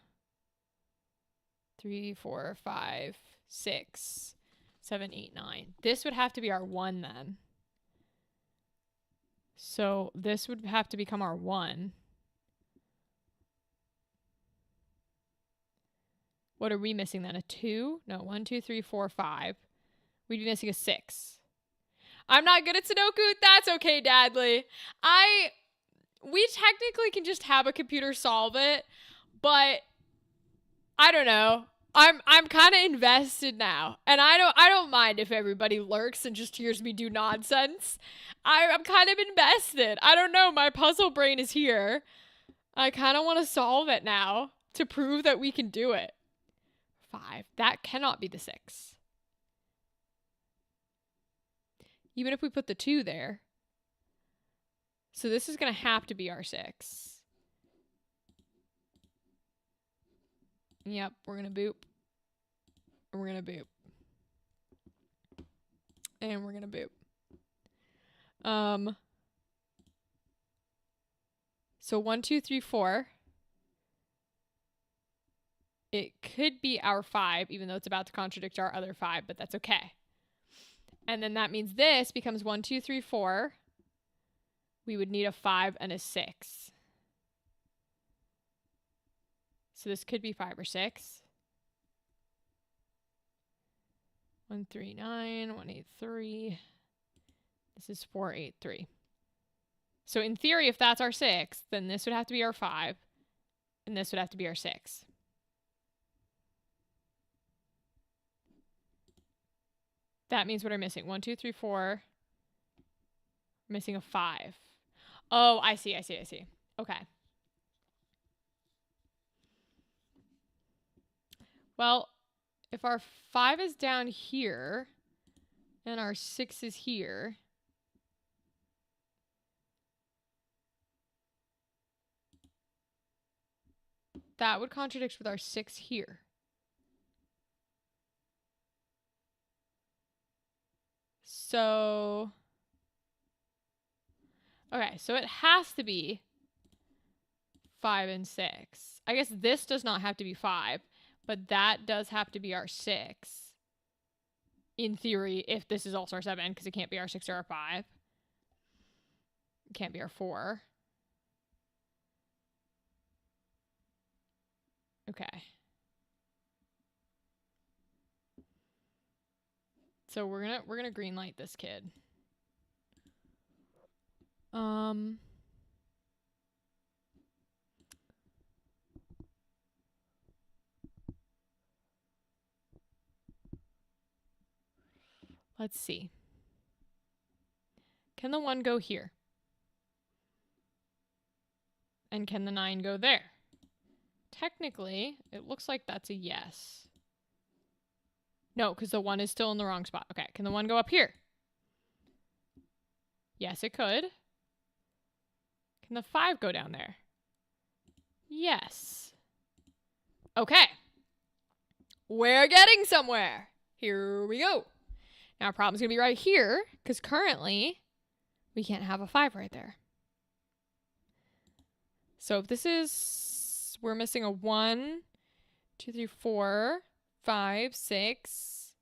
3, 4, 5, 6, 7, 8, 9. This would have to be our 1 then. So this would have to become our 1. What are we missing then? A 2? No, 1, 2, 3, 4, 5. We'd be missing a 6. I'm not good at Sudoku. That's okay, Dadley. We technically can just have a computer solve it, but I don't know. I'm kind of invested now, and I don't mind if everybody lurks and just hears me do nonsense. I'm kind of invested. I don't know. My puzzle brain is here. I kind of want to solve it now to prove that we can do it. 5. That cannot be the 6. Even if we put the 2 there. So this is going to have to be our 6. Yep, we're going to boop. And we're going to boop. And we're going to boop. So 1, 2, 3, 4. It could be our 5, even though it's about to contradict our other 5, but that's okay. And then that means this becomes 1, 2, 3, 4. We would need a 5 and a 6. So this could be 5 or 6. 1, 3, 9, 1, 8, 3. This is 4, 8, 3. So in theory, if that's our 6, then this would have to be our 5, and this would have to be our 6. That means what are missing? 1, 2, 3, 4. Missing a 5. Oh, I see. Okay. Well, if our 5 is down here and our 6 is here, that would contradict with our 6 here. So, okay, so it has to be 5 and 6. I guess this does not have to be 5, but that does have to be our 6. In theory, if this is also our 7, because it can't be our 6 or our 5. It can't be our 4. Okay. So we're gonna green light this kid. Let's see. Can the 1 go here? And can the 9 go there? Technically, it looks like that's a yes. No, because the 1 is still in the wrong spot. Okay, can the 1 go up here? Yes, it could. Can the 5 go down there? Yes. Okay. We're getting somewhere. Here we go. Now our problem's going to be right here, because currently we can't have a 5 right there. So if this is, we're missing a 1, 2, 3, 4, 5, 6,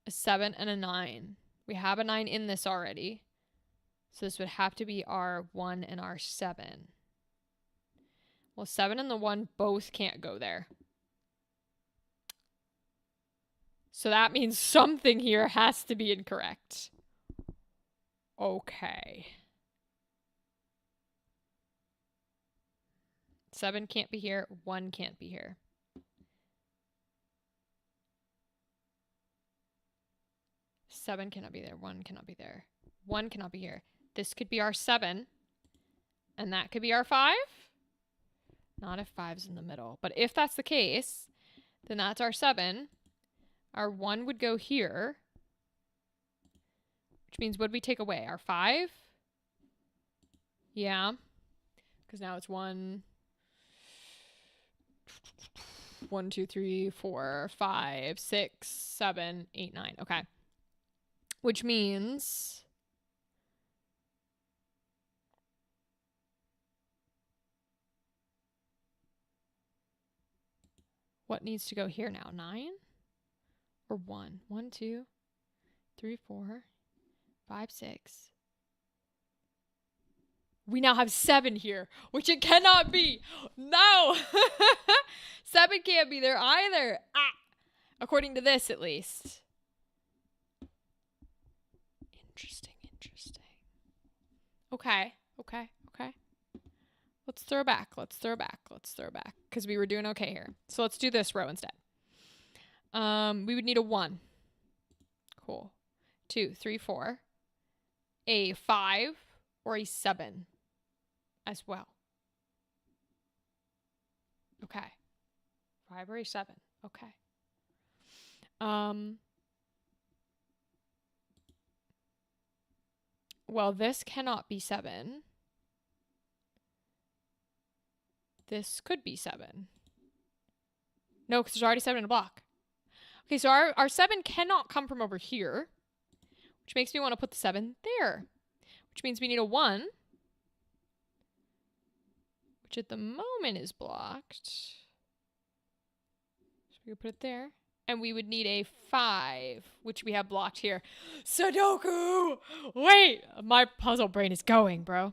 a 7, and a 9. We have a 9 in this already. So this would have to be our 1 and our 7. Well, 7 and the 1 both can't go there. So that means something here has to be incorrect. Okay. 7 can't be here. 1 can't be here. Seven cannot be there. 1 cannot be there. 1 cannot be here. This could be our 7. And that could be our 5. Not if 5's in the middle. But if that's the case, then that's our 7. Our 1 would go here. Which means what would we take away? Our 5? Yeah. Because now it's 1, 2, 3, 4, 5, 6, 7, 8, 9. Okay. Which means what needs to go here now? 9 or 1? 1, 2, 3, 4, 5, 6. We now have 7 here, which it cannot be. No! 7 can't be there either. Ah! According to this, at least. Interesting, interesting. Okay. Let's throw back. Because we were doing okay here. So let's do this row instead. We would need a 1. Cool. 2, 3, 4. A 5 or a 7 as well. Okay. 5 or a 7. Okay. Well, this cannot be 7. This could be 7. No, because there's already 7 in a block. Okay, so our 7 cannot come from over here, which makes me want to put the 7 there, which means we need a 1, which at the moment is blocked. So we could put it there. And we would need a 5, which we have blocked here. Sudoku! Wait! My puzzle brain is going, bro.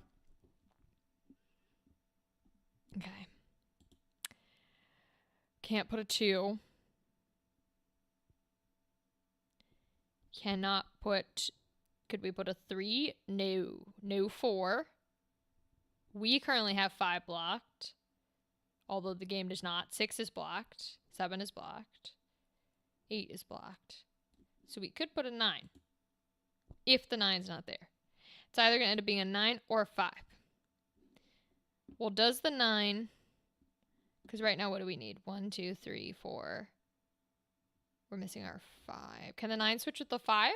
Okay. Can't put a 2. Cannot put... Could we put a 3? No. No 4. We currently have 5 blocked. Although the game does not. 6 is blocked. 7 is blocked. 8 is blocked. So we could put a 9. If the 9's not there. It's either going to end up being a 9 or a 5. Well, does the 9... Because right now, what do we need? 1, 2, 3, 4. We're missing our 5. Can the 9 switch with the 5?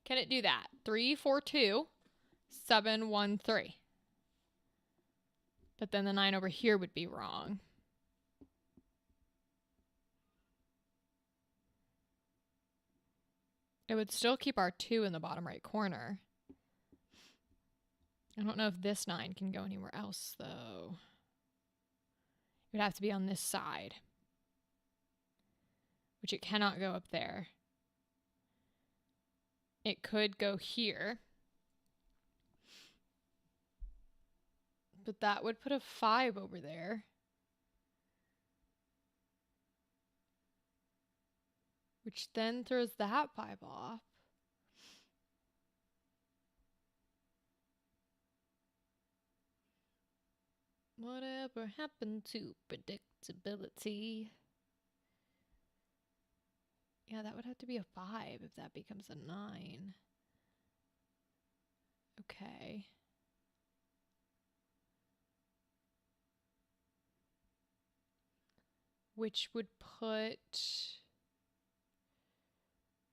Can it do that? 3, 4, 2. 7, 1, 3. But then the 9 over here would be wrong. It would still keep our 2 in the bottom right corner. I don't know if this 9 can go anywhere else, though. It would have to be on this side. Which it cannot go up there. It could go here. But that would put a 5 over there. Which then throws that 5 off. Whatever happened to predictability? Yeah, that would have to be a 5 if that becomes a 9. Okay. Which would put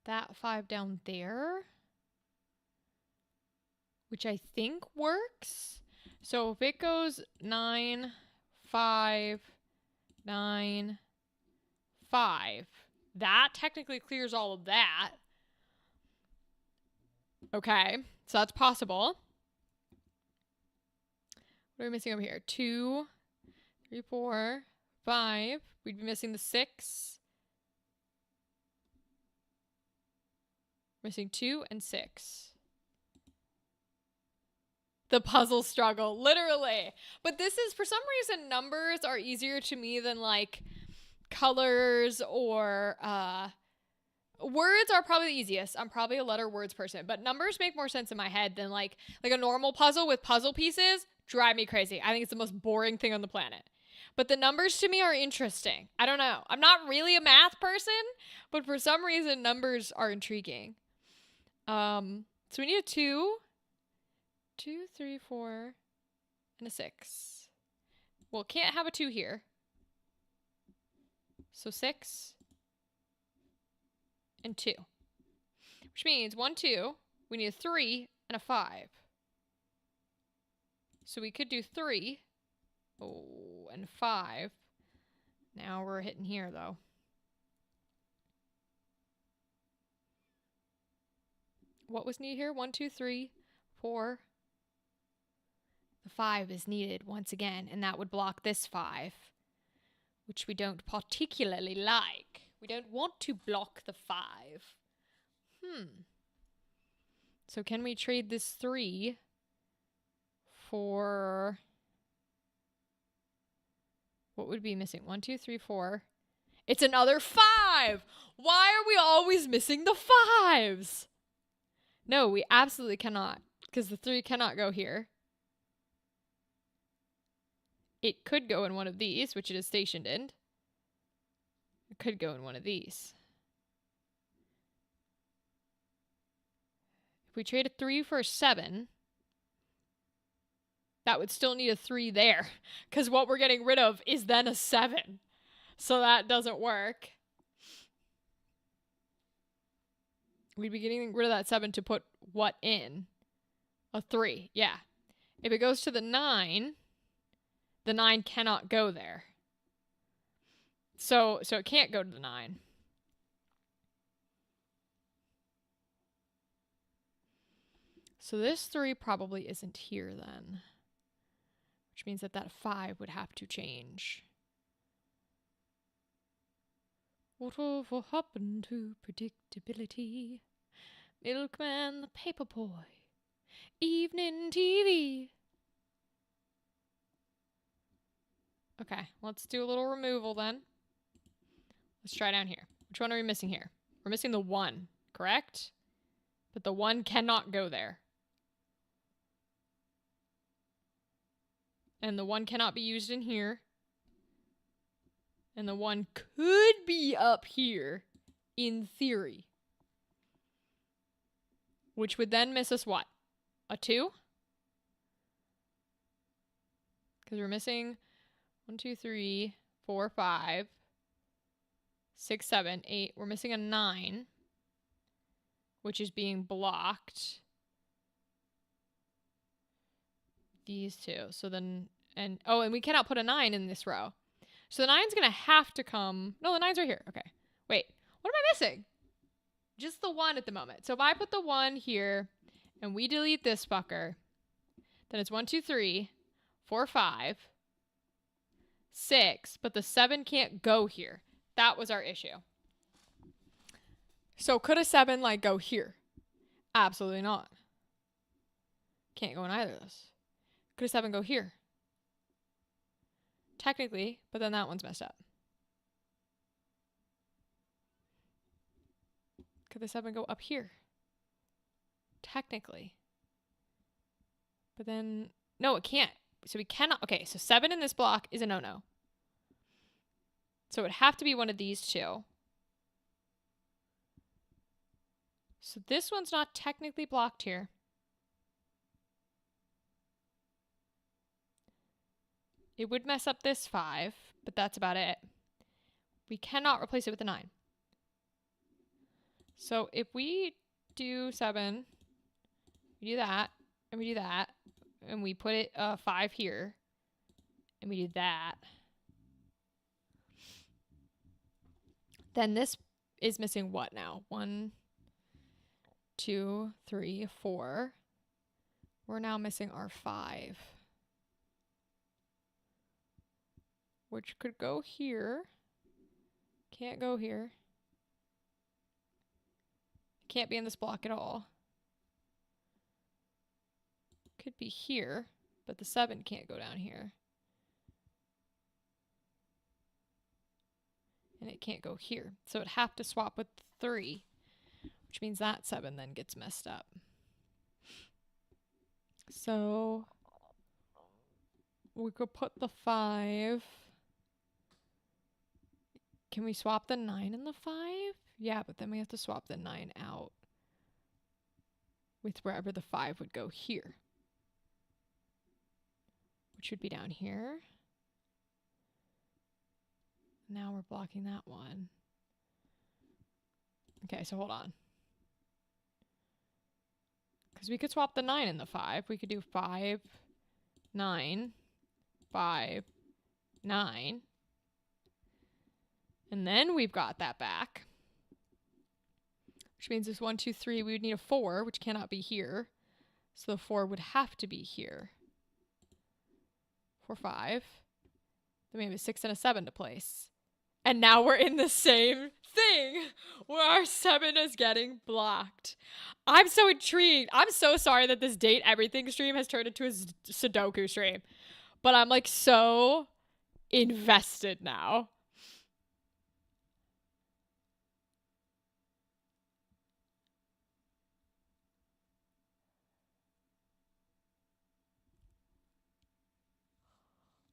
that 5 down there, which I think works. So if it goes 9, 5, 9, 5, that technically clears all of that. Okay, so that's possible. What are we missing over here? 2, 3, 4, 5. We'd be missing the 6. Missing 2 and 6. The puzzle struggle, literally. But this is, for some reason, numbers are easier to me than, like, colors or, words are probably the easiest. I'm probably a letter words person. But numbers make more sense in my head than, like a normal puzzle with puzzle pieces drive me crazy. I think it's the most boring thing on the planet. But the numbers to me are interesting. I don't know. I'm not really a math person, but for some reason numbers are intriguing. So we need a 2, 2, 3, 4, and a 6. Well, can't have a 2 here. So 6 and 2. Which means 1, 2. We need a 3 and a 5. So we could do 3. Oh, and 5. Now we're hitting here, though. What was needed here? 1, 2, 3, 4. The 5 is needed once again, and that would block this 5, which we don't particularly like. We don't want to block the 5. So can we trade this 3 for... What would be missing? 1, 2, 3, 4. It's another 5! Why are we always missing the 5s? No, we absolutely cannot, because the 3 cannot go here. It could go in one of these, which it is stationed in. It could go in one of these. If we trade a 3 for a 7, that would still need a 3 there, because what we're getting rid of is then a 7. So that doesn't work. We'd be getting rid of that 7 to put what in? A 3, yeah. If it goes to the 9, the 9 cannot go there. So it can't go to the 9. So this 3 probably isn't here then. Which means that that 5 would have to change. Whatever happened to predictability? Milkman the Paperboy. Evening TV. Okay, let's do a little removal then. Let's try down here. Which one are we missing here? We're missing the 1, correct? But the 1 cannot go there. And the 1 cannot be used in here. And the 1 could be up here, in theory. Which would then miss us what? A 2? Because we're missing 1, 2, 3, 4, 5, 6, 7, 8. We're missing a 9, which is being blocked. These 2. So then, and we cannot put a 9 in this row. So the 9's going to have to come. No, the 9's right here. Okay. Wait, what am I missing? Just the 1 at the moment. So if I put the 1 here and we delete this fucker, then it's 1, 2, 3, 4, 5, 6, but the 7 can't go here. That was our issue. So could a 7 like go here? Absolutely not. Can't go in either of those. Could a 7 go here? Technically, but then that one's messed up. Could the 7 go up here? Technically. But then, no, it can't. So we cannot, okay, so 7 in this block is a no-no. So it would have to be one of these 2. So this one's not technically blocked here. It would mess up this 5, but that's about it. We cannot replace it with a 9. So if we do 7, we do that, and we do that, and we put it 5 here, and we do that, then this is missing what now? 1, 2, 3, 4. We're now missing our 5. Which could go here. Can't go here. Can't be in this block at all. Could be here, but the 7 can't go down here. And it can't go here. So it'd have to swap with 3, which means that 7 then gets messed up. So we could put the 5 can we swap the 9 and the 5? Yeah, but then we have to swap the 9 out with wherever the 5 would go here, which would be down here. Now we're blocking that one. Okay, so hold on. Because we could swap the 9 and the 5. We could do 5, 9, 5, 9. And then we've got that back. Which means this 1, 2, 3, we would need a 4, which cannot be here. So the 4 would have to be here. 4, 5. Then we have a 6 and a 7 to place. And now we're in the same thing where our 7 is getting blocked. I'm so intrigued. I'm so sorry that this Date Everything stream has turned into a Sudoku stream. But I'm like so invested now.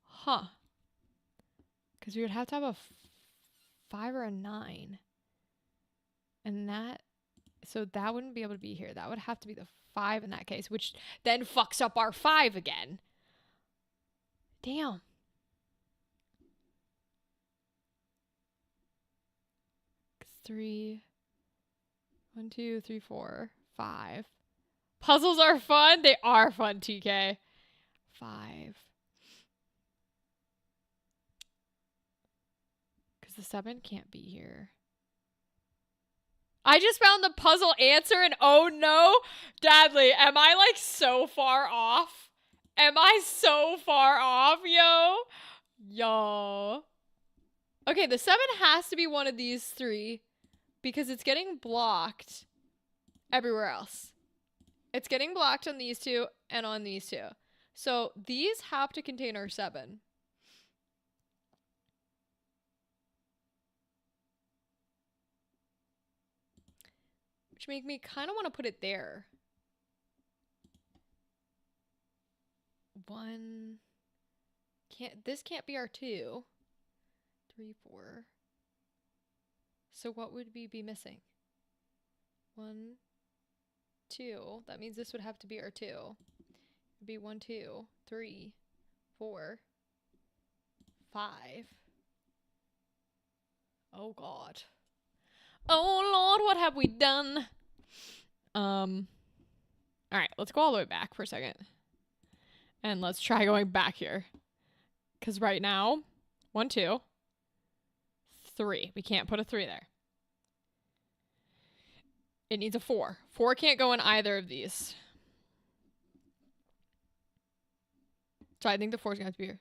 Huh. Because we would have to have a 5 or a 9. And that, so that wouldn't be able to be here. That would have to be the 5 in that case, which then fucks up our 5 again. Damn. Three. 1, 2, 3, 4, 5. Puzzles are fun. They are fun, TK. 5. The 7 can't be here. I just found the puzzle answer and oh no, Dadley, am I like so far off? Am I so far off, yo? Yo. Okay, the 7 has to be one of these 3 because it's getting blocked everywhere else. It's getting blocked on these 2 and on these 2. So these have to contain our 7. Which make me kind of want to put it there. 1. This can't be our 2. 3, 4. So what would we be missing? 1, 2. That means this would have to be our 2. It'd be 1, 2, 3, 4, 5. Oh God. Oh Lord, what have we done? All right, let's go all the way back for a second. And let's try going back here. Because right now, 1, 2, 3. We can't put a 3 there. It needs a 4. 4 can't go in either of these. So I think the 4 is going to have to be here.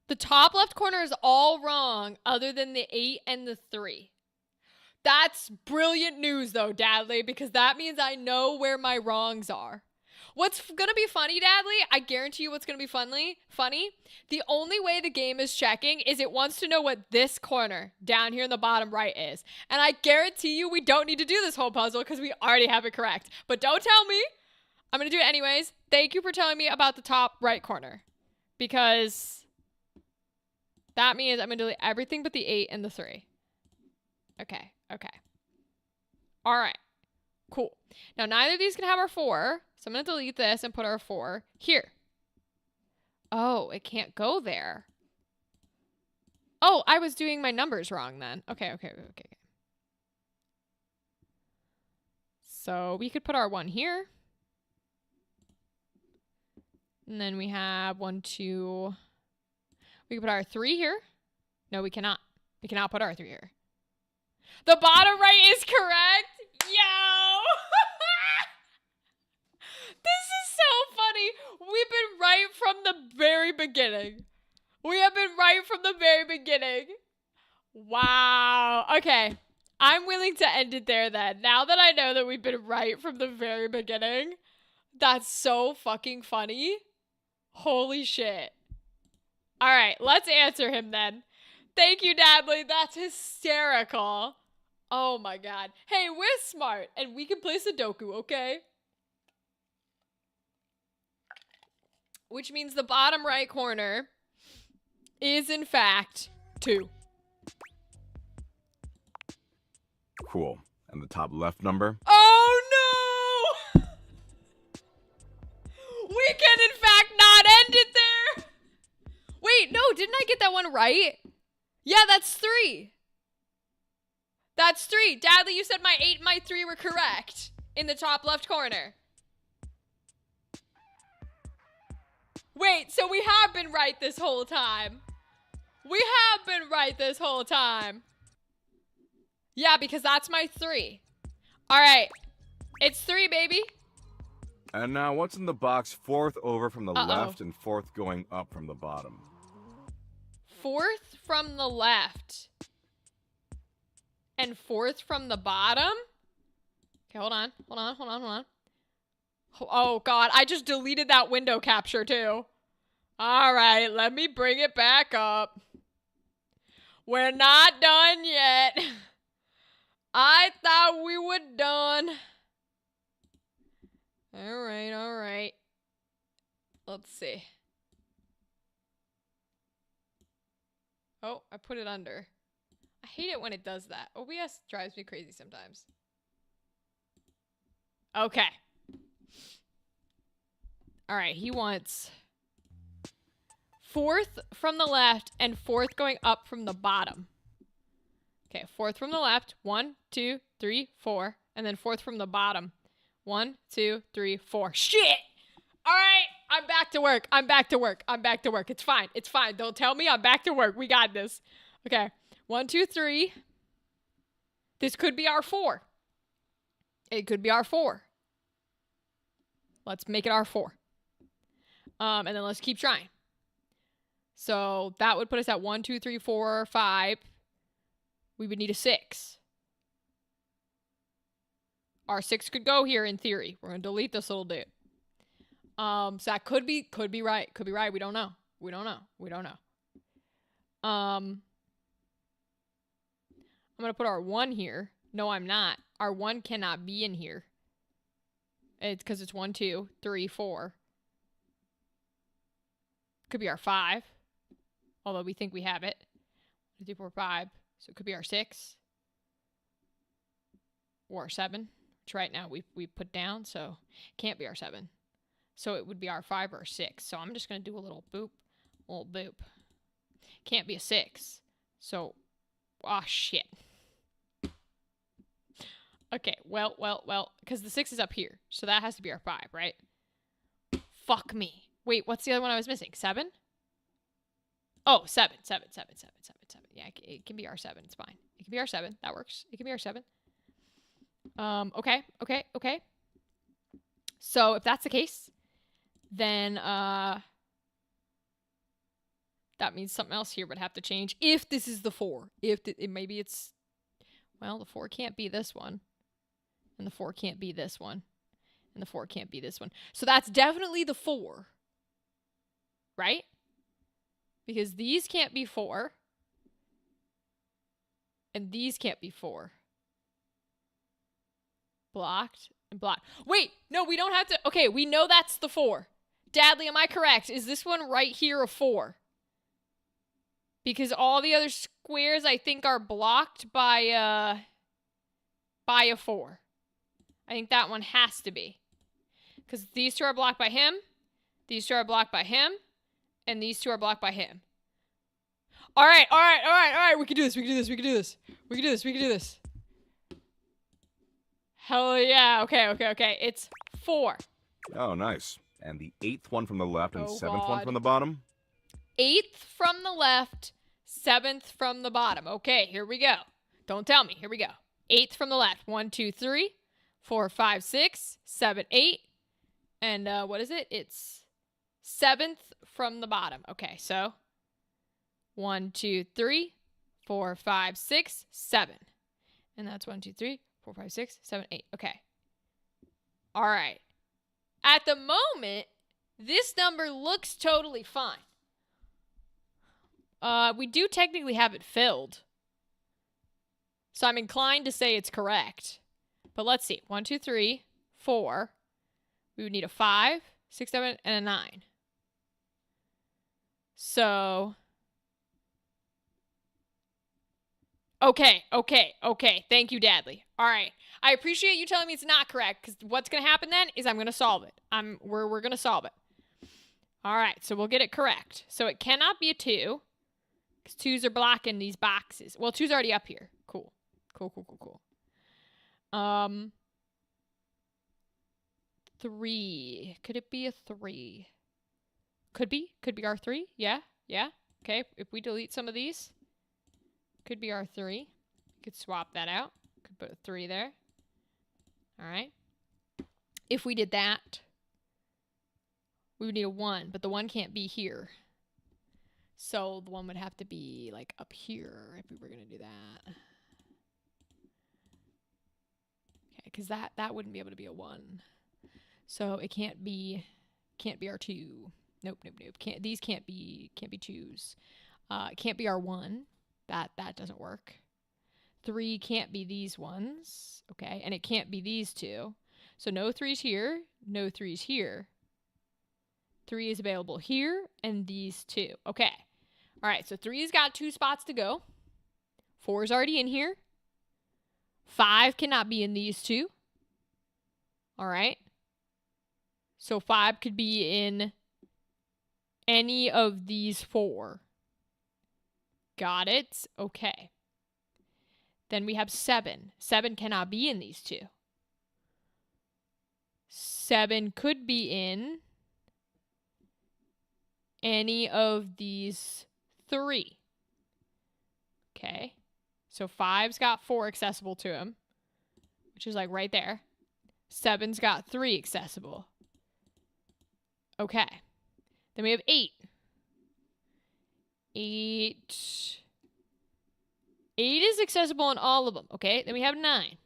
The top left corner is all wrong other than the 8 and the 3. That's brilliant news though, Dadley, because that means I know where my wrongs are. What's gonna be funny, Dadley? I guarantee you what's gonna be funny. The only way the game is checking is it wants to know what this corner down here in the bottom right is. And I guarantee you we don't need to do this whole puzzle because we already have it correct. But don't tell me. I'm gonna do it anyways. Thank you for telling me about the top right corner. Because that means I'm gonna delete everything but the 8 and the 3. Okay. All right. Cool. Now, neither of these can have our 4. So I'm going to delete this and put our 4 here. Oh, it can't go there. Oh, I was doing my numbers wrong then. Okay. So we could put our 1 here. And then we have 1, 2. We can put our 3 here. No, we cannot. We cannot put our 3 here. The bottom right is correct. Yo! This is so funny. We've been right from the very beginning. We have been right from the very beginning. Wow. Okay. I'm willing to end it there then. Now that I know that we've been right from the very beginning. That's so fucking funny. Holy shit. All right. Let's answer him then. Thank you, Dadley. That's hysterical. Oh my God. Hey, we're smart and we can play Sudoku, okay? Which means the bottom right corner is in fact 2. Cool. And the top left number? Oh no! We can in fact not end it there. Wait, no, didn't I get that one right? Yeah, that's 3. That's 3. Dadley, you said my 8 and my 3 were correct in the top left corner. Wait, so we have been right this whole time. We have been right this whole time. Yeah, because that's my 3. All right. It's 3, baby. And now what's in the box 4th over from the Uh-oh. left and 4th going up from the bottom? 4th from the left. And 4th from the bottom? Okay, hold on. Oh, God. I just deleted that window capture, too. All right. Let me bring it back up. We're not done yet. I thought we were done. All right. Let's see. Oh, I put it under. I hate it when it does that. OBS drives me crazy sometimes. Okay. All right, he wants 4th from the left and 4th going up from the bottom. Okay, 4th from the left. 1, 2, 3, 4. And then 4th from the bottom. 1, 2, 3, 4. Shit! All right, I'm back to work. It's fine. Don't tell me. I'm back to work. We got this. Okay, 1, 2, 3. This could be our 4. It could be our 4. Let's make it our 4. And then let's keep trying. So that would put us at 1, 2, 3, 4, 5. We would need a 6. Our 6 could go here in theory. We're gonna delete this little dude. So that could be right. Could be right. We don't know. I'm gonna put our 1 here. No, I'm not. Our 1 cannot be in here. It's because it's 1, 2, 3, 4. Could be our 5. Although we think we have it. 1, 2, 3, 4, 5. So it could be our 6. Or our 7. Which right now we put down, so it can't be our 7. So it would be our 5 or 6. So I'm just going to do a little boop. Can't be a 6. So, shit. Okay, well, because the 6 is up here. So that has to be our 5, right? Fuck me. Wait, what's the other one I was missing? 7? Oh, 7. Yeah, it can be our 7. It's fine. It can be our 7. That works. It can be our 7. Okay. So if that's the case, then that means something else here would have to change. If this is the 4, maybe it's, well, the 4 can't be this one, and the 4 can't be this one, and the 4 can't be this one. So that's definitely the 4, right? Because these can't be 4, and these can't be 4. Blocked and blocked. Wait, no, we don't have to. Okay, we know that's the 4. Dadley, am I correct? Is this one right here a 4? Because all the other squares, I think, are blocked by a 4. I think that one has to be. Because these 2 are blocked by him, these 2 are blocked by him, and these 2 are blocked by him. All right. We can do this. Hell yeah. Okay. It's 4. Oh, nice. And the 8th one from the left and 7th one God. from the bottom? 8th from the left, 7th from the bottom. Okay, here we go. Don't tell me. Here we go. 8th from the left. 1, 2, 3, 4, 5, 6, 7, 8. And what is it? It's 7th from the bottom. Okay, so 1, 2, 3, 4, 5, 6, 7. And that's 1, 2, 3, 4, 5, 6, 7, 8. Okay. All right. At the moment, this number looks totally fine. We do technically have it filled. So I'm inclined to say it's correct. But let's see. 1, 2, 3, 4. We would need a 5, 6, 7, and a 9. So Okay. Thank you, Dadley. All right. I appreciate you telling me it's not correct, because what's going to happen then is I'm going to solve it. We're going to solve it. All right, so we'll get it correct. So it cannot be a 2, because 2s are blocking these boxes. Well, 2's already up here. Cool. 3. Could it be a 3? Could be R3. Yeah. Okay, if we delete some of these, could be R3. Could swap that out. Could put a 3 there. All right. If we did that, we would need a 1, but the 1 can't be here. So the 1 would have to be like up here if we were going to do that. Okay, because that wouldn't be able to be a 1. So it can't be R2. Nope. These can't be 2s. It can't be R1. That doesn't work. 3 can't be these ones. Okay, and it can't be these 2. So no 3's here, no 3's here. 3 is available here, and these 2. Okay. All right, so 3's got 2 spots to go. 4 is already in here. 5 cannot be in these 2. All right. So 5 could be in any of these 4. Got it? Okay. Then we have 7. 7 cannot be in these 2. 7 could be in any of these 3. Okay. So 5's got 4 accessible to him, which is like right there. 7's got 3 accessible. Okay. Then we have 8. 8 is accessible in all of them. Okay. Then we have 9.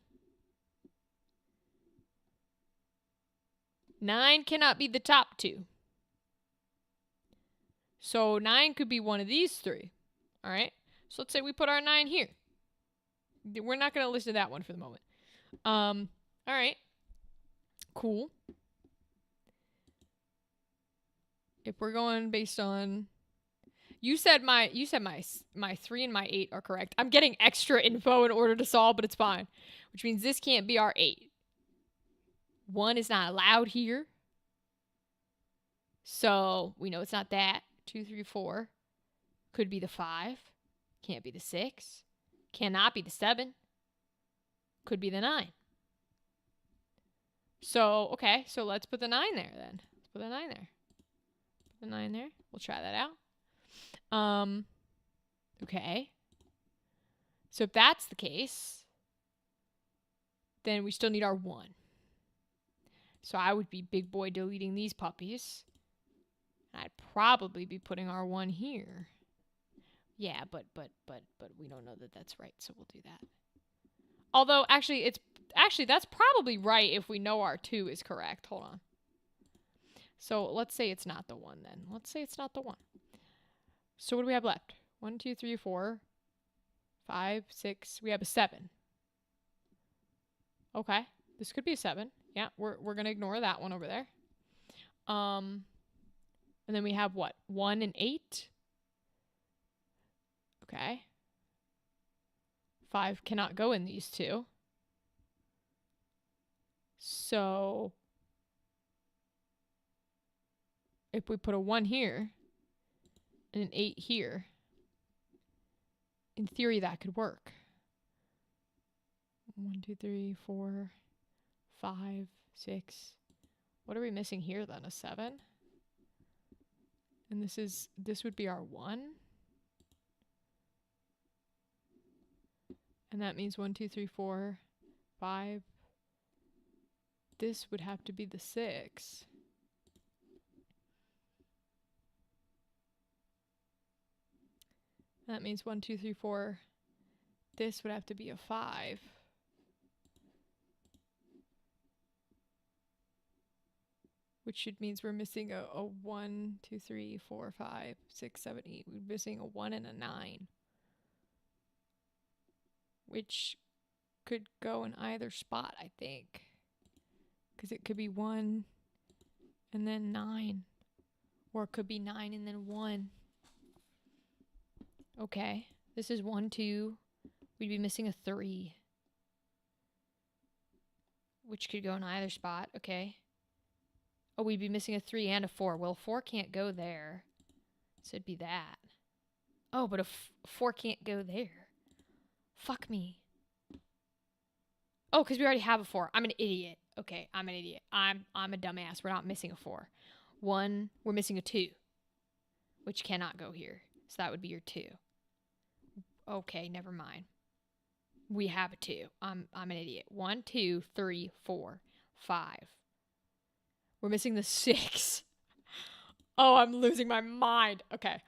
9 cannot be the top 2. So 9 could be one of these 3. All right. So let's say we put our 9 here. We're not going to listen to that one for the moment. All right. Cool. If we're going based on, you said my 3 and my 8 are correct. I'm getting extra info in order to solve, but it's fine. Which means this can't be our 8. 1 is not allowed here. So we know it's not that. 2, 3, 4. Could be the 5. Can't be the 6. Cannot be the 7. Could be the 9. So, okay. So let's put the 9 there then. Let's put the 9 there. Put the 9 there. We'll try that out. Okay. So if that's the case, then we still need our 1. So I would be big boy deleting these puppies. I'd probably be putting our 1 here. Yeah, but we don't know that that's right, so we'll do that. Although actually that's probably right if we know our 2 is correct. Hold on. So let's say it's not the 1 then. Let's say it's not the 1. So what do we have left? 1, 2, 3, 4, 5, 6. We have a 7. Okay, this could be a 7. Yeah, we're gonna ignore that one over there. And then we have what? 1 and 8. Okay. 5 cannot go in these 2. So if we put a 1 here and an 8 here, in theory that could work. 1, 2, 3, 4, 5, 6. What are we missing here then? A 7? And this would be our 1. And that means 1, 2, 3, 4, 5. This would have to be the 6. That means 1, 2, 3, 4. This would have to be a 5. Which should means we're missing a 1, 2, 3, 4, 5, 6, 7, 8. We're missing a 1 and a 9. Which could go in either spot, I think. Because it could be 1 and then 9. Or it could be 9 and then 1. Okay. This is 1, 2, We'd be missing a 3. Which could go in either spot. Okay. Oh, we'd be missing a 3 and a 4. Well, 4 can't go there. So it'd be that. Oh, but a 4 can't go there. Fuck me. Oh, because we already have a 4. I'm an idiot. Okay, I'm an idiot. I'm a dumbass. We're not missing a 4. 1, we're missing a 2. Which cannot go here. So that would be your 2. Okay, never mind. We have a 2. I'm an idiot. 1, 2, 3, 4, 5. We're missing the 6. Oh, I'm losing my mind. Okay.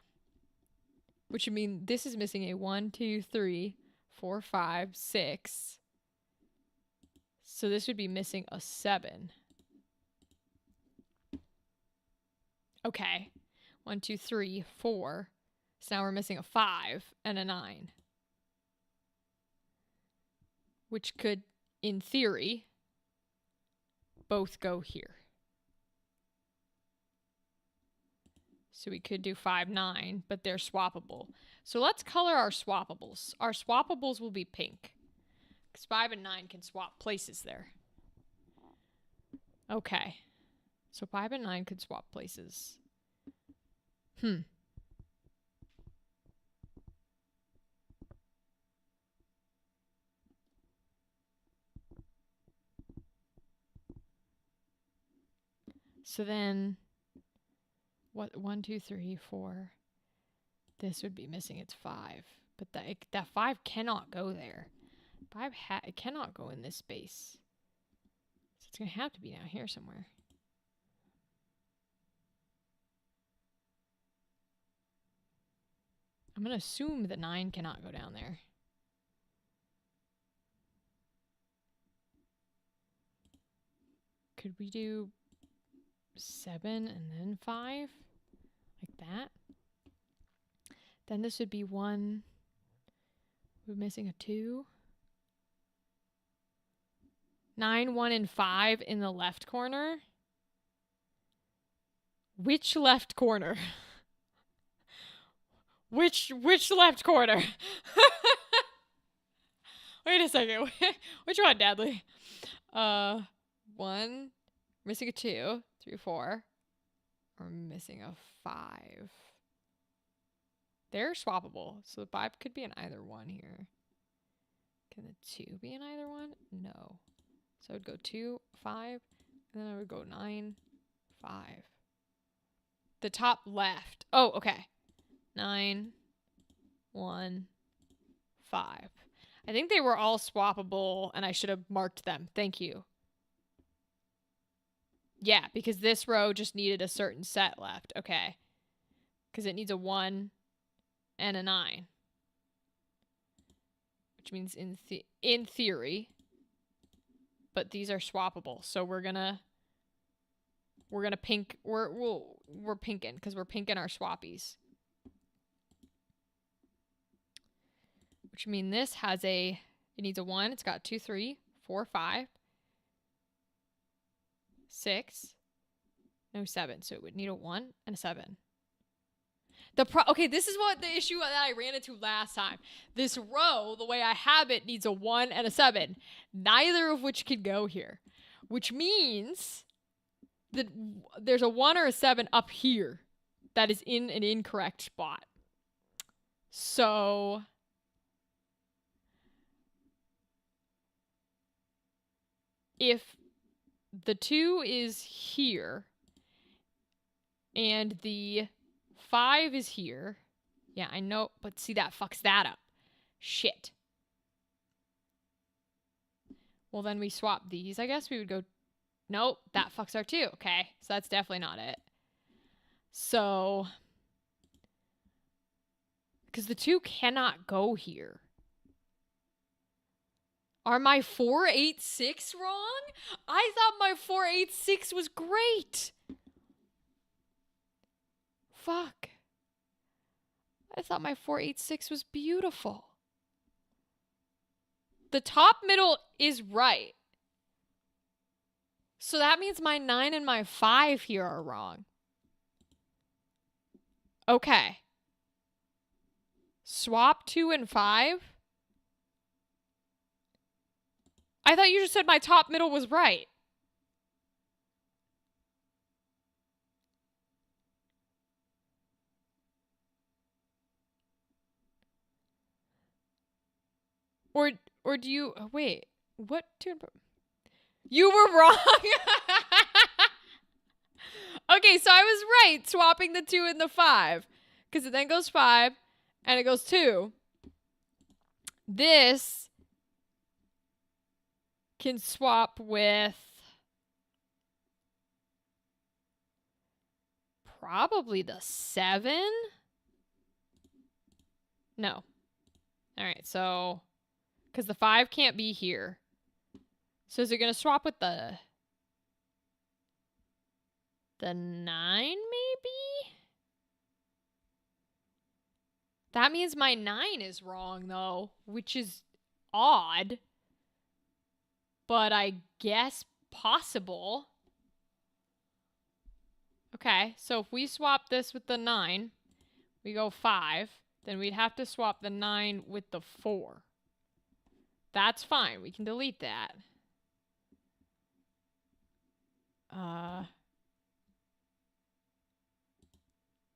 Which would mean this is missing a 1, 2, 3, 4, 5, 6. So this would be missing a 7. Okay. 1, 2, 3, 4. So now we're missing a 5 and a 9. Which could, in theory, both go here. So we could do 5, 9, but they're swappable. So let's color our swappables. Our swappables will be pink. Because 5 and 9 can swap places there. Okay. So 5 and 9 could swap places. So then, what? 1, 2, 3, 4. This would be missing its 5, but that 5 cannot go there. 5 it cannot go in this space, so it's gonna have to be down here somewhere. I'm gonna assume the 9 cannot go down there. Could we do 7 and then 5? Like that? Then this would be 1. We're missing a 2. 9, 1, and 5 in the left corner. Which left corner? Which left corner? Wait a second. Which one, Dadley? 1. Missing a 2. 3, 4. We're missing a 5. They're swappable, so the 5 could be in either one here. Can the 2 be in either one? No. So I would go 2, 5, and then I would go 9, 5. The top left. Oh, okay. 9, 1, 5. I think they were all swappable, and I should have marked them. Thank you. Yeah, because this row just needed a certain set left. Okay. Because it needs a 1 and a 9. Which means in theory. But these are swappable. So we're gonna pink. We're pinking because we're pinking our swappies. Which means this has it needs a 1. It's got 2, 3, 4, 5, 6, no 7. So it would need a 1 and a 7. Okay, this is what the issue that I ran into last time. This row, the way I have it, needs a 1 and a 7. Neither of which can go here. Which means that there's a 1 or a 7 up here that is in an incorrect spot. So if the 2 is here and the 5 is here. Yeah, I know, but see, that fucks that up. Shit. Well, then we swap these. I guess we would go... Nope, that fucks our 2. Okay, so that's definitely not it. So... Because the 2 cannot go here. Are my 4, 8, 6 wrong? I thought my 4, 8, 6 was great. Fuck. I thought my 4, 8, 6 was beautiful. The top middle is right. So that means my 9 and my 5 here are wrong. Okay. Swap 2 and 5. I thought you just said my top middle was right. Or do you, wait, what two? You were wrong. Okay, so I was right swapping the 2 and the 5. Because it then goes 5 and it goes 2. This can swap with probably the 7. No. All right, so because the 5 can't be here. So is it going to swap with the 9 maybe? That means my 9 is wrong though, which is odd. But I guess possible. Okay, so if we swap this with the 9, we go 5, then we'd have to swap the 9 with the 4. That's fine, we can delete that.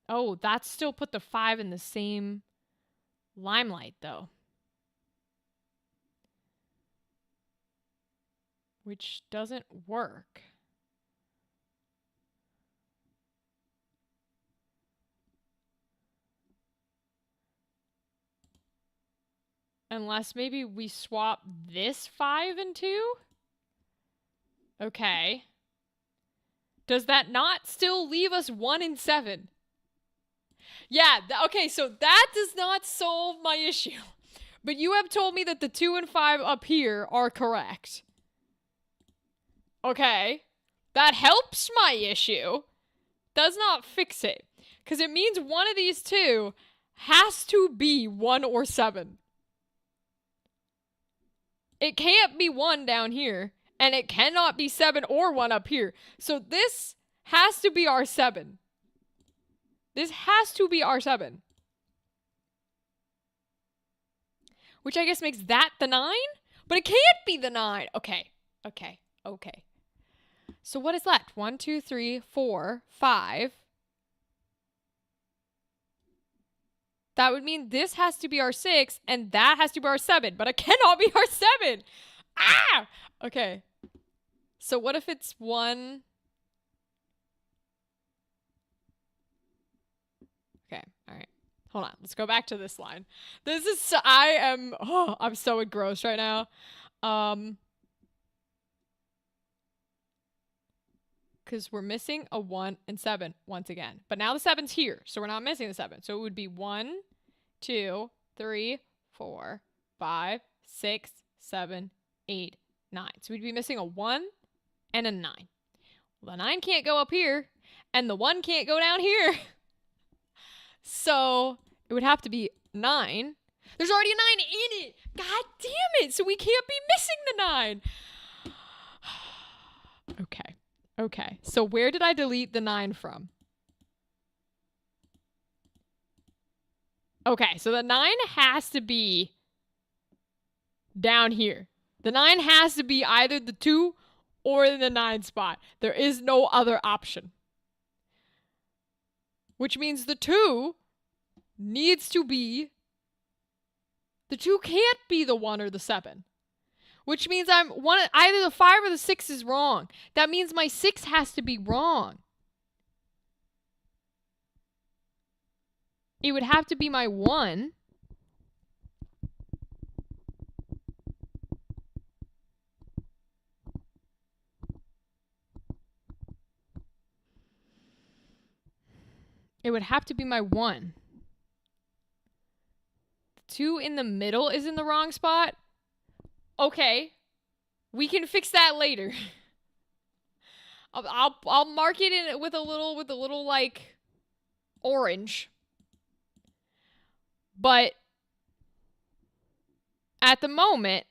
Oh, that still put the 5 in the same limelight though. Which doesn't work. Unless maybe we swap this 5 and 2? Okay. Does that not still leave us 1 and 7? Yeah, okay, so that does not solve my issue. But you have told me that the 2 and 5 up here are correct. Okay. That helps my issue. Does not fix it. Because it means one of these two has to be 1 or 7. It can't be 1 down here. And it cannot be 7 or 1 up here. So this has to be our 7. This has to be our 7. Which I guess makes that the 9? But it can't be the 9. Okay. Okay. Okay. So what is left? 1, 2, 3, 4, 5. That would mean this has to be our 6, and that has to be our 7. But it cannot be our 7. Ah! Okay. So what if it's 1? Okay. All right. Hold on. Let's go back to this line. This is so, I'm so engrossed right now. Because we're missing a 1 and 7 once again. But now the 7's here, so we're not missing the 7. So it would be 1, 2, 3, 4, 5, 6, 7, 8, 9. So we'd be missing a 1 and a 9. Well, the 9 can't go up here, and the 1 can't go down here. So it would have to be 9. There's already a 9 in it. God damn it. So we can't be missing the 9. Okay. Okay. So where did I delete the 9 from? Okay. So the 9 has to be down here. The 9 has to be either the 2 or in the 9 spot. There is no other option. Which means the 2 needs to be... The 2 can't be the 1 or the 7. Which means either the 5 or the 6 is wrong. That means my 6 has to be wrong. It would have to be my 1. It would have to be my 1. The 2 in the middle is in the wrong spot. Okay. We can fix that later. I'll mark it in with a little like orange. But at the moment,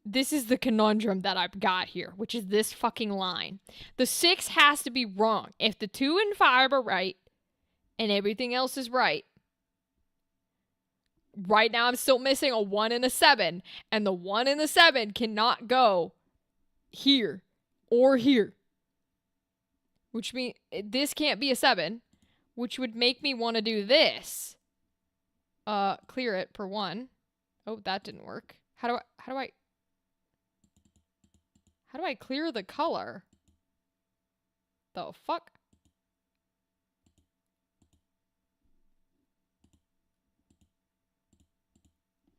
this is the conundrum that I've got here, which is this fucking line. The 6 has to be wrong. If the 2 and 5 are right, and everything else is right, right now I'm still missing a 1 and a 7. And the 1 and the 7 cannot go here or here. Which means this can't be a 7. Which would make me want to do this. Clear it for 1. Oh, that didn't work. How do I clear the color? The fuck?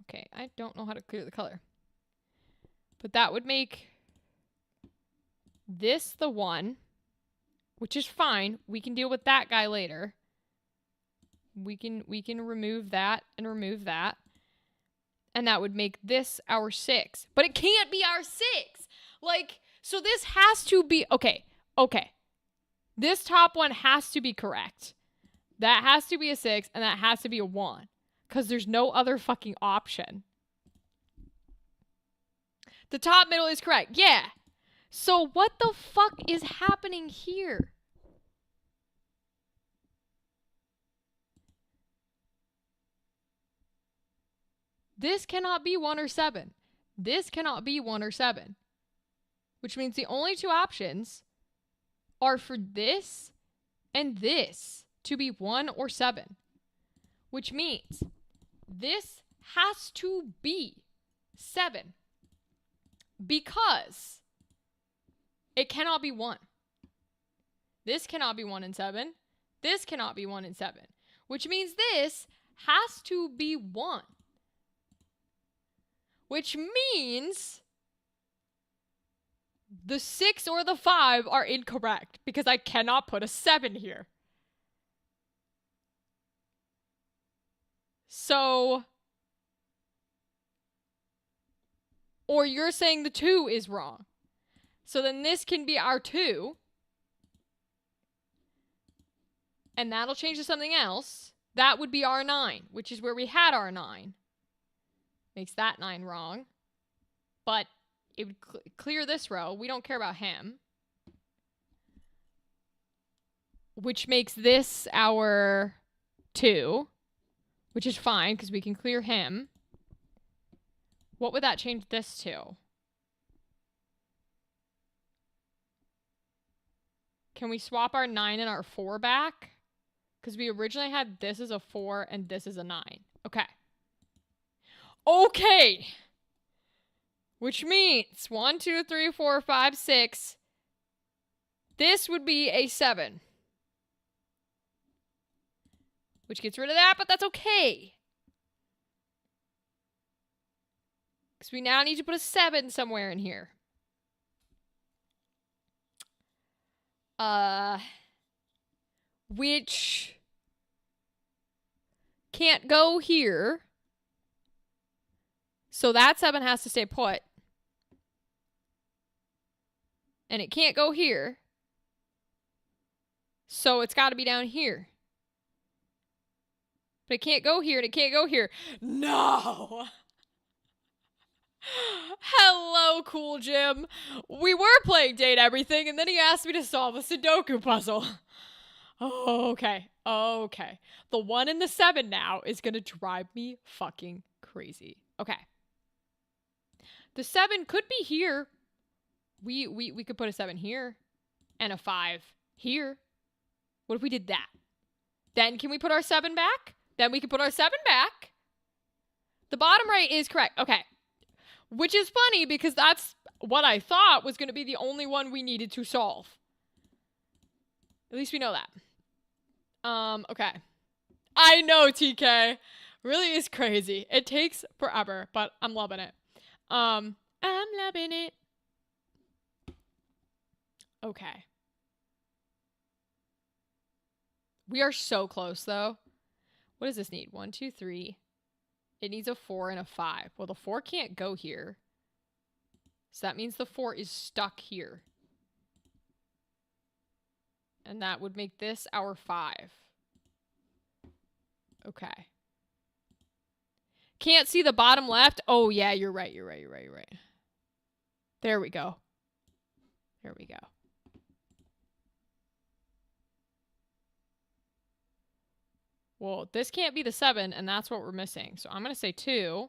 Okay, I don't know how to clear the color. But that would make this the 1, which is fine. We can deal with that guy later. We can remove that and remove that. And that would make this our 6. But it can't be our 6. Like, so this has to be, okay. This top one has to be correct. That has to be a 6 and that has to be a 1. Because there's no other fucking option. The top middle is correct. Yeah. So what the fuck is happening here? This cannot be 1 or 7. This cannot be 1 or 7. Which means the only two options are for this and this to be 1 or 7. Which means this has to be 7. Because it cannot be 1. This cannot be 1 and 7. This cannot be 1 and 7. Which means this has to be 1. Which means the 6 or the 5 are incorrect because I cannot put a 7 here. So, or you're saying the 2 is wrong. So then this can be our 2. And that'll change to something else. That would be our 9, which is where we had our 9. Makes that 9 wrong. But it would clear this row. We don't care about him. Which makes this our 2. Which is fine, because we can clear him. What would that change this to? Can we swap our 9 and our 4 back? Because we originally had this as a 4 and this as a 9. Okay. Okay! Which means 1, 2, 3, 4, 5, 6. This would be a 7. Which gets rid of that, but that's okay. Because we now need to put a 7 somewhere in here. Which can't go here. So that 7 has to stay put. And it can't go here. So it's got to be down here. But it can't go here and it can't go here. No! Hello, Cool Jim. We were playing Date Everything and then he asked me to solve a Sudoku puzzle. Oh, okay. Okay. The 1 and the 7 now is going to drive me fucking crazy. Okay. The 7 could be here. We could put a 7 here and a 5 here. What if we did that? Then can we put our 7 back? Then we can put our 7 back. The bottom right is correct. Okay. Which is funny because that's what I thought was going to be the only one we needed to solve. At least we know that. Okay. I know, TK. Really is crazy. It takes forever, but I'm loving it. I'm loving it. Okay. We are so close, though. What does this need? 1, 2, 3. It needs a 4 and a 5. Well, the 4 can't go here. So that means the 4 is stuck here. And that would make this our 5. Okay. Can't see the bottom left? Oh, yeah, you're right. There we go. There we go. Well, this can't be the 7, and that's what we're missing. So I'm going to say 2,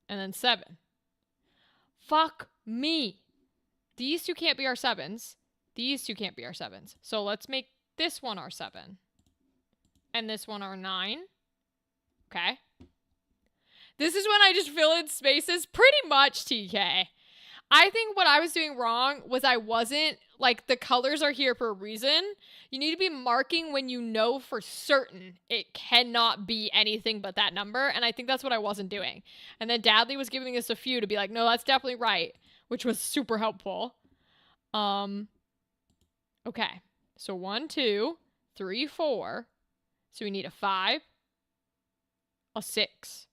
and then 7. Fuck me. These two can't be our 7s. These two can't be our 7s. So let's make this one our 7. And this one our 9. Okay. This is when I just fill in spaces pretty much, TK. I think what I was doing wrong was I wasn't, like, the colors are here for a reason. You need to be marking when you know for certain it cannot be anything but that number, and I think that's what I wasn't doing. And then Dadley was giving us a few to be like, no, that's definitely right, which was super helpful. Okay. So 1, 2, 3, 4. So we need a 5, a 6,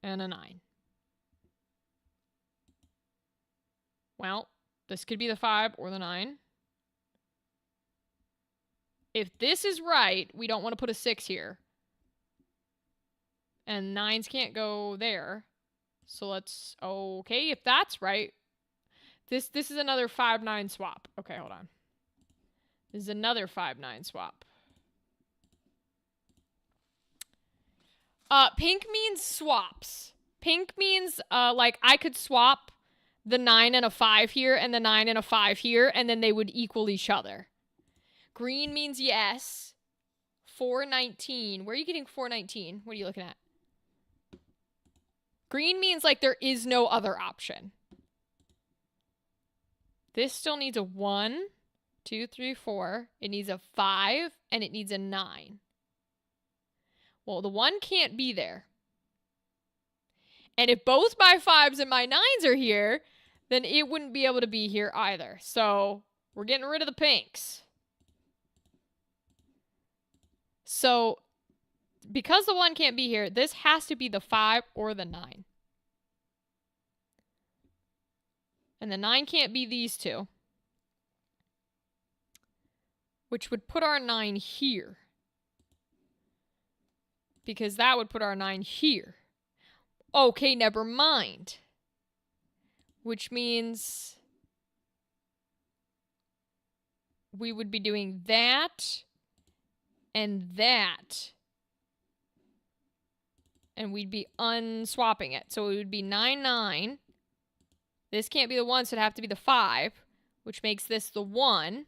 and a 9. Well, this could be the 5 or the 9. If this is right, we don't want to put a 6 here. And 9s can't go there. So let's... Okay, if that's right... This is another 5-9 swap. Okay, hold on. This is another 5-9 swap. Pink means swaps. Pink means, like, I could swap the 9 and a 5 here and the 9 and a 5 here, and then they would equal each other. Green means yes. 419. Where are you getting 419? What are you looking at? Green means, like, there is no other option. This still needs a 1, 2, 3, 4. It needs a 5, and it needs a 9. Well, the 1 can't be there. And if both my 5s and my 9s are here, then it wouldn't be able to be here either. So we're getting rid of the pinks. So because the 1 can't be here, this has to be the 5 or the 9. And the 9 can't be these two. Which would put our 9 here. Because that would put our 9 here. Okay, never mind. Which means we would be doing that and that. And we'd be unswapping it. So it would be 9, 9. This can't be the 1, so it'd have to be the 5, which makes this the 1.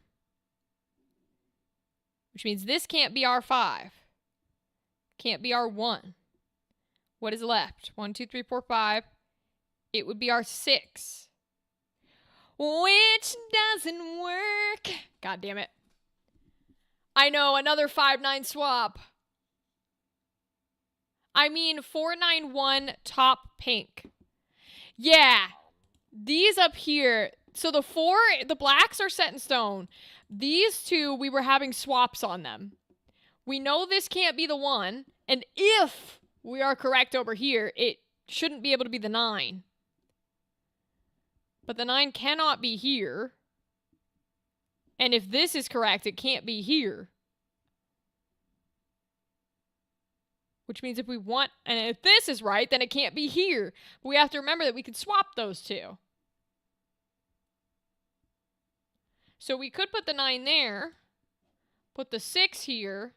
Which means this can't be our 5. Can't be our 1. What is left? 1, 2, 3, 4, 5. It would be our 6. Which doesn't work. God damn it. I know, another 5-9 swap. I mean 491 top pink. Yeah. These up here. So the blacks are set in stone. These two, we were having swaps on them. We know this can't be the 1. And if we are correct over here, it shouldn't be able to be the 9. But the 9 cannot be here. And if this is correct, it can't be here. Which means if we want, and if this is right, then it can't be here. But we have to remember that we could swap those two. So we could put the 9 there, put the 6 here,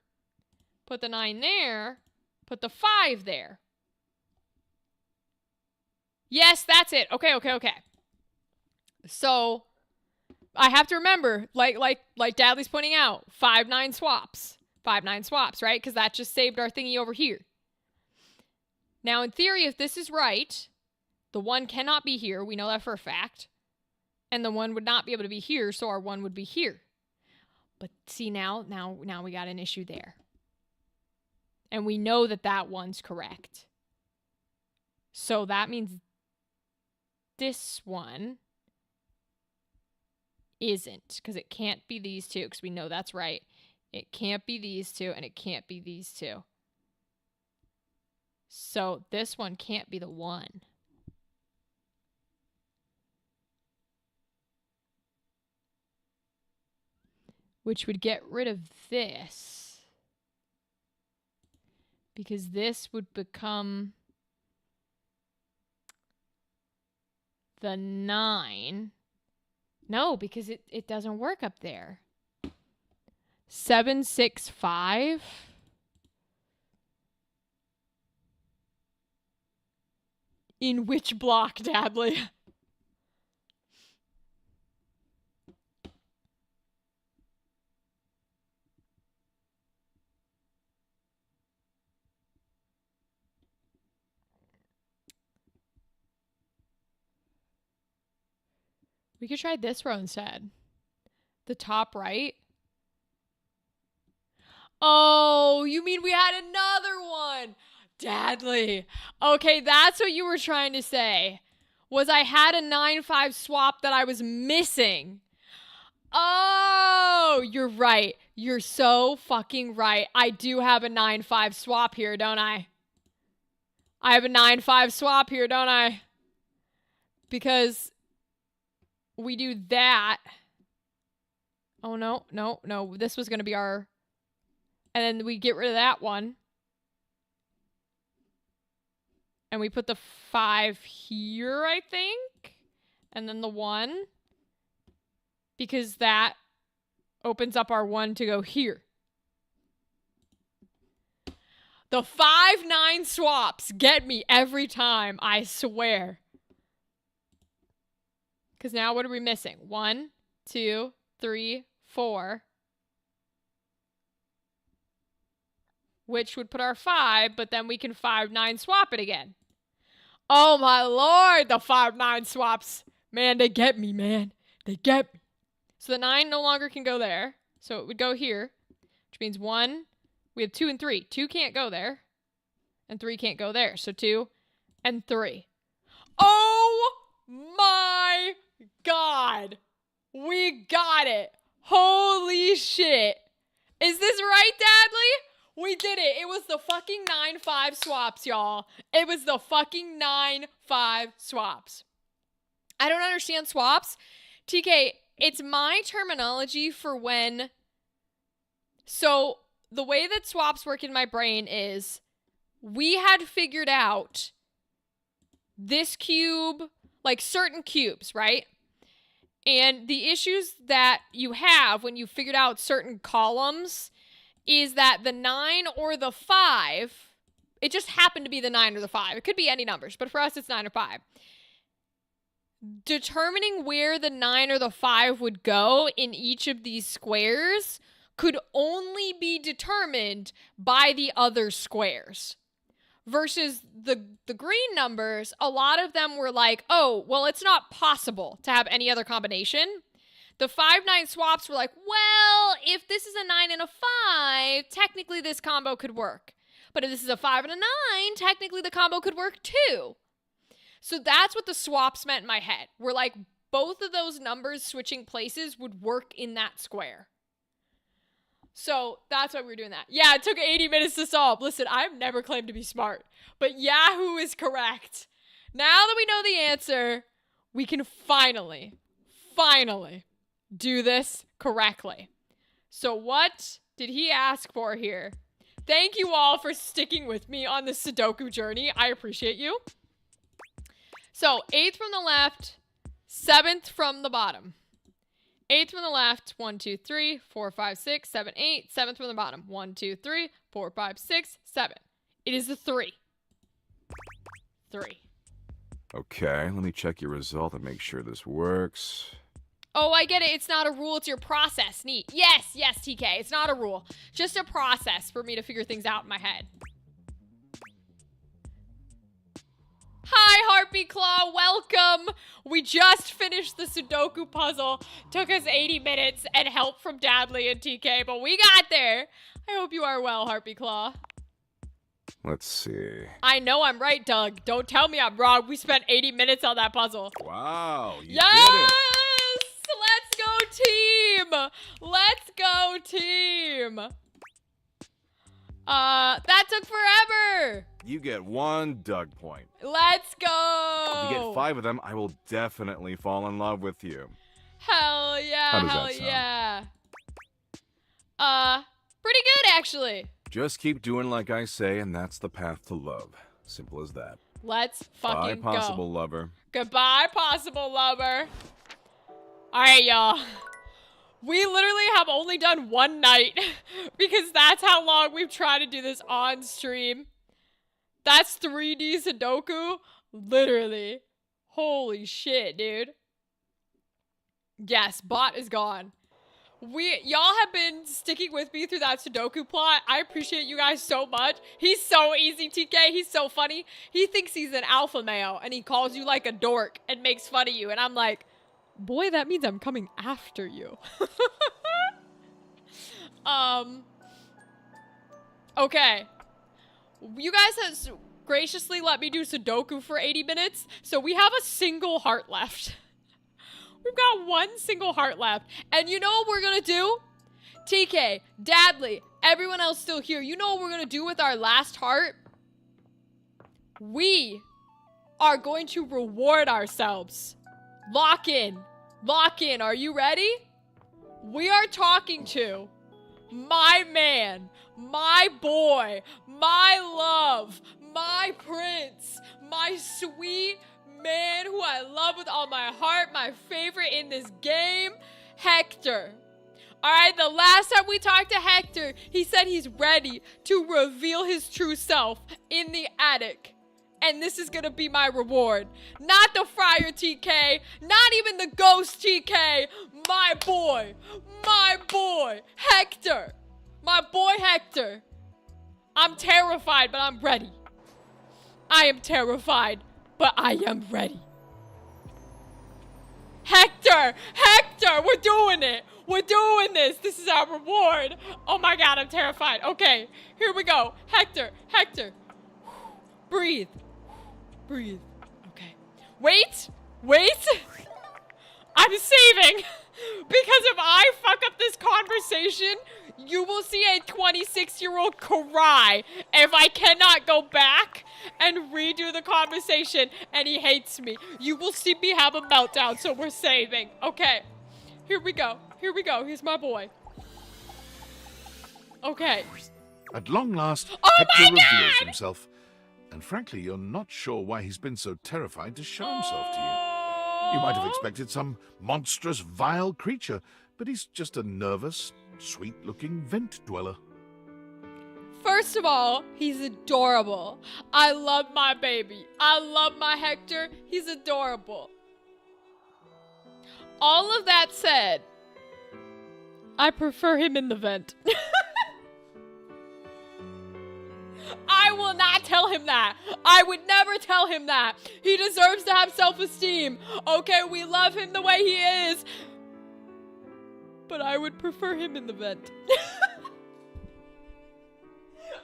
put the 9 there, put the 5 there. Yes, that's it. Okay. So I have to remember, like Dadley's pointing out, 5-9 swaps. 5-9 swaps, right? Because that just saved our thingy over here. Now, in theory, if this is right, the 1 cannot be here. We know that for a fact. And the 1 would not be able to be here, so our 1 would be here. But see, now we got an issue there. And we know that that 1's correct. So that means this one isn't, because it can't be these two, because we know that's right. It can't be these two, and it can't be these two. So this one can't be the 1. Which would get rid of this. Because this would become the 9. No, because it doesn't work up there. 7, 6, 5. In which block, Dadley? We could try this row instead. The top right. Oh, you mean we had another one? Dadley. Okay, that's what you were trying to say. Was I had a 9-5 swap that I was missing. Oh, you're right. You're so fucking right. I do have a 9-5 swap here, don't I? I have a 9-5 swap here, don't I? Because we do that. Oh, no, no, no. This was going to be our... And then we get rid of that one. And we put the 5 here, I think. And then the 1. Because that opens up our 1 to go here. The 5-9 swaps get me every time, I swear. Because now what are we missing? 1, 2, 3, 4. Which would put our 5, but then we can 5-9 swap it again. Oh my lord, the 5-9 swaps. Man, they get me, man. They get me. So the 9 no longer can go there. So it would go here. Which means 1. We have 2 and 3. 2 can't go there. And 3 can't go there. So 2 and 3. Oh my god. We got it. Holy shit. Is this right, Dadley? We did it. It was the fucking 9-5 swaps, y'all. It was the fucking 9-5 swaps. I don't understand swaps. TK, it's my terminology for when... So, the way that swaps work in my brain is we had figured out this cube, like certain cubes, right? And the issues that you have when you figured out certain columns is that the 9 or the 5, it just happened to be the 9 or the 5. It could be any numbers, but for us it's 9 or 5. Determining where the 9 or the 5 would go in each of these squares could only be determined by the other squares. Versus the green numbers, a lot of them were like, oh, well, it's not possible to have any other combination. The 5-9 swaps were like, well, if this is a 9 and a 5, technically this combo could work. But if this is a 5 and a 9, technically the combo could work too. So that's what the swaps meant in my head. We're like, both of those numbers switching places would work in that square. So that's why we were doing that. Yeah, it took 80 minutes to solve. Listen, I've never claimed to be smart, but Yahoo is correct. Now that we know the answer, we can finally do this correctly. So what did he ask for here? Thank you all for sticking with me on this Sudoku journey. I appreciate you. So 8th from the left, 7th from the bottom. 8th from the left, 1, 2, 3, 4, 5, 6, 7, 8. 7th from the bottom, 1, 2, 3, 4, 5, 6, 7. It is the 3. 3. Okay, let me check your result and make sure this works. Oh, I get it. It's not a rule. It's your process. Neat. Yes, yes, TK. It's not a rule. Just a process for me to figure things out in my head. Hi, Heartbeat Claw. Welcome. We just finished the Sudoku puzzle. Took us 80 minutes and help from Dadley and TK, but we got there. I hope you are well, Heartbeat Claw. Let's see. I know I'm right, Doug. Don't tell me I'm wrong. We spent 80 minutes on that puzzle. Wow, you Yes! did it. Let's go, team! Let's go, team! That took forever! You get 1 Doug point. Let's go! If you get 5 of them, I will definitely fall in love with you. Hell yeah, How does hell that sound? yeah. Pretty good, actually. Just keep doing like I say, and that's the path to love. Simple as that. Let's fucking Bye, possible go. lover. Goodbye, possible lover. Alright, y'all. We literally have only done 1 night because that's how long we've tried to do this on stream. That's 3D Sudoku. Literally. Holy shit, dude. Yes, bot is gone. Y'all have been sticking with me through that Sudoku plot. I appreciate you guys so much. He's so easy, TK. He's so funny. He thinks he's an alpha male and he calls you like a dork and makes fun of you. And I'm like, boy, that means I'm coming after you. Okay. You guys have graciously let me do Sudoku for 80 minutes, so we have a single heart left. We've got one single heart left. And you know what we're gonna do? TK, Dadley, everyone else still here. You know what we're gonna do with our last heart? We are going to reward ourselves. Lock in. Lock in. Are you ready? We are talking to my man, my boy, my love, my prince, my sweet man who I love with all my heart, my favorite in this game, Hector. Alright, the last time we talked to Hector, he said he's ready to reveal his true self in the attic. And this is gonna be my reward. Not the Friar TK, not even the Ghost TK, my boy, Hector. My boy Hector. I'm terrified, but I'm ready. I am terrified, but I am ready. Hector! Hector! We're doing it! We're doing this! This is our reward! Oh my god, I'm terrified. Okay, here we go. Hector! Hector! Breathe. Breathe. Okay. Wait! Wait! I'm saving! Because if I fuck up this conversation, you will see a 26-year-old cry if I cannot go back and redo the conversation and he hates me. You will see me have a meltdown, so we're saving. Okay. Here we go. Here we go. Here's my boy. Okay. At long last, Oh Hector my reveals God! himself. And frankly, you're not sure why he's been so terrified to show himself to you. You might have expected some monstrous, vile creature, but he's just a nervous, sweet-looking vent dweller. First of all, he's adorable. I love my baby. I love my Hector. He's adorable. All of that said, I prefer him in the vent. I will not tell him that. I would never tell him that. He deserves to have self-esteem. Okay, we love him the way he is. But I would prefer him in the vent.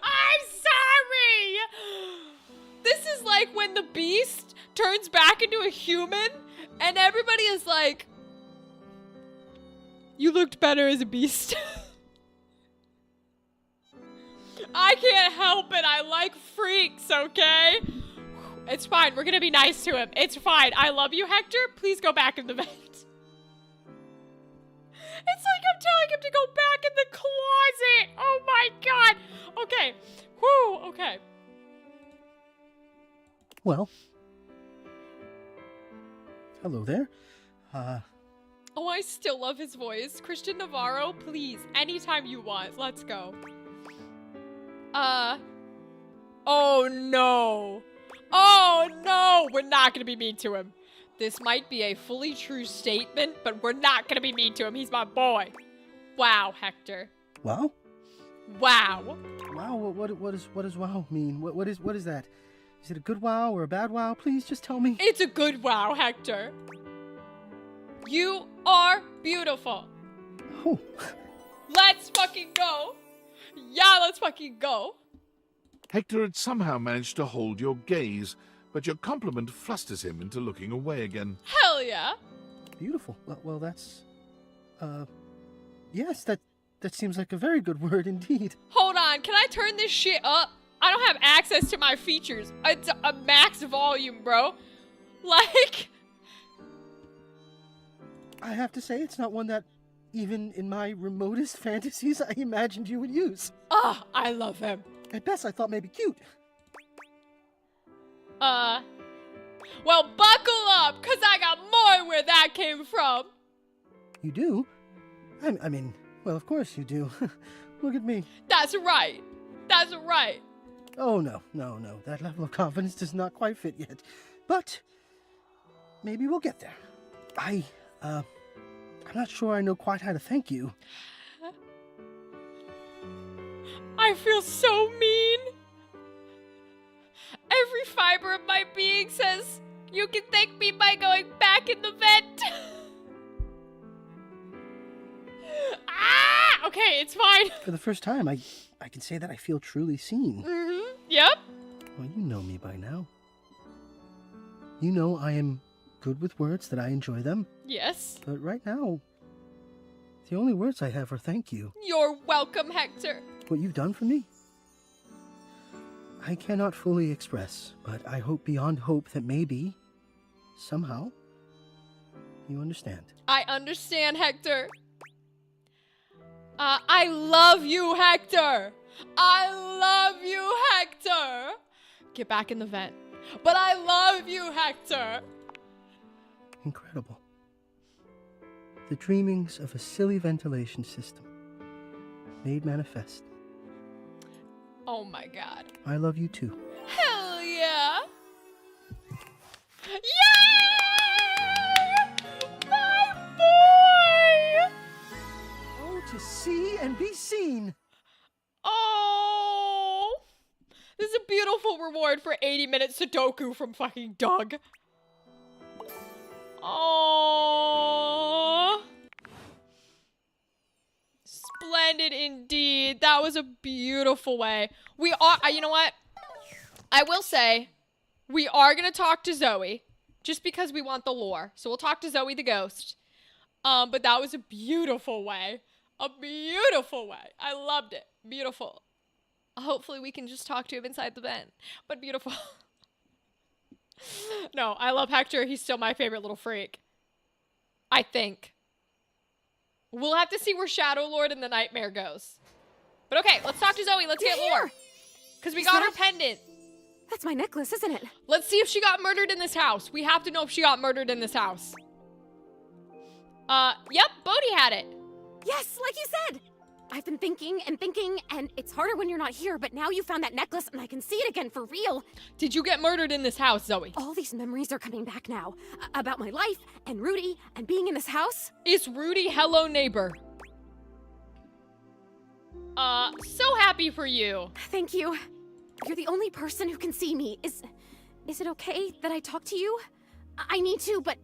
I'm sorry! This is like when the beast turns back into a human and everybody is like, you looked better as a beast. I can't help it. I like freaks, okay? It's fine. We're gonna be nice to him. It's fine. I love you, Hector. Please go back in the vent. It's like I'm telling him to go back in the closet. Oh my god. Okay. Whew. Okay. Well. Hello there. Oh, I still love his voice. Christian Navarro, please. Anytime you want. Let's go. Oh no. Oh no. We're not gonna be mean to him. This might be a fully true statement, but we're not gonna be mean to him. He's my boy. Wow, Hector. Wow? Wow. Wow, what does wow mean? What is that? Is it a good wow or a bad wow? Please just tell me. It's a good wow, Hector. You are beautiful. Oh. Let's fucking go. Yeah, let's fucking go. Hector had somehow managed to hold your gaze, but your compliment flusters him into looking away again. Hell yeah. Beautiful. Well, that's yes, that seems like a very good word indeed. Hold on, can I turn this shit up? I don't have access to my features. It's a max volume, bro. Like, I have to say it's not one that even in my remotest fantasies I imagined you would use. ah, I love him. At best I thought maybe cute. Well, buckle up, cause I got more where that came from. You do? I mean, well, of course you do. Look at me. That's right. That's right. Oh, no. That level of confidence does not quite fit yet. but maybe we'll get there. I'm not sure I know quite how to thank you. I feel so mean. Every fiber of my being says you can thank me by going back in the vent. Ah! Okay, it's fine. For the first time, I can say that I feel truly seen. Mm-hmm. Yep. Well, you know me by now. You know I am good with words, that I enjoy them. Yes. But right now, the only words I have are thank you. You're welcome, Hector. What you've done for me, I cannot fully express, but I hope beyond hope that maybe, somehow, you understand. I understand, Hector. I love you, Hector. I love you, Hector. Get back in the vent. But I love you, Hector. Incredible. The dreamings of a silly ventilation system made manifest. Oh my god. I love you too. Hell yeah. Yay! My boy! Oh, to see and be seen. Oh! This is a beautiful reward for 80 minutes Sudoku from fucking Doug. Oh! Splendid indeed. That was a beautiful way. We are, you know what? I will say, we are going to talk to Zoe, just because we want the lore. So we'll talk to Zoe the ghost. But that was a beautiful way. A beautiful way. I loved it. Beautiful. Hopefully we can just talk to him inside the vent. But beautiful. No, I love Hector. He's still my favorite little freak. I think. We'll have to see where Shadow Lord and the Nightmare goes. But okay, let's talk to Zoe. Let's get lore. Because we got her pendant. That's my necklace, isn't it? Let's see if she got murdered in this house. We have to know if she got murdered in this house. Yep, Bodhi had it. Yes, like you said. I've been thinking, and it's harder when you're not here, but now you found that necklace and I can see it again for real. Did you get murdered in this house, Zoe? All these memories are coming back now. About my life, and Rudy, and being in this house. Is Rudy hello neighbor? So happy for you. Thank you. You're the only person who can see me. Is it okay that I talk to you? I need to, but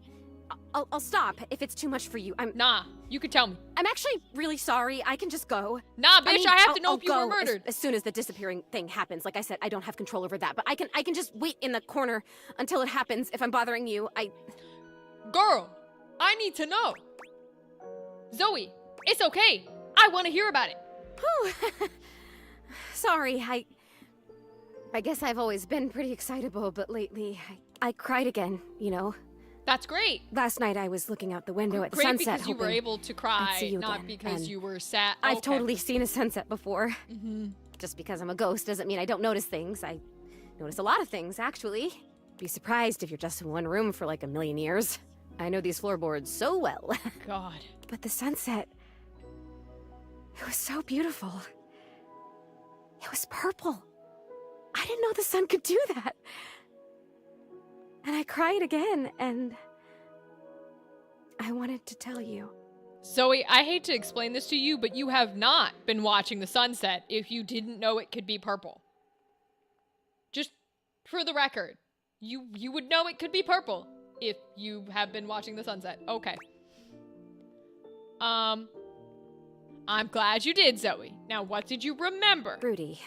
I'll stop if it's too much for you. Nah, you could tell me. I'm actually really sorry. I can just go. Nah, bitch, I have to know if you were go murdered. as soon as the disappearing thing happens. Like I said, I don't have control over that, but I can just wait in the corner until it happens. If I'm bothering you, Girl, I need to know. Zoe, it's okay. I want to hear about it. Whew. Sorry, I guess I've always been pretty excitable, but lately I cried again, you know. That's great. Last night I was looking out the window at the Great sunset, because you were able to cry, not again, because and you were sad. I've totally seen a sunset before. Mm-hmm. Just because I'm a ghost doesn't mean I don't notice things. I notice a lot of things, actually. Be surprised if you're just in one room for like a million years. I know these floorboards so well. God. But the sunset, it was so beautiful. It was purple. I didn't know the sun could do that. And I cried again, and I wanted to tell you. Zoe, I hate to explain this to you, but you have not been watching the sunset if you didn't know it could be purple. Just for the record, you would know it could be purple if you have been watching the sunset. Okay. I'm glad you did, Zoe. Now, what did you remember? Rudy.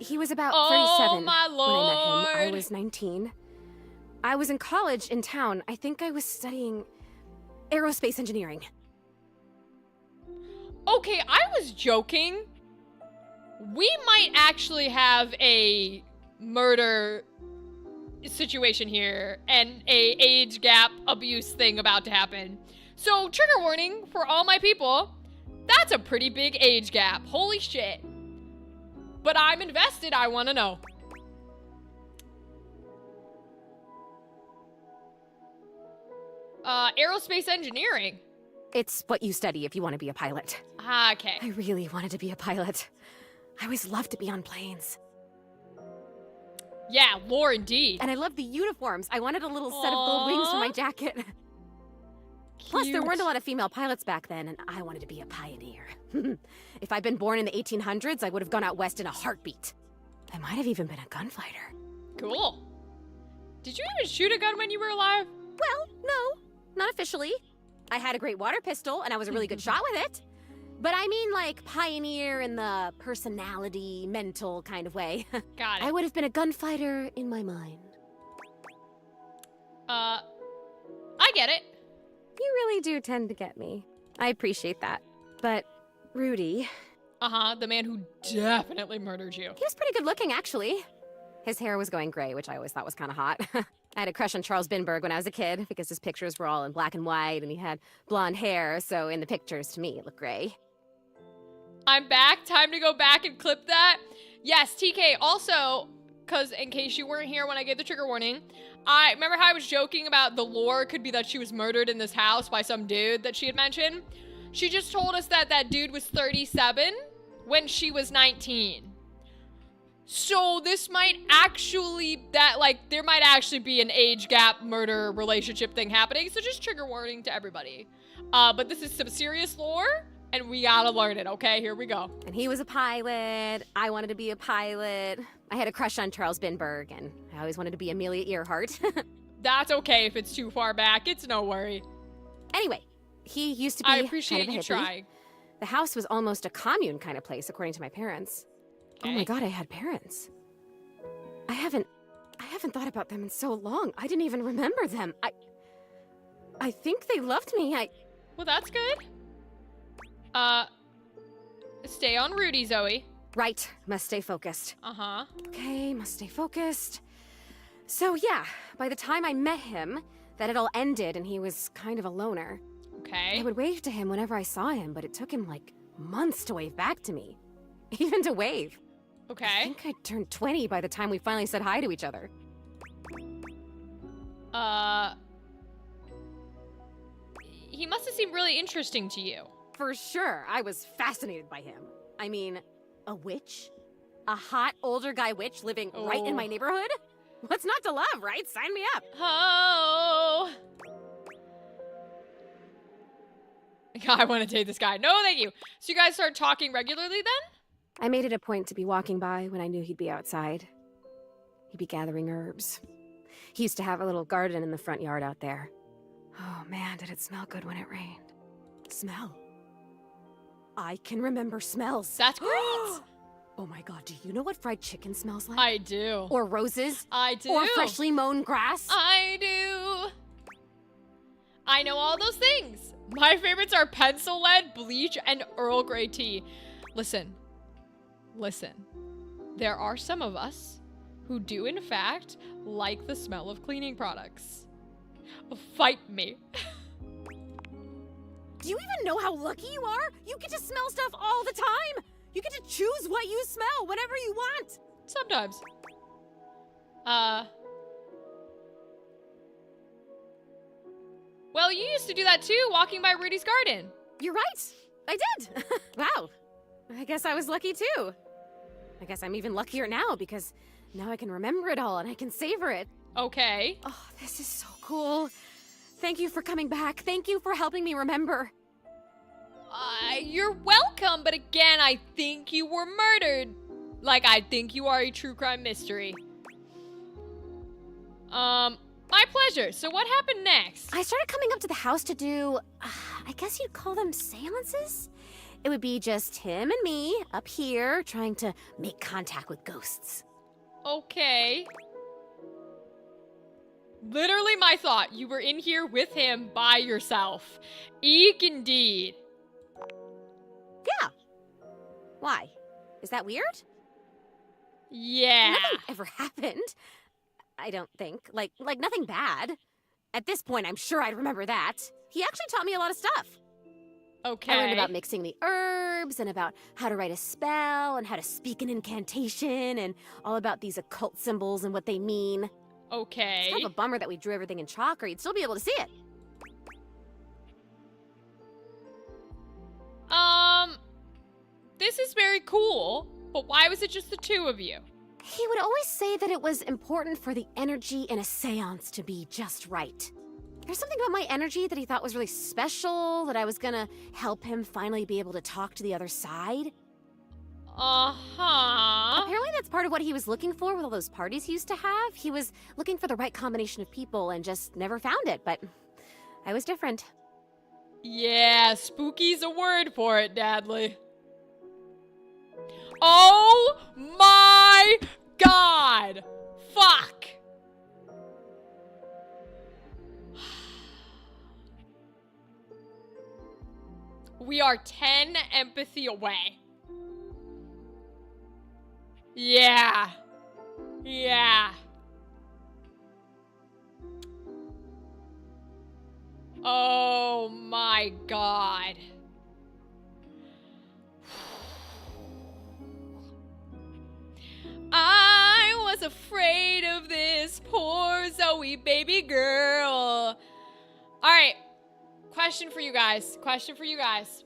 He was about 37 my Lord. when I met him. I was 19. I was in college in town. I think I was studying aerospace engineering. Okay, I was joking. We might actually have a murder situation here and a age gap abuse thing about to happen. So, trigger warning for all my people. That's a pretty big age gap. Holy shit. But I'm invested. I want to know. Aerospace engineering. It's what you study if you want to be a pilot. Okay. I really wanted to be a pilot. I always loved to be on planes. Yeah, lore indeed. And I loved the uniforms. I wanted a little set of gold wings for my Aw. jacket. Plus, there Cute. weren't a lot of female pilots back then, and I wanted to be a pioneer. If I'd been born in the 1800s, I would have gone out west in a heartbeat. I might have even been a gunfighter. Cool. Did you even shoot a gun when you were alive? Well, no, not officially. I had a great water pistol, and I was a really good shot with it. But I mean, like, pioneer in the personality, mental kind of way. Got I it. would have been a gunfighter in my mind. I get it. You really do tend to get me. I appreciate that. But, Rudy, Uh-huh, the man who definitely murdered you. he was pretty good looking, actually. His hair was going gray, which I always thought was kind of hot. I had a crush on Charles Binberg when I was a kid because his pictures were all in black and white and he had blonde hair, so in the pictures, to me, it looked gray. I'm back. Time to go back and clip that. Yes, TK. Also, because in case you weren't here when I gave the trigger warning, I remember how I was joking about the lore could be that she was murdered in this house by some dude that she had mentioned. She just told us that that dude was 37 when she was 19. So this might actually, there might actually be an age gap murder relationship thing happening. So just trigger warning to everybody. But this is some serious lore. And we gotta learn it, okay? Here we go. And he was a pilot. I wanted to be a pilot. I had a crush on Charles Binberg, and I always wanted to be Amelia Earhart. That's okay if it's too far back. It's no worry. Anyway, he used to be I kind appreciate of a you hippie. trying. The house was almost a commune kind of place, according to my parents. Oh my Okay. god, I had parents. I haven't thought about them in so long. I didn't even remember them. I think they loved me. Well, that's good. Stay on Rudy, Zoe. Right, must stay focused. Uh-huh. Okay, must stay focused. So yeah, by the time I met him, that had all ended and he was kind of a loner. Okay. I would wave to him whenever I saw him, but it took him like months to wave back to me. Even to wave. I Okay. think I turned 20 by the time we finally said hi to each other. He must have seemed really interesting to you. For sure, I was fascinated by him. I mean, a witch? A hot older guy witch living right in my Oh. neighborhood? What's not to love, right? Sign me up. Oh. I want to date this guy. No, thank you. So you guys started talking regularly then? I made it a point to be walking by when I knew he'd be outside. He'd be gathering herbs. He used to have a little garden in the front yard out there. Oh man, did it smell good when it rained. Smell. I can remember smells. That's great. Oh my god, do you know what fried chicken smells like? I do. Or roses? I do. Or freshly mown grass? I do. I know all those things. My favorites are pencil lead, bleach, and Earl Grey tea. Listen. There are some of us who do, in fact, like the smell of cleaning products. Fight me. Do you even know how lucky you are? You get to smell stuff all the time! You get to choose what you smell whenever you want! Sometimes. Well, you used to do that too, walking by Rudy's garden. You're right! I did! Wow. I guess I was lucky too. I guess I'm even luckier now because now I can remember it all and I can savor it. Okay. Oh, this is so cool. Thank you for coming back. Thank you for helping me remember. You're welcome, but again, I think you were murdered. Like, I think you are a true crime mystery. My pleasure. So what happened next? I started coming up to the house to do, I guess you'd call them seances? It would be just him and me up here trying to make contact with ghosts. Okay. Literally my thought. You were in here with him by yourself. Eek indeed. Yeah. Why? Is that weird? Yeah. Nothing ever happened. I don't think. Like nothing bad. At this point, I'm sure I'd remember that. He actually taught me a lot of stuff. Okay. I learned about mixing the herbs and about how to write a spell and how to speak an incantation and all about these occult symbols and what they mean. Okay. It's kind of a bummer that we drew everything in chalk or you'd still be able to see it. This is very cool, but why was it just the two of you? He would always say that it was important for the energy in a seance to be just right. There's something about my energy that he thought was really special, that I was gonna help him finally be able to talk to the other side. Uh-huh. Apparently that's part of what he was looking for with all those parties he used to have. He was looking for the right combination of people and just never found it, but I was different. Yeah, spooky's a word for it, Dadley. Oh my god! Fuck! We are 10 empathy away. Yeah. Yeah. Oh my god. I was afraid of this poor Zoe baby girl. Alright. Question for you guys. Question for you guys.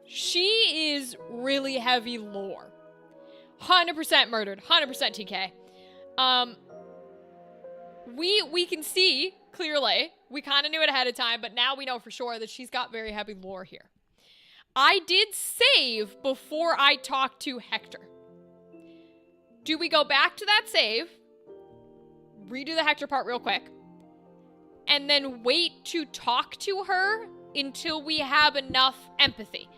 She is really heavy lore. 100% murdered. 100% TK. We can see clearly. We kind of knew it ahead of time, but now we know for sure that she's got very heavy lore here. I did save before I talked to Hector. Do we go back to that save, redo the Hector part real quick, and then wait to talk to her until we have enough empathy?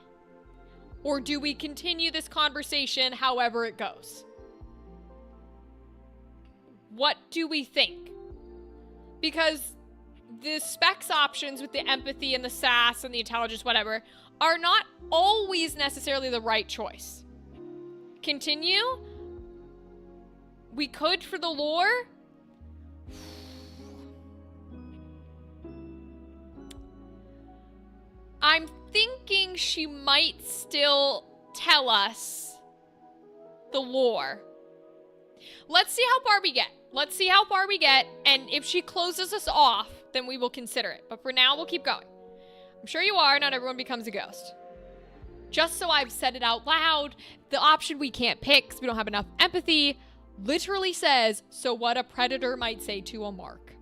Or do we continue this conversation however it goes? What do we think? Because the specs options with the empathy and the sass and the intelligence, whatever, are not always necessarily the right choice. Continue? We could for the lore? I'm thinking she might still tell us the lore. Let's see how far we get. Let's see how far we get, and if she closes us off, then we will consider it. But for now, we'll keep going. I'm sure you are. Not everyone becomes a ghost. Just so I've said it out loud, the option we can't pick because we don't have enough empathy literally says, so what a predator might say to a mark.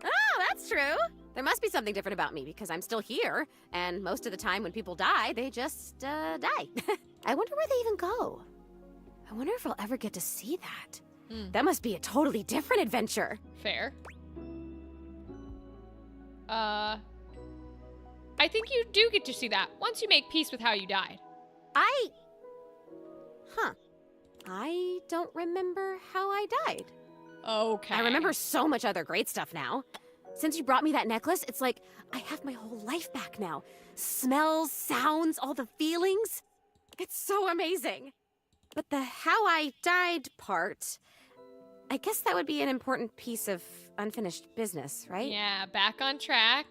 Oh, that's true. There must be something different about me because I'm still here, and most of the time when people die, they just, die. I wonder where they even go. I wonder if I'll ever get to see that. That must be a totally different adventure. Fair. I think you do get to see that once you make peace with how you died. I don't remember how I died. Okay. I remember so much other great stuff now. Since you brought me that necklace, it's like I have my whole life back now. Smells, sounds, all the feelings. It's so amazing. But the how I died part, I guess that would be an important piece of unfinished business, right? Yeah, back on track.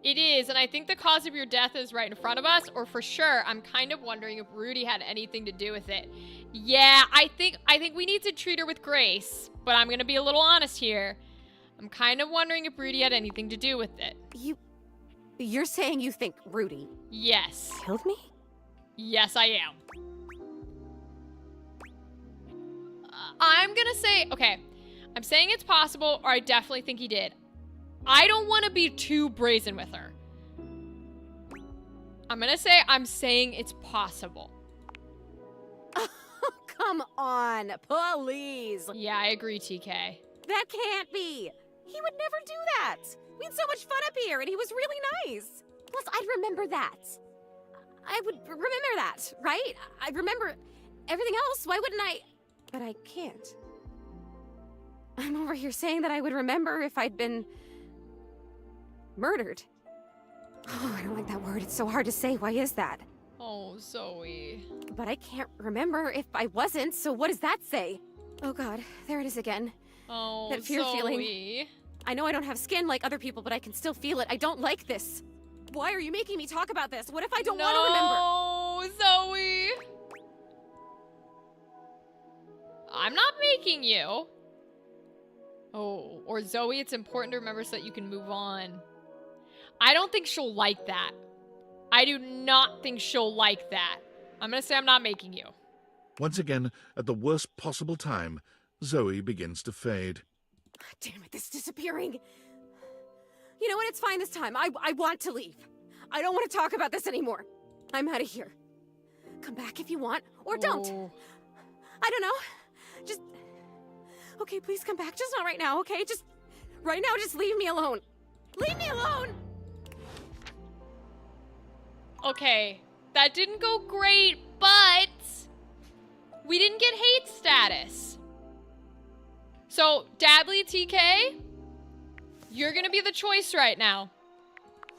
It is, and I think the cause of your death is right in front of us, or for sure, I'm kind of wondering if Rudy had anything to do with it. Yeah, I think we need to treat her with grace, but I'm gonna be a little honest here. I'm kind of wondering if Rudy had anything to do with it. You're saying you think Rudy Yes. killed me? Yes, I am. I'm gonna say, okay, I'm saying it's possible, or I definitely think he did. I don't want to be too brazen with her. I'm saying it's possible. Oh, come on, please. Yeah, I agree, TK. That can't be. He would never do that. We had so much fun up here, and he was really nice. Plus, I'd remember that. I would remember that, right? I'd remember everything else. Why wouldn't I? But I can't. I'm over here saying that I would remember if I'd been murdered. Oh, I don't like that word. It's so hard to say. Why is that? Oh, Zoe. But I can't remember if I wasn't, so what does that say? Oh god, there it is again. Oh, That fear Zoe. feeling. I know I don't have skin like other people, but I can still feel it. I don't like this. Why are you making me talk about this? What if I don't want to remember? No, Zoe. I'm not making you. Oh, or Zoe, it's important to remember so that you can move on. I don't think she'll like that. I do not think she'll like that. I'm gonna say I'm not making you. Once again, at the worst possible time, Zoe begins to fade. Damn it, this is disappearing. You know what? It's fine this time. I want to leave. I don't want to talk about this anymore. I'm out of here. Come back if you want, or don't. Oh. I don't know. Just... Okay, please come back. Just not right now, okay? Just... Right now, just leave me alone. Leave me alone! Okay, that didn't go great, but we didn't get hate status. So, Dadley, TK, you're gonna be the choice right now.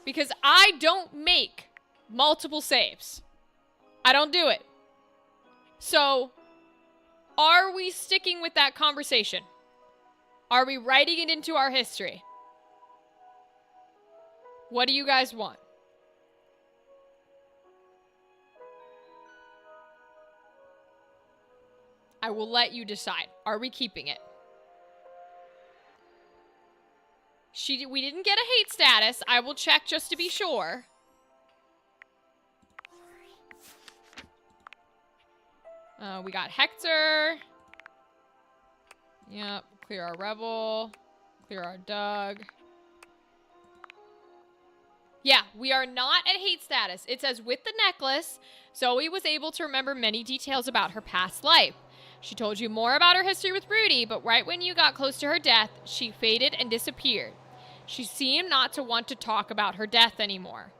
Because I don't make multiple saves. I don't do it. So, are we sticking with that conversation? Are we writing it into our history? What do you guys want? I will let you decide. Are we keeping it? We didn't get a hate status. I will check just to be sure. We got Hector. Yep. Clear our Rebel. Clear our Doug. Yeah, we are not at hate status. It says with the necklace, Zoe was able to remember many details about her past life. She told you more about her history with Rudy, but right when you got close to her death, she faded and disappeared. She seemed not to want to talk about her death anymore.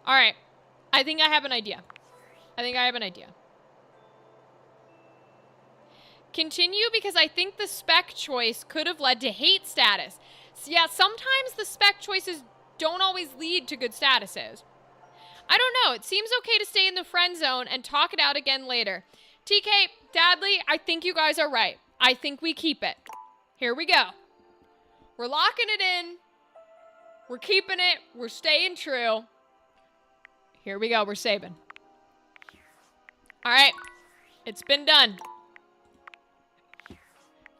All right. I think I have an idea. Continue because I think the spec choice could have led to hate status. So yeah, sometimes the spec choices don't always lead to good statuses. I don't know. It seems okay to stay in the friend zone and talk it out again later. TK, Dadley, I think you guys are right. I think we keep it. Here we go. We're locking it in. We're keeping it. We're staying true. Here we go. We're saving. All right. It's been done.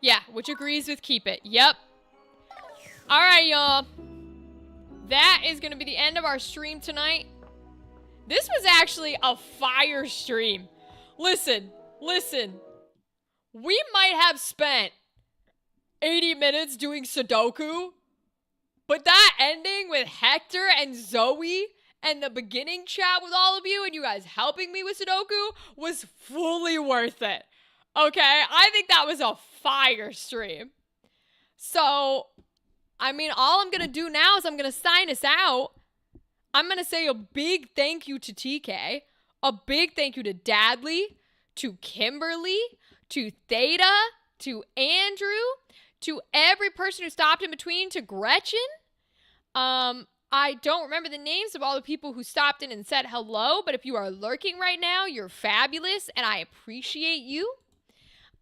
Yeah, which agrees with keep it. Yep. All right, y'all. That is going to be the end of our stream tonight. This was actually a fire stream. Listen. We might have spent 80 minutes doing Sudoku, but that ending with Hector and Zoe and the beginning chat with all of you and you guys helping me with Sudoku was fully worth it. Okay? I think that was a fire stream. So, I mean, all I'm going to do now is I'm going to sign us out. I'm going to say a big thank you to TK, a big thank you to Dadley, to Kimberly, to Theta, to Andrew, to every person who stopped in between, to Gretchen. I don't remember the names of all the people who stopped in and said hello, but if you are lurking right now, you're fabulous, and I appreciate you.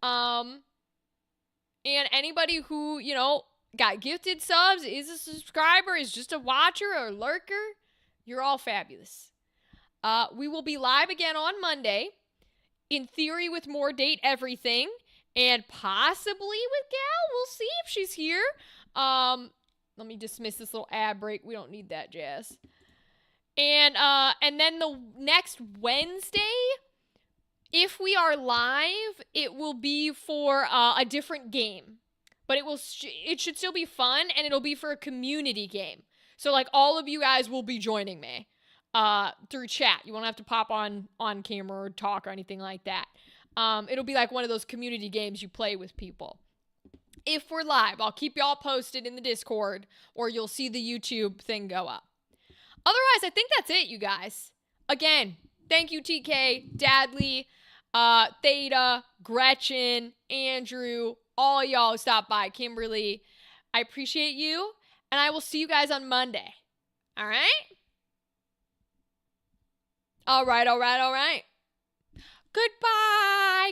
And anybody who, you know, got gifted subs, is a subscriber, is just a watcher or lurker, you're all fabulous. We will be live again on Monday, in theory with more Date Everything, and possibly with Gal. We'll see if she's here. Let me dismiss this little ad break. We don't need that, Jazz. And then the next Wednesday, if we are live, it will be for a different game. But it should still be fun, and it'll be for a community game. So, like, all of you guys will be joining me through chat. You won't have to pop on camera or talk or anything like that. It'll be like one of those community games you play with people. If we're live, I'll keep y'all posted in the Discord, or you'll see the YouTube thing go up. Otherwise, I think that's it, you guys. Again, thank you, TK, Dadley, Theta, Gretchen, Andrew, all y'all who stopped by, Kimberly. I appreciate you, and I will see you guys on Monday. All right? All right. Goodbye.